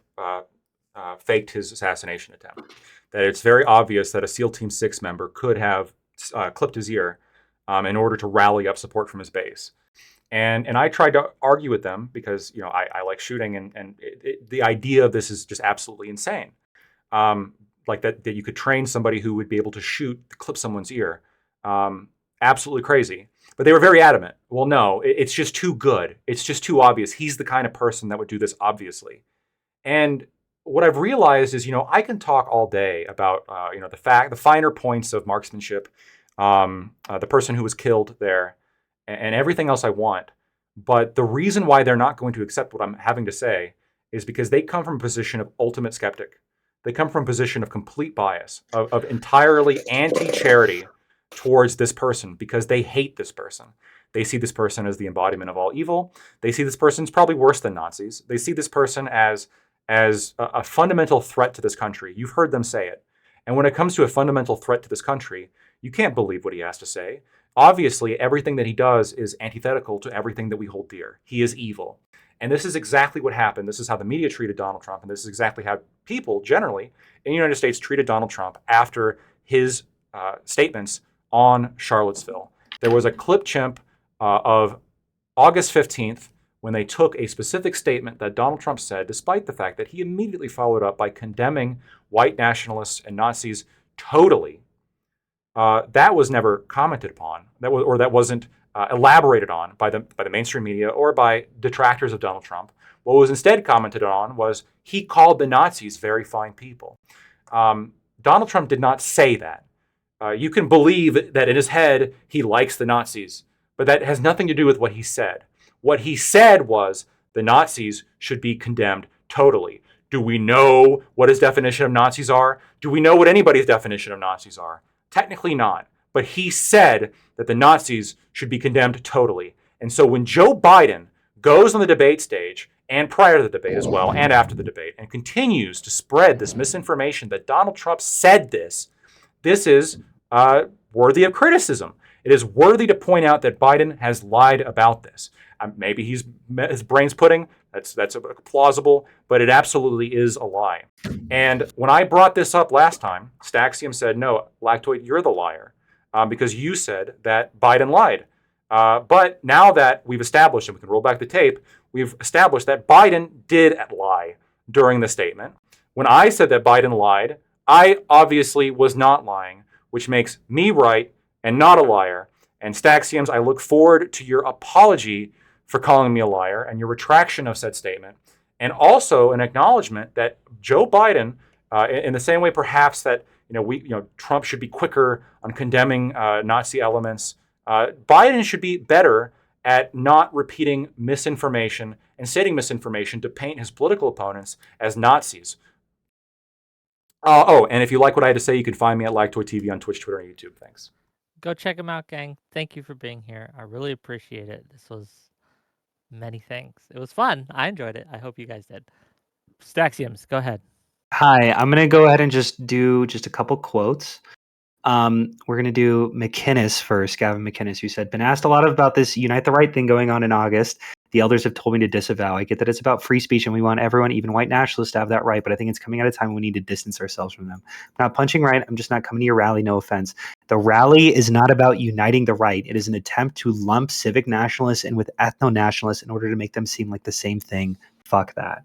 faked his assassination attempt. That it's very obvious that a SEAL Team 6 member could have clipped his ear in order to rally up support from his base. And I tried to argue with them because I like shooting, and the idea of this is just absolutely insane. Like that you could train somebody who would be able to clip someone's ear. Absolutely crazy. But they were very adamant. Well, no, it's just too good. It's just too obvious. He's the kind of person that would do this, obviously. And what I've realized is, I can talk all day about, the finer points of marksmanship, the person who was killed there, and everything else I want. But the reason why they're not going to accept what I'm having to say is because they come from a position of ultimate skeptic. They come from a position of complete bias, of entirely anti-charity towards this person because they hate this person. They see this person as the embodiment of all evil. They see this person's probably worse than Nazis. They see this person as a fundamental threat to this country. You've heard them say it. And when it comes to a fundamental threat to this country, you can't believe what he has to say. Obviously, everything that he does is antithetical to everything that we hold dear. He is evil. And this is exactly what happened. This is how the media treated Donald Trump. And this is exactly how people generally in the United States treated Donald Trump after his statements on Charlottesville. There was a clip chimp of August 15th when they took a specific statement that Donald Trump said, despite the fact that he immediately followed up by condemning white nationalists and Nazis totally. That was never commented upon, that wasn't elaborated on by the mainstream media or by detractors of Donald Trump. What was instead commented on was he called the Nazis very fine people. Donald Trump did not say that. You can believe that in his head he likes the Nazis, but that has nothing to do with what he said. What he said was the Nazis should be condemned totally. Do we know what his definition of Nazis are? Do we know what anybody's definition of Nazis are? Technically not. But he said that the Nazis should be condemned totally. And so when Joe Biden goes on the debate stage, and prior to the debate as well, and after the debate, and continues to spread this misinformation that Donald Trump said this is worthy of criticism. It is worthy to point out that Biden has lied about this. Maybe his brain's pudding. That's plausible, but it absolutely is a lie. And when I brought this up last time, Staxium said, "No, Lactoid, you're the liar, because you said that Biden lied." But now that we've established, and we can roll back the tape, we've established that Biden did lie during the statement. When I said that Biden lied, I obviously was not lying, which makes me right and not a liar. And Staxiums, I look forward to your apology for calling me a liar and your retraction of said statement, and also an acknowledgement that Joe Biden, in the same way perhaps that Trump should be quicker on condemning Nazi elements, Biden should be better at not repeating misinformation and stating misinformation to paint his political opponents as Nazis. And if you like what I had to say, you can find me at Lactoid TV on Twitch, Twitter, and YouTube. Thanks. Go check him out, gang. Thank you for being here. I really appreciate it. This was many things. It was fun. I enjoyed it. I hope you guys did. Staxiums, go ahead. Hi, I'm gonna go ahead and just do a couple quotes. We're gonna do McInnes first, Gavin McInnes, who said, "Been asked a lot about this Unite the Right thing going on in August. The elders have told me to disavow. I get that it's about free speech and we want everyone, even white nationalists, to have that right, but I think it's coming at a time when we need to distance ourselves from them. I'm not punching right. I'm just not coming to your rally. No offense. The rally is not about uniting the right. It is an attempt to lump civic nationalists in with ethno-nationalists in order to make them seem like the same thing. Fuck that."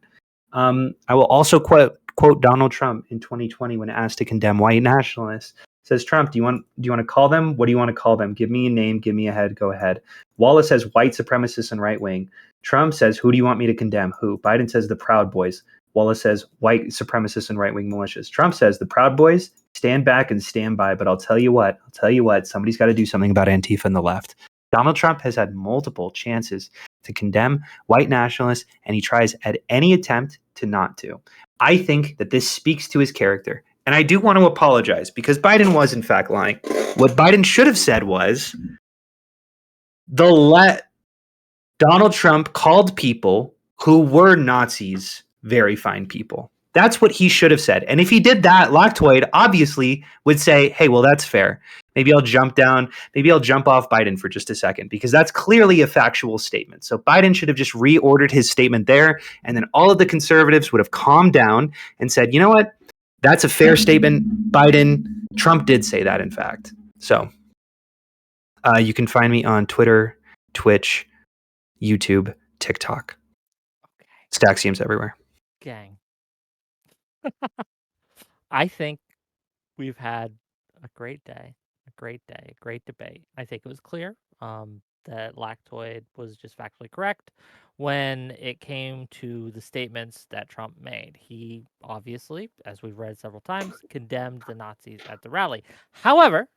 I will also quote Donald Trump in 2020 when asked to condemn white nationalists. Says Trump, do you want to call them? What do you want to call them? Give me a name. Give me a head. Go ahead. Wallace says white supremacists and right wing. Trump says, who do you want me to condemn? Who? Biden says the Proud Boys. Wallace says white supremacists and right wing militias. Trump says the Proud Boys stand back and stand by. But I'll tell you what, somebody's got to do something about Antifa and the left. Donald Trump has had multiple chances to condemn white nationalists, and he tries at any attempt to not to. I think that this speaks to his character. And I do want to apologize because Biden was, in fact, lying. What Biden should have said was Donald Trump called people who were Nazis very fine people. That's what he should have said. And if he did that, Lactoid obviously would say, hey, well, that's fair. Maybe I'll jump off Biden for just a second, because that's clearly a factual statement. So Biden should have just reordered his statement there, and then all of the conservatives would have calmed down and said, you know what? That's a fair statement, Biden. Trump did say that, in fact. So you can find me on Twitter, Twitch, YouTube, TikTok. Okay. Staxiums everywhere. Gang. I think we've had a great day, a great debate. I think it was clear that Lactoid was just factually correct when it came to the statements that Trump made. He obviously, as we've read several times, condemned the Nazis at the rally. However,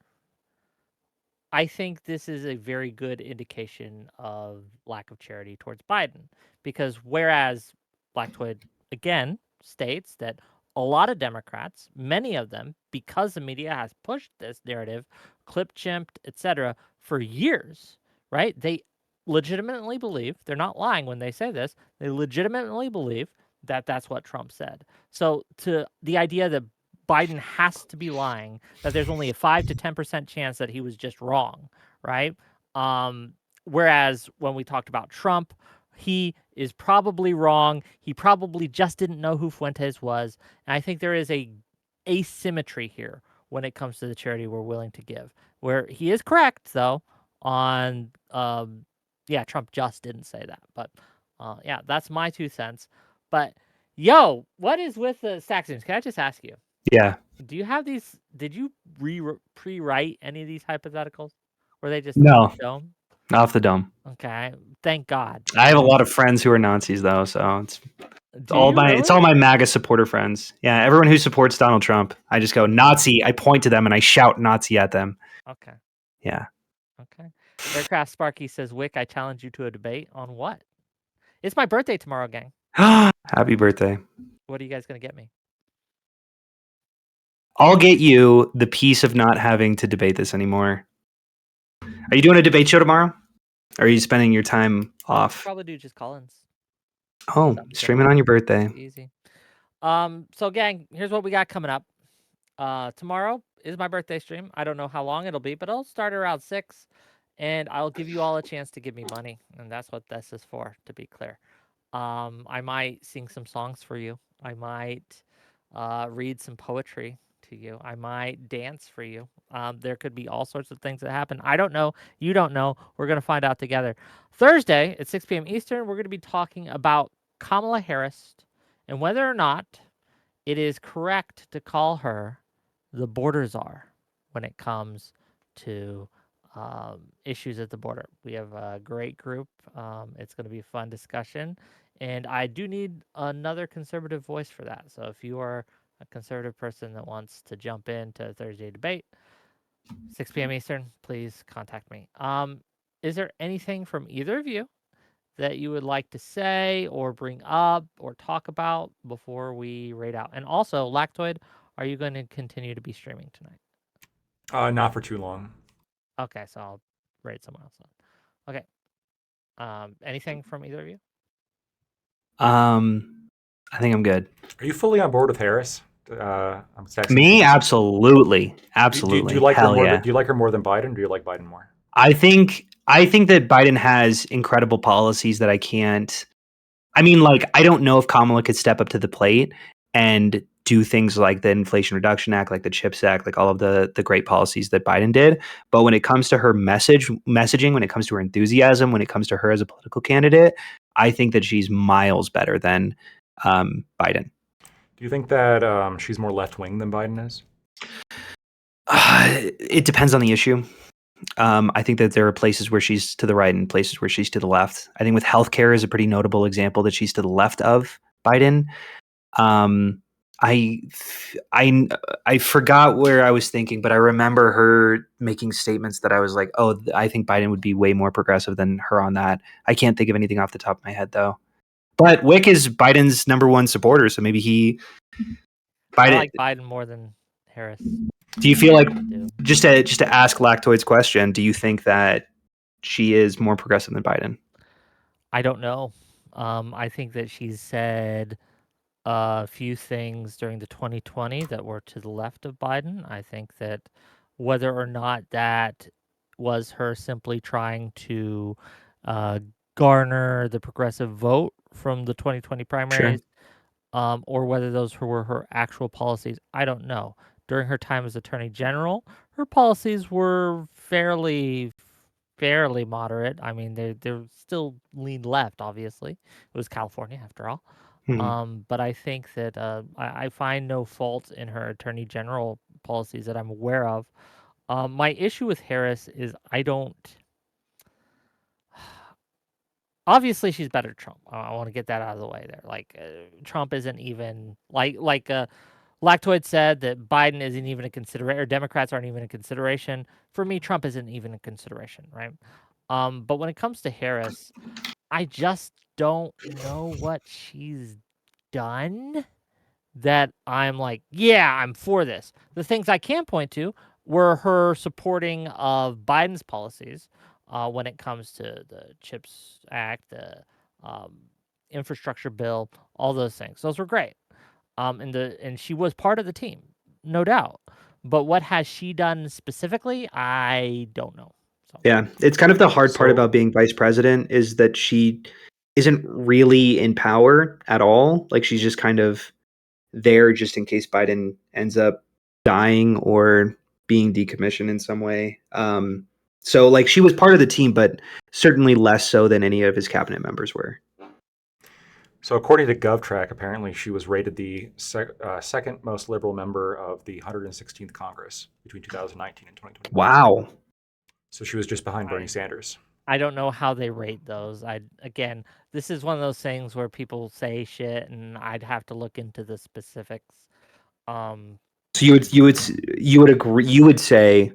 I think this is a very good indication of lack of charity towards Biden, because whereas Lactoid again states that a lot of Democrats, many of them, because the media has pushed this narrative, clip chimped, etc., for years, right? They legitimately believe, they're not lying when they say this, they legitimately believe that that's what Trump said. So to the idea that Biden has to be lying, that there's only a 5 to 10% chance that he was just wrong, right? Whereas when we talked about Trump, he is probably wrong. He probably just didn't know who Fuentes was. And I think there is a asymmetry here when it comes to the charity we're willing to give. Where he is correct, though, on, Trump just didn't say that. But Yeah, that's my 2 cents. But yo, what is with the Saxons? Can I just ask you? Yeah. Do you have these? Did you pre-write any of these hypotheticals? Were they just No, dome? off the dome. Okay, thank God. I have a lot of friends who are Nazis though, so it's Do you it's really? all my MAGA supporter friends. Yeah, everyone who supports Donald Trump, I just go Nazi. I point to them and I shout Nazi at them. Okay, Yeah. okay. Aircraft Sparky says, "Wick, I challenge you to a debate on what? It's my birthday tomorrow, gang. Happy birthday. What are you guys gonna get me? I'll get you the peace of not having to debate this anymore. Are you doing a debate show tomorrow? Or are you spending your time off? Probably do just Collins. Oh, Something streaming simple. on your birthday. Easy. So gang, here's what we got coming up. Tomorrow is my birthday stream. I don't know how long it'll be, but I'll start around 6, and I'll give you all a chance to give me money, and that's what this is for, to be clear. I might sing some songs for you. I might read some poetry to you. I might dance for you. There could be all sorts of things that happen. I don't know. You don't know. We're going to find out together. Thursday at 6 p.m. Eastern, we're going to be talking about Kamala Harris and whether or not it is correct to call her the border czar when it comes to issues at the border. We have a great group. It's going to be a fun discussion. And I do need another conservative voice for that. So if you are a conservative person that wants to jump into Thursday debate, 6 p.m. Eastern, please contact me. Is there anything from either of you that you would like to say or bring up or talk about before we rate out? And also, Lactoid, are you going to continue to be streaming tonight? Not for too long. Okay, so I'll rate someone else on. Okay. Anything from either of you? I think I'm good. Are you fully on board with Harris? I'm texting. Me, absolutely, Do absolutely. you like her Hell more? yeah. Do you like her more than Biden? Or do you like Biden more? I think that Biden has incredible policies that I can't. I mean, like, I don't know if Kamala could step up to the plate and do things like the Inflation Reduction Act, like the CHIPS Act, like all of the great policies that Biden did. But when it comes to her messaging, when it comes to her enthusiasm, when it comes to her as a political candidate, I think that she's miles better than Biden. Do you think that she's more left wing than Biden is? It depends on the issue. I think that there are places where she's to the right and places where she's to the left. I think with healthcare is a pretty notable example that she's to the left of Biden. I forgot where I was thinking, but I remember her making statements that I was like, "Oh, I think Biden would be way more progressive than her on that." I can't think of anything off the top of my head though. But Wick is Biden's #1 supporter, so maybe I Biden. like Biden more than Harris. Do you feel like Do. just to ask Lactoid's question? Do you think that she is more progressive than Biden? I don't know. I think that she's said a few things during the 2020 that were to the left of Biden. I think that whether or not that was her simply trying to uh, garner the progressive vote from the 2020 primaries, or whether those were her actual policies, I don't know. During her time as Attorney General, her policies were fairly moderate. I mean, they're still lean left. Obviously, it was California after all. But I think that I find no fault in her Attorney General policies that I'm aware of. My issue with Harris is I don't. Obviously, she's better than Trump. I want to get that out of the way there. Like Trump isn't even like Lactoid said that Biden isn't even a consideration, or Democrats aren't even a consideration. For me, Trump isn't even a consideration, right? But when it comes to Harris, I just don't know what she's done that I'm like, yeah, I'm for this. The things I can point to were her supporting of Biden's policies when it comes to the CHIPS Act, the um, infrastructure bill, all those things. Those were great. And she was part of the team, no doubt. But what has she done specifically? I don't know. So. Yeah, it's kind of the hard part So- about being vice president is that she isn't really in power at all. Like she's just kind of there just in case Biden ends up dying or being decommissioned in some way. So like she was part of the team, but certainly less so than any of his cabinet members were. So according to GovTrack, apparently she was rated the second most liberal member of the 116th Congress between 2019 and 2021. Wow. So she was just behind Bernie Sanders. I don't know how they rate those. Again, this is one of those things where people say shit, and I'd have to look into the specifics. So you would agree, you would say,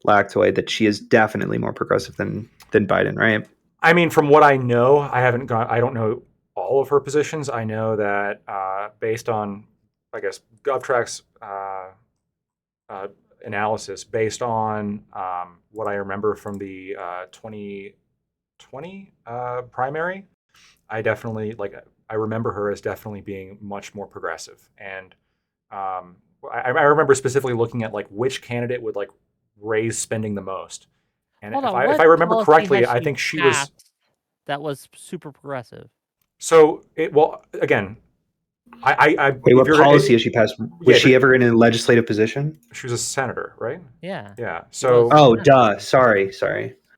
Lactoid, that she is definitely more progressive than Biden, right? I mean, from what I know, I don't know all of her positions. I know that based on, I guess, GovTrack's analysis, based on what I remember from the 2020 primary, I remember her as definitely being much more progressive. And I remember specifically looking at like which candidate would like raise spending the most. And Hold if on, I what remember policy correctly, has I she think she was. passed that was super progressive? So well, again, Wait, if what you're, policy has she passed? Was yeah, she ever in a legislative position? she was a senator, right? Yeah. Yeah. She So was. Oh, duh. Sorry.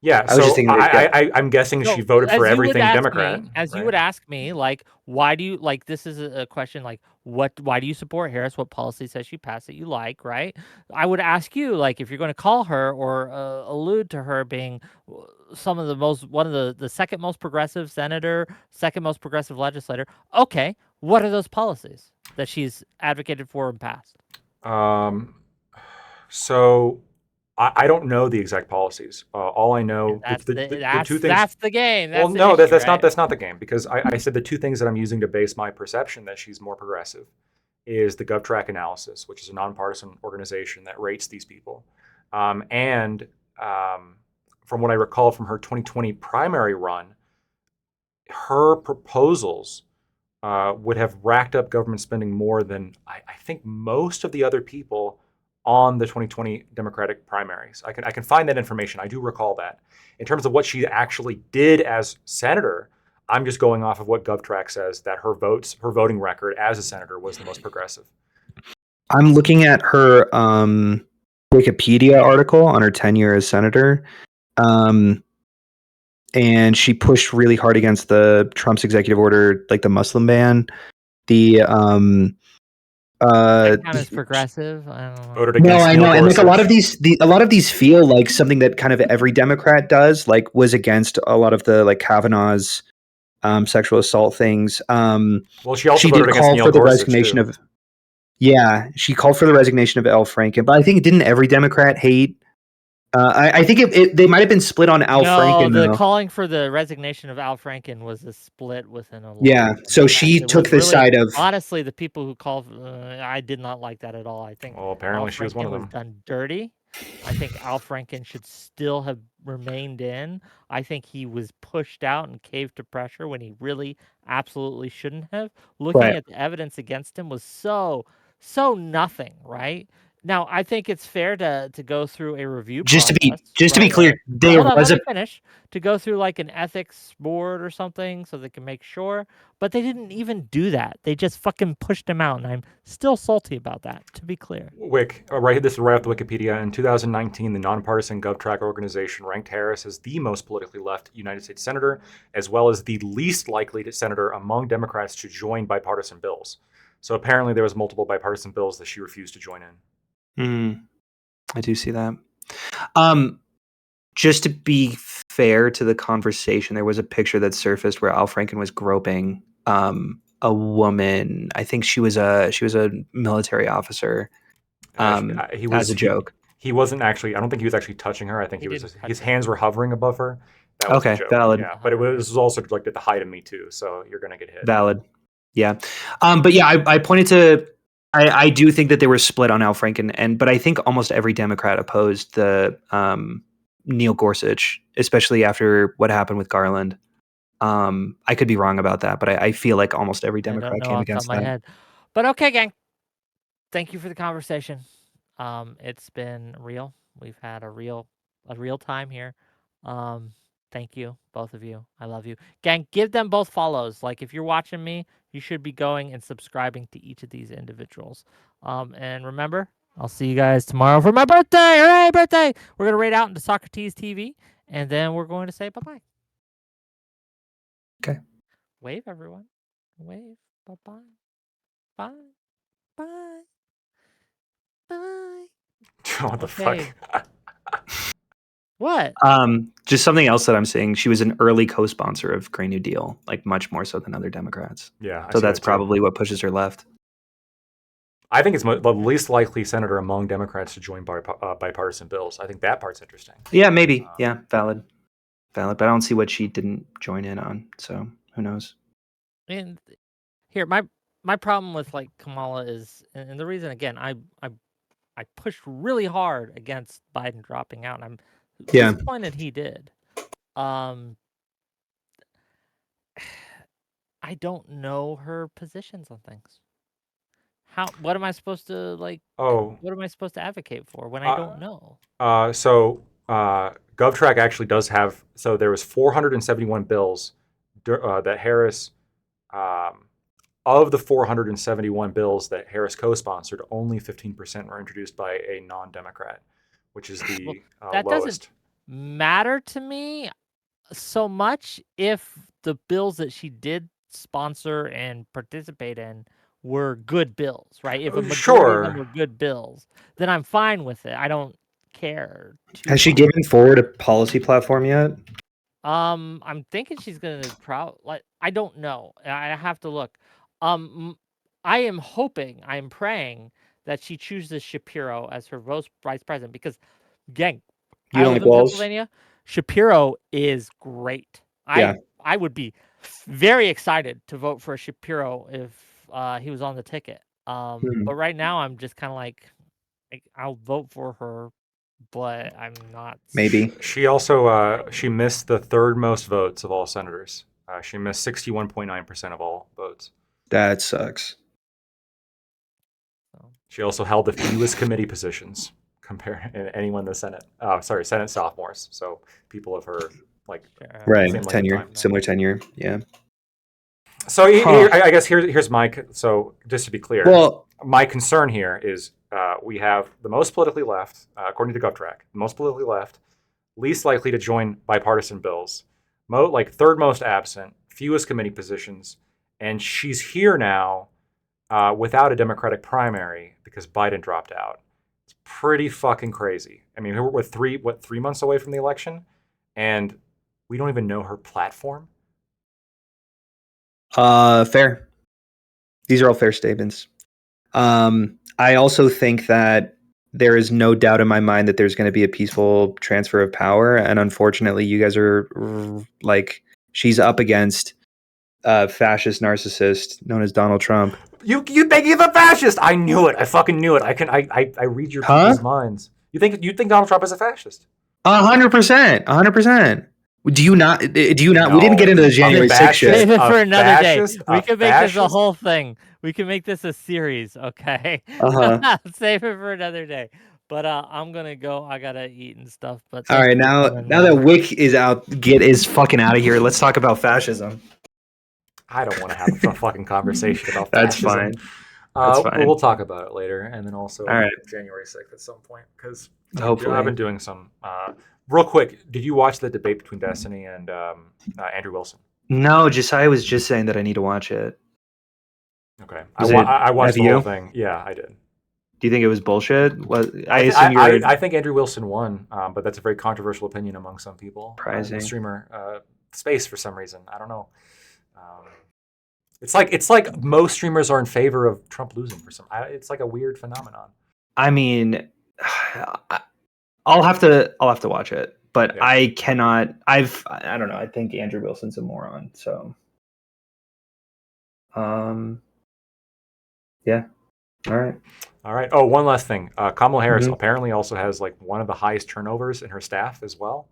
yeah. I was just So thinking that, yeah. I'm guessing she No, voted for as you would everything ask Democrat. me, as you right? would ask me, like, why do you like? This is a question like, why do you support Harris? What policies has she passed that you like, right? I would ask you, like, if you're going to call her or allude to her being one of the second most progressive senator, second most progressive legislator. Okay, what are those policies that she's advocated for and passed? So I don't know the exact policies. All I know, That's the two things. that's the game. Well, That's the no, issue, right? that's not the game, because I said the two things that I'm using to base my perception that she's more progressive is the GovTrack analysis, which is a nonpartisan organization that rates these people, and from what I recall from her 2020 primary run, her proposals would have racked up government spending more than I think most of the other people on the 2020 Democratic primaries. I can find that information. I do recall that. In terms of what she actually did as senator, I'm just going off of what GovTrack says that her voting record as a senator was the most progressive. I'm looking at her Wikipedia article on her tenure as senator. And she pushed really hard against the Trump's executive order, like the Muslim ban. The That count as progressive. I don't know. Voted no, against I Neil know, and like a lot of Gorsuch. a lot of these feel like something that kind of every Democrat does. Like was against a lot of the like Kavanaugh's sexual assault things. Well, she also She voted did against call Neil for the Gorsuch resignation too. of. Yeah, she called for the resignation of Al Franken, but I think didn't every Democrat hate? I think they might have been split on Al No, Franken the though. calling for the resignation of Al Franken was a split within a lot Yeah, of so Democrats. she It took was the really, side of. honestly, the people who called. I did not like that at all. I think Well, Al apparently she was one Franken of was them. done dirty. I think Al Franken should still have remained in. I think he was pushed out and caved to pressure when he really absolutely shouldn't have. Looking Right. at the evidence against him was so nothing, right? Now, I think it's fair to go through a review Just to process, be right? clear, there Hold on, was let a me finish. To go through like an ethics board or something so they can make sure, but they didn't even do that. They just fucking pushed him out, and I'm still salty about that, to be clear. This is right off the Wikipedia. In 2019, the nonpartisan GovTrack organization ranked Harris as the most politically left United States senator, as well as the least likely senator among Democrats to join bipartisan bills. So apparently, there was multiple bipartisan bills that she refused to join in. I do see that. Just to be fair to the conversation, there was a picture that surfaced where Al Franken was groping a woman. I think she was a military officer. As a joke. He wasn't actually. I don't think he was actually touching her. I think his hands were hovering above her. That was okay, a joke. valid. Yeah, but it was also like at the height of Me Too, so you're gonna get hit. Valid. Yeah. But yeah, I pointed to. I do think that they were split on Al Franken, but I think almost every Democrat opposed the Neil Gorsuch, especially after what happened with Garland. I could be wrong about that, but I feel like almost every I don't Democrat know came off the top of against my that. head. But okay, gang. Thank you for the conversation. It's been real. We've had a real time here. Thank you, both of you. I love you. Gang, give them both follows. Like if you're watching me, you should be going and subscribing to each of these individuals. And remember, I'll see you guys tomorrow for my birthday. Hooray, birthday! We're gonna raid out into Socrates TV, and then we're going to say bye-bye. Okay. Wave, everyone. Wave. Bye-bye. Bye. Bye. Bye. What the Okay. fuck? What? Just something else that I'm saying. She was an early co-sponsor of Green New Deal, like much more so than other Democrats. Yeah, I So see that's that too. probably what pushes her left. I think it's the least likely senator among Democrats to join bipartisan bills. I think that part's interesting. Yeah, maybe. Yeah, valid. But I don't see what she didn't join in on. So who knows? And here, my problem with like Kamala is, and the reason again, I pushed really hard against Biden dropping out, and I'm disappointed he did. I don't know her positions on things. What am I supposed to like? Oh, What am I supposed to advocate for when I don't know? So GovTrack actually does have. So there was 471 bills that Harris. Of the 471 bills that Harris co-sponsored, only 15% were introduced by a non-Democrat, which is the That lowest. doesn't matter to me so much if the bills that she did sponsor and participate in were good bills, right? If a majority of them were good bills, then I'm fine with it. I don't care. Has she given forward a policy platform yet? I'm thinking she's gonna I don't know. I have to look. I am hoping, I am praying that she chooses Shapiro as her vice president because, gang, I live in Pennsylvania. Shapiro is great. I would be very excited to vote for Shapiro if he was on the ticket. But right now I'm just kind of like I'll vote for her, but I'm not. Maybe. She also she missed the third most votes of all senators. She missed 61.9% of all votes. That sucks. She also held the fewest committee positions compared to anyone in the Senate. Senate sophomores. So people of her tenure, similar tenure. Yeah. So I guess here's my. So just to be clear, my concern here is we have the most politically left, according to GovTrack, the most politically left, least likely to join bipartisan bills, third most absent, fewest committee positions, and she's here now without a Democratic primary because Biden dropped out. It's pretty fucking crazy. I mean, we're 3 months away from the election, and we don't even know her platform. Fair. These are all fair statements. I also think that there is no doubt in my mind that there's going to be a peaceful transfer of power, and unfortunately, you guys are she's up against a fascist narcissist known as Donald Trump. You think he's a fascist? I knew it. I fucking knew it. I read your people's minds. You think Donald Trump is a fascist? 100%. 100%. Do you not? No. We didn't get into the January 6th shit. Save it for another day. We can make this a whole thing. We can make this a series, okay? Save it for another day. But I'm gonna go. I gotta eat and stuff. But all right, now that Wick is out, is fucking out of here. Let's talk about fascism. I don't want to have a fucking conversation about That's fascism. That's fine. We'll talk about it later, and then also January 6th at some point because hopefully I've been doing some. Real quick, did you watch the debate between Destiny and Andrew Wilson? No, Josiah was just saying that I need to watch it. Okay, I watched the whole thing. Yeah, I did. Do you think it was bullshit? I think Andrew Wilson won, but that's a very controversial opinion among some people in the streamer space for some reason. I don't know. It's like most streamers are in favor of Trump losing for some. It's like a weird phenomenon. I mean, I'll have to watch it, but I cannot. I don't know. I think Andrew Wilson's a moron. So, yeah. All right. Oh, one last thing. Kamala Harris apparently also has one of the highest turnovers in her staff as well.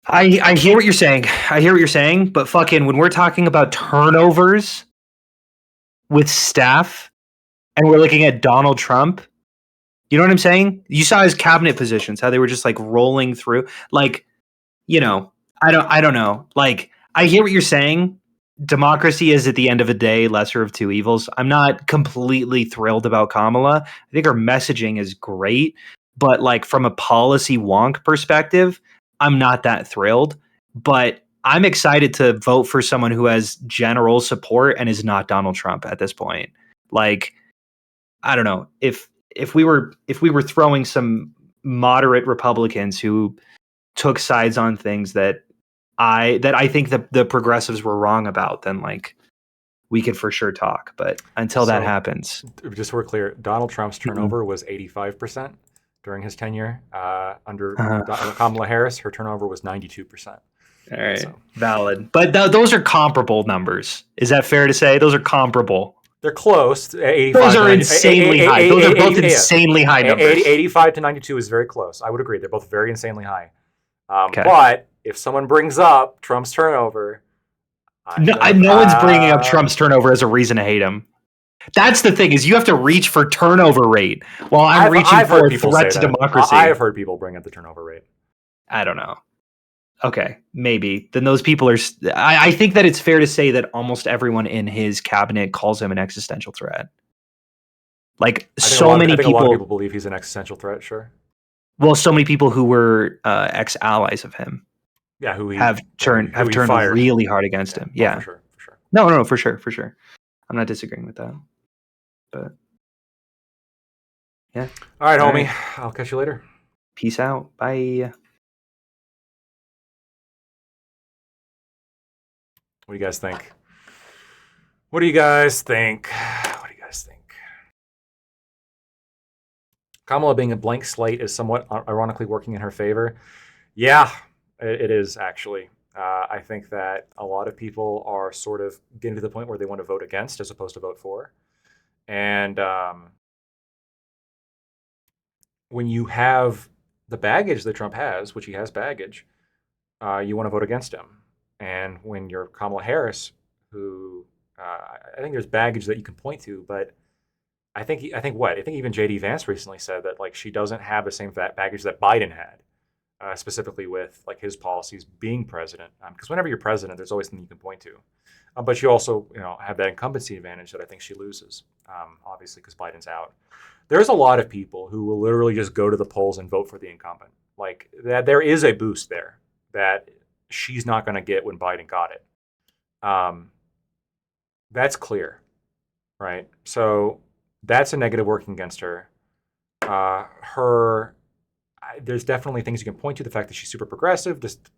I hear what you're saying. But fucking when we're talking about turnovers with staff, and we're looking at Donald Trump. You know what I'm saying? You saw his cabinet positions, how they were just rolling through. I don't know. I hear what you're saying. Democracy is at the end of the day lesser of two evils. I'm not completely thrilled about Kamala. I think her messaging is great, but from a policy wonk perspective, I'm not that thrilled. But I'm excited to vote for someone who has general support and is not Donald Trump at this point. Like, I don't know, if we were throwing some moderate Republicans who took sides on things that I think the progressives were wrong about, then like we could for sure talk. But until that happens, just so we're clear, Donald Trump's turnover was 85% during his tenure. Under Kamala Harris, her turnover was 92%. All right, valid. But those are comparable numbers. Is that fair to say? Those are comparable. They're close. Those are insanely high. Those are both insanely high numbers. 85 to 92 is very close. I would agree. They're both very insanely high. But if someone brings up Trump's turnover, no one's bringing up Trump's turnover as a reason to hate him. That's the thing, is you have to reach for turnover rate while I'm reaching for a threat to democracy. I have heard people bring up the turnover rate. I don't know. Okay, maybe. Then those people are... I think that it's fair to say that almost everyone in his cabinet calls him an existential threat. Like, so many people... I think a lot of people believe he's an existential threat, sure. Well, so many people who were ex-allies of him, yeah, who have turned really hard against him. Yeah, for sure. No, for sure. I'm not disagreeing with that. But yeah. All right, homie. I'll catch you later. Peace out. Bye. What do you guys think? Kamala being a blank slate is somewhat ironically working in her favor. Yeah, it is actually. I think that a lot of people are sort of getting to the point where they want to vote against as opposed to vote for. And when you have the baggage that Trump has, which he has baggage, you want to vote against him. And when you're Kamala Harris, who I think there's baggage that you can point to, but I think even J.D. Vance recently said that like she doesn't have the same baggage that Biden had, specifically with like his policies being president. Because whenever you're president, there's always something you can point to, but you also have that incumbency advantage that I think she loses, obviously because Biden's out. There's a lot of people who will literally just go to the polls and vote for the incumbent. Like that, there is a boost there that she's not going to get when Biden got it. That's clear, right? So that's a negative working against her. There's definitely things you can point to. The fact that she's super progressive. Just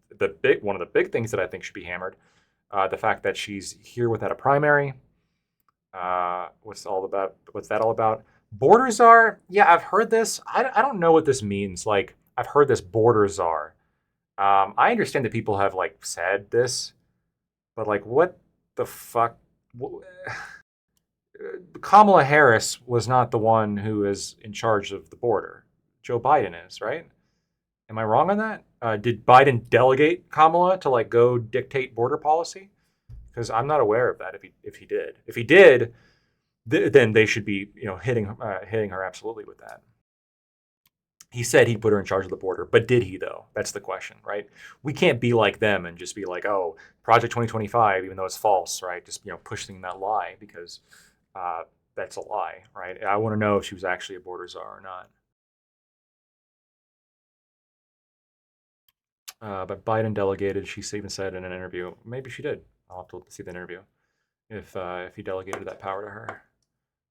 one of the big things that I think should be hammered. The fact that she's here without a primary. What's that all about? Border czar. Yeah, I've heard this. I don't know what this means. Like I've heard this border czar. I understand that people have like said this, but like, what the fuck? Kamala Harris was not the one who is in charge of the border. Joe Biden is, right? Am I wrong on that? Did Biden delegate Kamala to like go dictate border policy? Because I'm not aware of that. If he did, then they should be hitting her absolutely with that. He said he'd put her in charge of the border, but did he though? That's the question, right? We can't be like them and just be like, oh, Project 2025, even though it's false, right? Just pushing that lie because that's a lie, right? I want to know if she was actually a border czar or not. But Biden delegated. She even said in an interview, maybe she did. I'll have to see the interview if he delegated that power to her.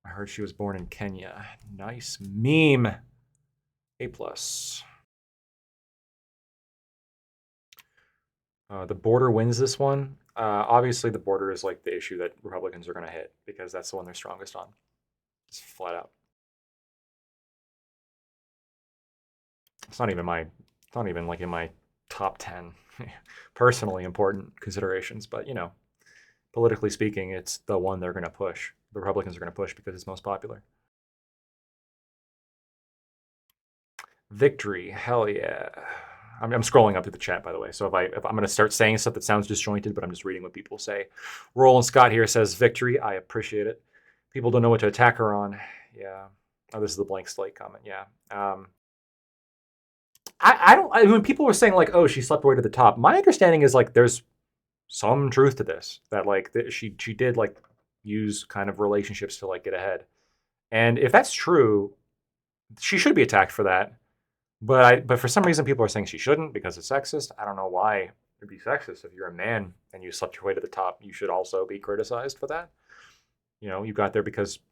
I heard she was born in Kenya. Nice meme. A+. The border wins this one. Obviously, the border is like the issue that Republicans are going to hit because that's the one they're strongest on. Just flat out. It's not even like in my top 10 personally important considerations, but politically speaking, it's the one they're going to push. The Republicans are going to push because it's most popular. Victory, hell yeah. I'm scrolling up to the chat, by the way. So if I'm going to start saying stuff that sounds disjointed, but I'm just reading what people say. Roland Scott here says, victory, I appreciate it. People don't know what to attack her on. Yeah. Oh, this is the blank slate comment. Yeah. When people were saying like, oh, she slept away to the top, my understanding is like there's some truth to this, that like she did like use kind of relationships to like get ahead. And if that's true, she should be attacked for that. But for some reason, people are saying she shouldn't because it's sexist. I don't know why it'd be sexist. If you're a man and you slept your way to the top, you should also be criticized for that. You got there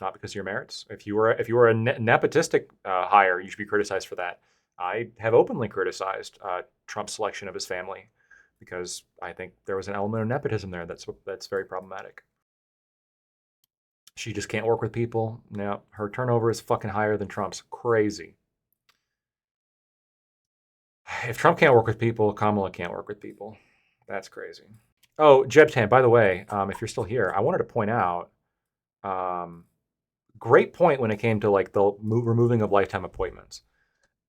not because of your merits. If you were a nepotistic hire, you should be criticized for that. I have openly criticized Trump's selection of his family because I think there was an element of nepotism there that's very problematic. She just can't work with people. Now her turnover is fucking higher than Trump's. Crazy. If Trump can't work with people, Kamala can't work with people. That's crazy. Oh, Jebtan, by the way, if you're still here, I wanted to point out, great point when it came to like the removing of lifetime appointments.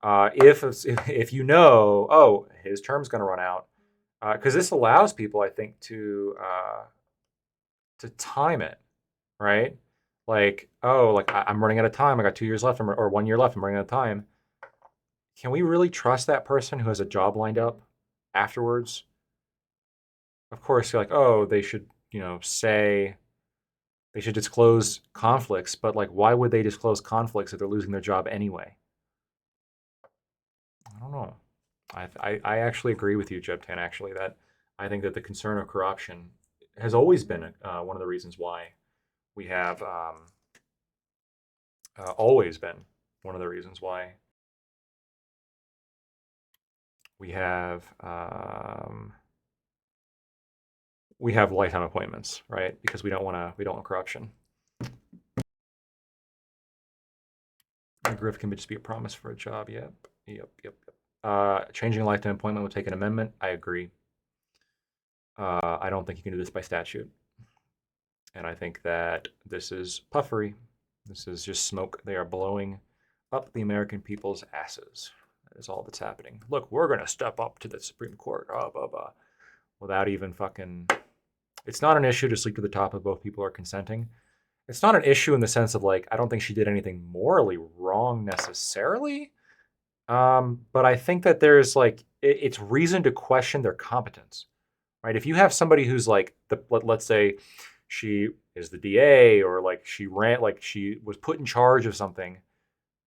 If you know, oh, his term's going to run out, because this allows people, I think, to time it, right? Like, oh, like I'm running out of time. I got 2 years left, or 1 year left. I'm running out of time. Can we really trust that person who has a job lined up afterwards? Of course, you're like, oh, they should, say they should disclose conflicts, but like, why would they disclose conflicts if they're losing their job anyway? I don't know. I actually agree with you, Jebtan. Actually, that I think that the concern of corruption has always been one of the reasons why we have always been one of the reasons why we have lifetime appointments, right? Because we don't want corruption. A grift can just be a promise for a job. Yep. Changing a lifetime appointment would take an amendment. I agree. I don't think you can do this by statute. And I think that this is puffery. This is just smoke. They are blowing up the American people's asses. That is all that's happening. Look, we're going to step up to the Supreme Court, blah, blah, blah, without even fucking... It's not an issue to sleep to the top if both people are consenting. It's not an issue in the sense of like, I don't think she did anything morally wrong necessarily. But I think that there's like, it's reason to question their competence, right? If you have somebody who's like, let's say she is the DA, or like she was put in charge of something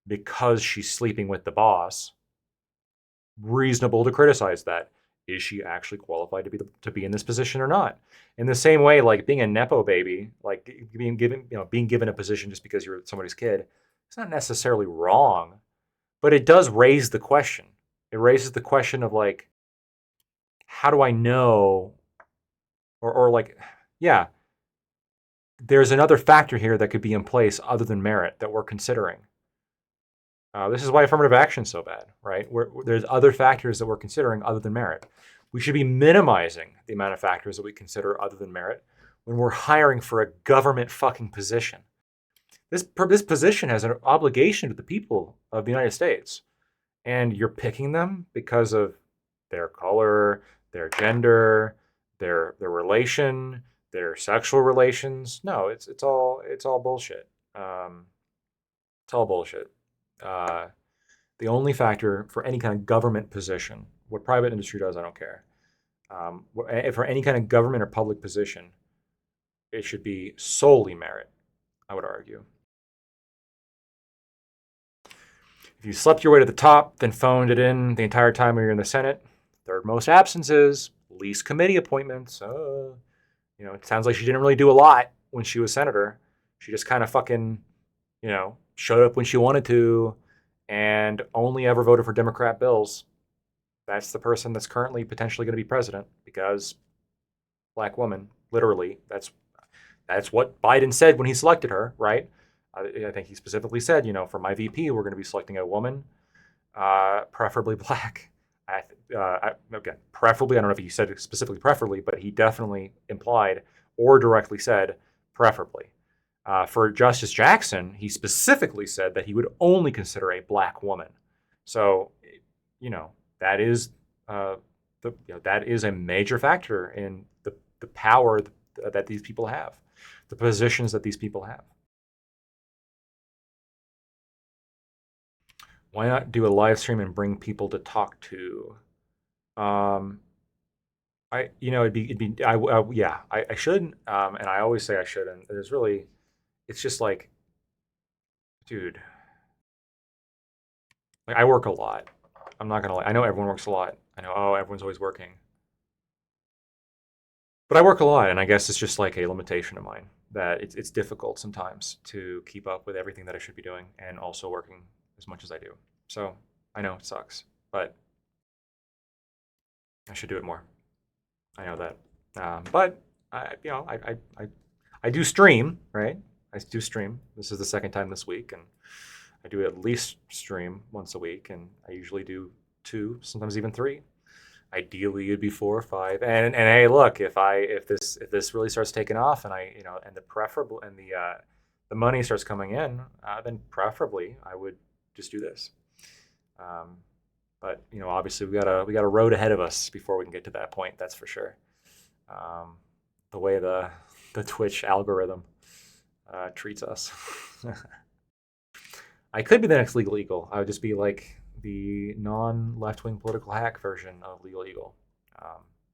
because she's sleeping with the boss, reasonable to criticize that. Is she actually qualified to be in this position or not? In the same way, like being a nepo baby, like being given a position just because you're somebody's kid, it's not necessarily wrong, but it does raise the question. It raises the question of like, how do I know? Or like, yeah, there's another factor here that could be in place other than merit that we're considering. This is why affirmative action is so bad, right? There's other factors that we're considering other than merit. We should be minimizing the amount of factors that we consider other than merit when we're hiring for a government fucking position. This position has an obligation to the people of the United States, and you're picking them because of their color, their gender, their relation, their sexual relations. No, it's all bullshit. It's all bullshit. The only factor for any kind of government position, what private industry does, I don't care. For any kind of government or public position, it should be solely merit, I would argue. If you slept your way to the top, then phoned it in the entire time you're in the Senate, third most absences, least committee appointments. It sounds like she didn't really do a lot when she was senator. She just kind of fucking, showed up when she wanted to, and only ever voted for Democrat bills. That's the person that's currently potentially going to be president, because black woman, literally, that's what Biden said when he selected her, right? I think he specifically said, for my VP, we're going to be selecting a woman, preferably black. Okay, preferably, I don't know if he said specifically preferably, but he definitely implied or directly said preferably. For Justice Jackson, he specifically said that he would only consider a black woman. So, that is that is a major factor in the power that these people have, the positions that these people have. Why not do a live stream and bring people to talk to? I shouldn't, and I always say I shouldn't. It's just like, dude, like I work a lot. I'm not gonna lie. I know everyone works a lot. I know, everyone's always working. But I work a lot, and I guess it's just like a limitation of mine that it's difficult sometimes to keep up with everything that I should be doing and also working as much as I do. So I know it sucks, but I should do it more. I know that. But I do stream, right? I do stream. This is the second time this week, and I do at least stream once a week, and I usually do 2, sometimes even 3. Ideally, it'd be 4 or 5. And hey, look, if this really starts taking off, and and the money starts coming in, then preferably I would just do this. But obviously we got a road ahead of us before we can get to that point. That's for sure. The way the Twitch algorithm treats us. I could be the next Legal Eagle. I would just be like the non-left-wing political hack version of Legal Eagle.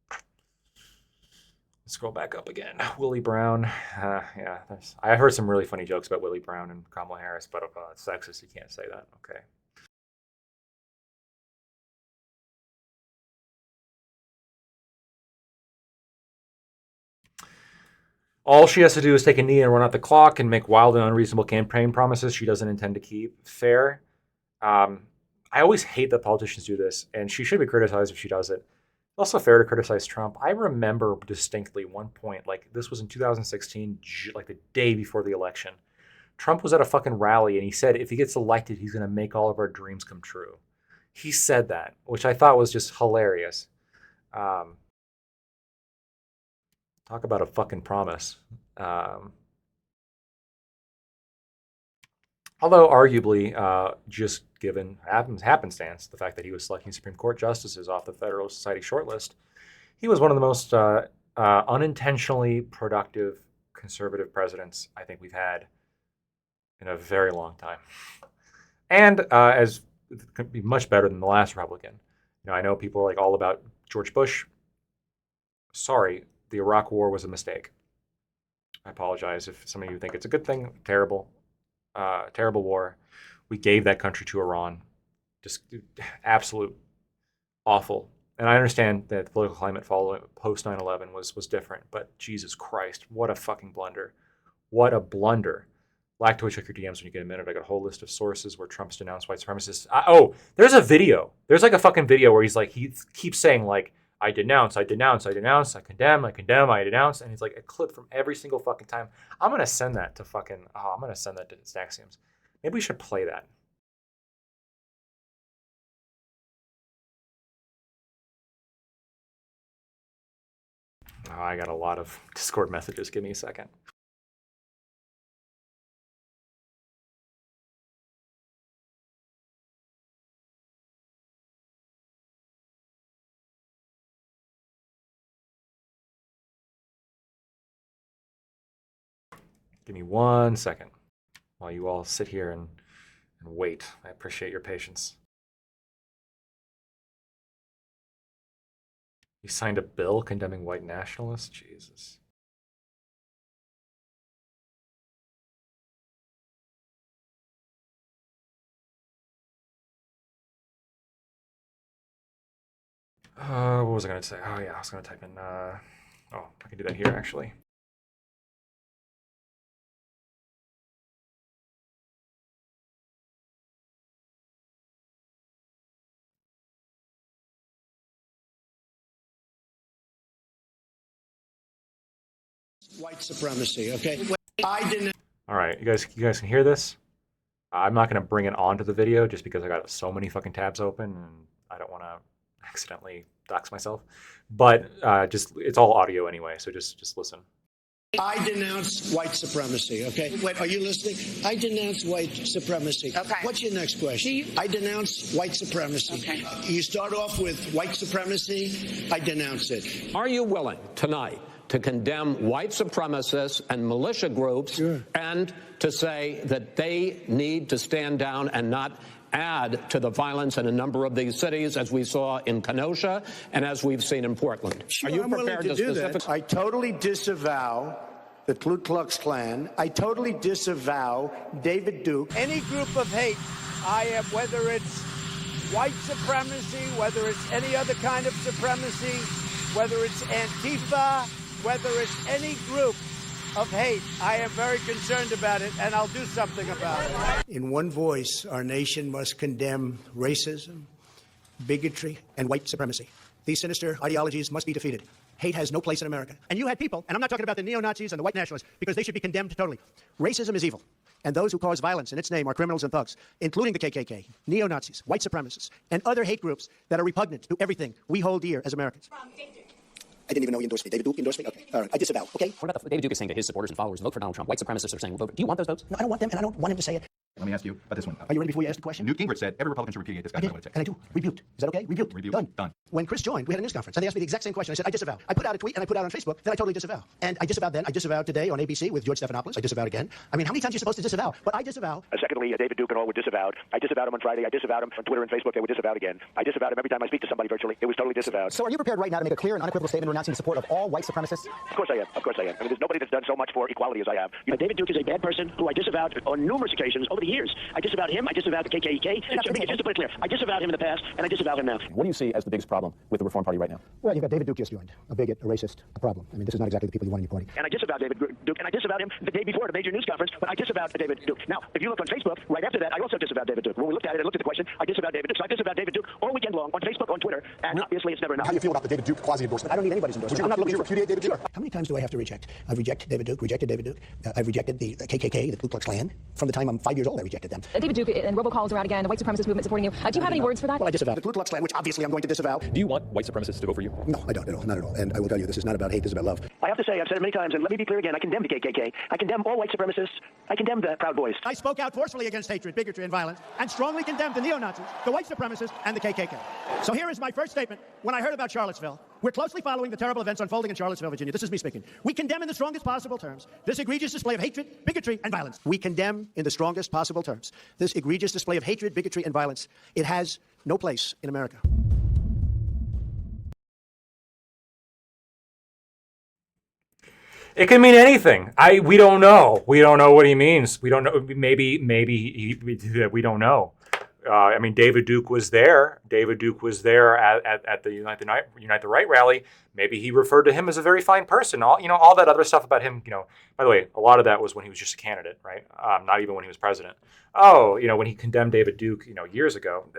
Let's scroll back up again. Willie Brown. Yeah, I heard some really funny jokes about Willie Brown and Kamala Harris, but it's sexist. You can't say that. Okay. All she has to do is take a knee and run out the clock and make wild and unreasonable campaign promises she doesn't intend to keep. Fair. I always hate that politicians do this, and she should be criticized if she does it. It's also fair to criticize Trump. I remember distinctly one point, like this was in 2016, like the day before the election. Trump was at a fucking rally, and he said if he gets elected, he's going to make all of our dreams come true. He said that, which I thought was just hilarious. Talk about a fucking promise. Although arguably, just given happenstance, the fact that he was selecting Supreme Court justices off the Federalist Society shortlist, he was one of the most unintentionally productive conservative presidents I think we've had in a very long time. And as it could be much better than the last Republican. I know people are like all about George Bush. Sorry, the Iraq War was a mistake. I apologize if some of you think it's a good thing. Terrible war. We gave that country to Iran. Just absolute awful. And I understand that the political climate following post 9/11 was different, but Jesus Christ, what a fucking blunder. What a blunder. Like to check your DMs when you get a minute. I got a whole list of sources where Trump's denounced white supremacists. There's a video. There's like a fucking video where he keeps saying like, I denounce, I denounce, I denounce, I condemn, I denounce. And it's like a clip from every single fucking time. I'm going to send that to Snaxiums. Maybe we should play that. Oh, I got a lot of Discord messages. Give me a second. Give me 1 second while you all sit here and wait. I appreciate your patience. You signed a bill condemning white nationalists? Jesus. What was I going to say? Oh, yeah, I was going to type in... I can do that here, actually. White supremacy, okay? I didn't. All right, you guys can hear this? I'm not going to bring it onto the video just because I got so many fucking tabs open and I don't want to accidentally dox myself. But it's all audio anyway, so just listen. I denounce white supremacy, okay? Wait, are you listening? I denounce white supremacy. Okay. What's your next question? I denounce white supremacy. Okay. You start off with white supremacy, I denounce it. Are you willing tonight to condemn white supremacists and militia groups Sure. and to say that they need to stand down and not add to the violence in a number of these cities, as we saw in Kenosha and as we've seen in Portland? Sure, Are you I'm willing prepared to do specifically? that. I totally disavow the Ku Klux Klan. I totally disavow David Duke. Any group of hate, I am, whether it's white supremacy, whether it's any other kind of supremacy, whether it's Antifa, whether it's any group of hate, I am very concerned about it, and I'll do something about it. In one voice, our nation must condemn racism, bigotry, and white supremacy. These sinister ideologies must be defeated. Hate has no place in America. And you had people, and I'm not talking about the neo-Nazis and the white nationalists, because they should be condemned totally. Racism is evil. And those who cause violence in its name are criminals and thugs, including the KKK, neo-Nazis, white supremacists, and other hate groups that are repugnant to everything we hold dear as Americans. I didn't even know he endorsed me. David Duke endorsed me? Okay. All right. I disavow. Okay? What about David Duke is saying to his supporters and followers, vote for Donald Trump. White supremacists are saying, vote. Do you want those votes? No, I don't want them, and I don't want him to say it. Let me ask you about this one. Are you ready before you ask the question? Newt Gingrich said every Republican should repudiate this guy. I did, and I do. Rebuked. Is that okay? Rebuked. Rebuked. Done. When Chris joined, we had a news conference, and they asked me the exact same question. I said, I disavow. I put out a tweet, and I put out on Facebook that I totally disavow. And I disavowed then. I disavowed today on ABC with George Stephanopoulos. I disavowed again. I mean, how many times are you supposed to disavow? But I disavow. Secondly, David Duke and all were disavowed. I disavowed him on Friday. I disavowed him on Twitter and Facebook. They were disavowed again. I disavowed him every time I speak to somebody virtually. It was totally disavowed. So are you prepared right now to make a clear and unequivocal statement renouncing the support of all white supremacists? Of course I am. Of course I am. I mean, there's nobody that's done so much for equality as I have. You know, David Duke is a bad person who I disavowed on numerous occasions over the years. I disavowed him. I disavowed the KKK. Just to put it clear, I disavowed him in the past, and I disavow him now. What do you see as the biggest problem with the Reform Party right now? Well, you've got David Duke just joined. A bigot, a racist, a problem. I mean, this is not exactly the people you want in your party. And I disavowed David Duke, and I disavowed him the day before at a major news conference, but I disavowed David Duke. Now, if you look on Facebook, right after that, I also disavowed David Duke. When we looked at it and looked at the question, I disavowed David Duke. So I disavowed David Duke all weekend long on Facebook, on Twitter, and obviously it's never enough. How do you feel about the David Duke quasi-endorsement? I don't need anybody's endorsement. I'm not looking to repudiate David Duke. How many times do I have to reject? I've rejected David Duke, I've rejected the KKK, the Ku Klux Klan. From the time I'm 5 years old, I rejected them. David Duke and robocalls are out again. The white supremacist movement supporting you. Do you have any words for that? Well, I disavow the Ku Klux Klan, which obviously I'm going to disavow. Do you want white supremacists to vote for you? No, I don't at all. Not at all. And I will tell you, this is not about hate. This is about love. I have to say, I've said it many times, and let me be clear again. I condemn the KKK. I condemn all white supremacists. I condemn the Proud Boys. I spoke out forcefully against hatred, bigotry, and violence, and strongly condemned the neo-Nazis, the white supremacists, and the KKK. So here is my first statement. When I heard about Charlottesville, we're closely following the terrible events unfolding in Charlottesville, Virginia. This is me speaking. We condemn in the strongest possible terms this egregious display of hatred, bigotry, and violence. We condemn in the strongest possible terms this egregious display of hatred, bigotry, and violence. It has no place in America. It can mean anything. We don't know. We don't know what he means. We don't know. Maybe we don't know. I mean, David Duke was there. David Duke was there at the Unite the Right rally. Maybe he referred to him as a very fine person. All that other stuff about him. By the way, a lot of that was when he was just a candidate, right? Not even when he was president. When he condemned David Duke, years ago.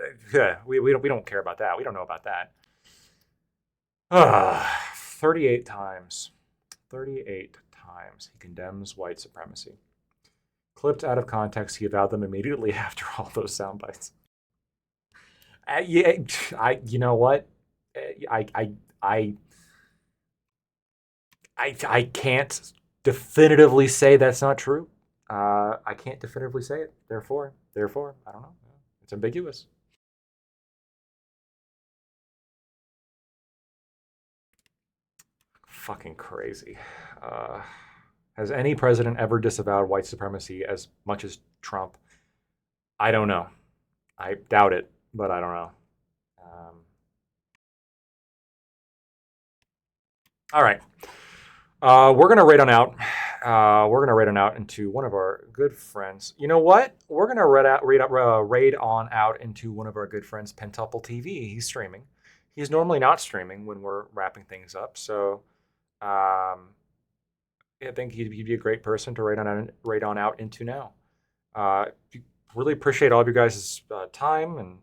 We don't care about that. We don't know about that. 38 times. 38 times he condemns white supremacy. Clipped out of context, he avowed them immediately after all those sound bites. You know what? I can't definitively say that's not true. I can't definitively say it. Therefore, I don't know. It's ambiguous. Fucking crazy. Has any president ever disavowed white supremacy as much as Trump? I don't know. I doubt it, but I don't know. All right. We're going to raid on out. Into one of our good friends. You know what? We're going to raid on out into one of our good friends, Pentuple TV. He's streaming. He's normally not streaming when we're wrapping things up, so I think he'd be a great person to raid on out into now. Really appreciate all of you guys' time and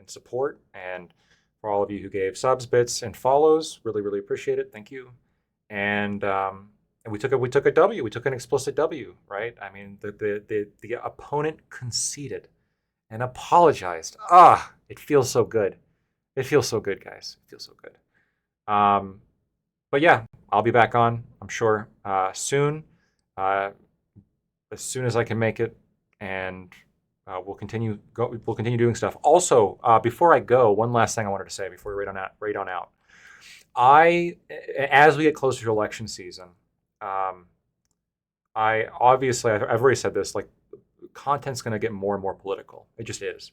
support, and for all of you who gave subs, bits, and follows, really appreciate it. Thank you. And we took a W. We took an explicit W, right? I mean, the opponent conceded and apologized. It feels so good. It feels so good, guys. It feels so good. But yeah, I'll be back on, I'm sure, soon, as soon as I can make it, and we'll continue doing stuff. Also, before I go, one last thing I wanted to say before we raid on out. As we get closer to election season, I've already said this, like, content's going to get more and more political. It just is.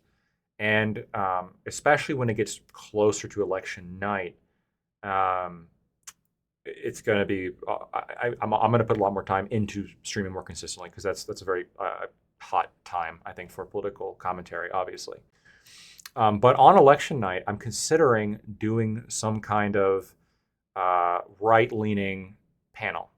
And especially when it gets closer to election night, it's going to be. I'm going to put a lot more time into streaming more consistently, because that's a very hot time, I think, for political commentary, obviously. But on election night, I'm considering doing some kind of right-leaning panel,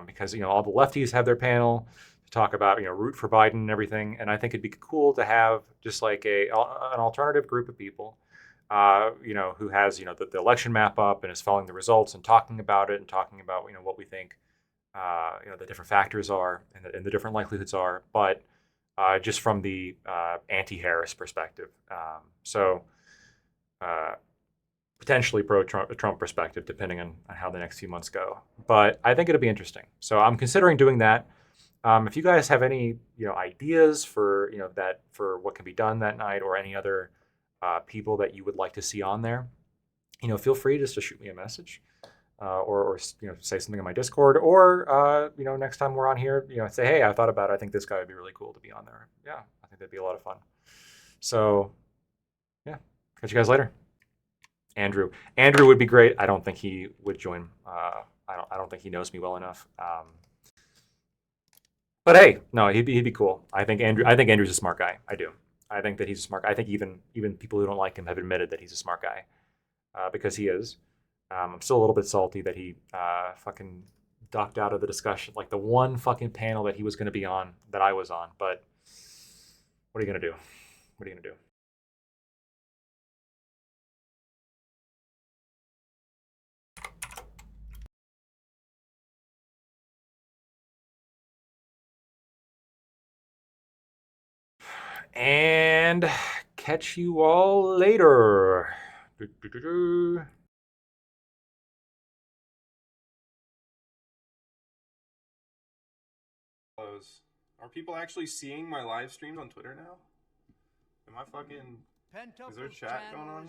because all the lefties have their panel to talk about root for Biden and everything, and I think it'd be cool to have just like an alternative group of people, who has the election map up and is following the results and talking about it and talking about what we think the different factors are and the different likelihoods are, but just from the anti-Harris perspective. Potentially pro-Trump perspective, depending on how the next few months go. But I think it'll be interesting. So I'm considering doing that. If you guys have any ideas for that for what can be done that night, or any other people that you would like to see on there, feel free just to shoot me a message, or say something in my Discord, or next time we're on here, say, hey, I thought about it. I think this guy would be really cool to be on there. Yeah, I think that'd be a lot of fun. So yeah, catch you guys later. Andrew would be great. I don't think he would join. I don't think he knows me well enough. But hey, no, he'd be cool. I think Andrew's a smart guy. I do. I think that he's a smart guy. I think even people who don't like him have admitted that he's a smart guy, because he is. I'm still a little bit salty that he fucking ducked out of the discussion, like the one fucking panel that he was going to be on that I was on. But what are you going to do? What are you going to do? And catch you all later. Are people actually seeing my live streams on Twitter now? Am I fucking... Is there a chat going on?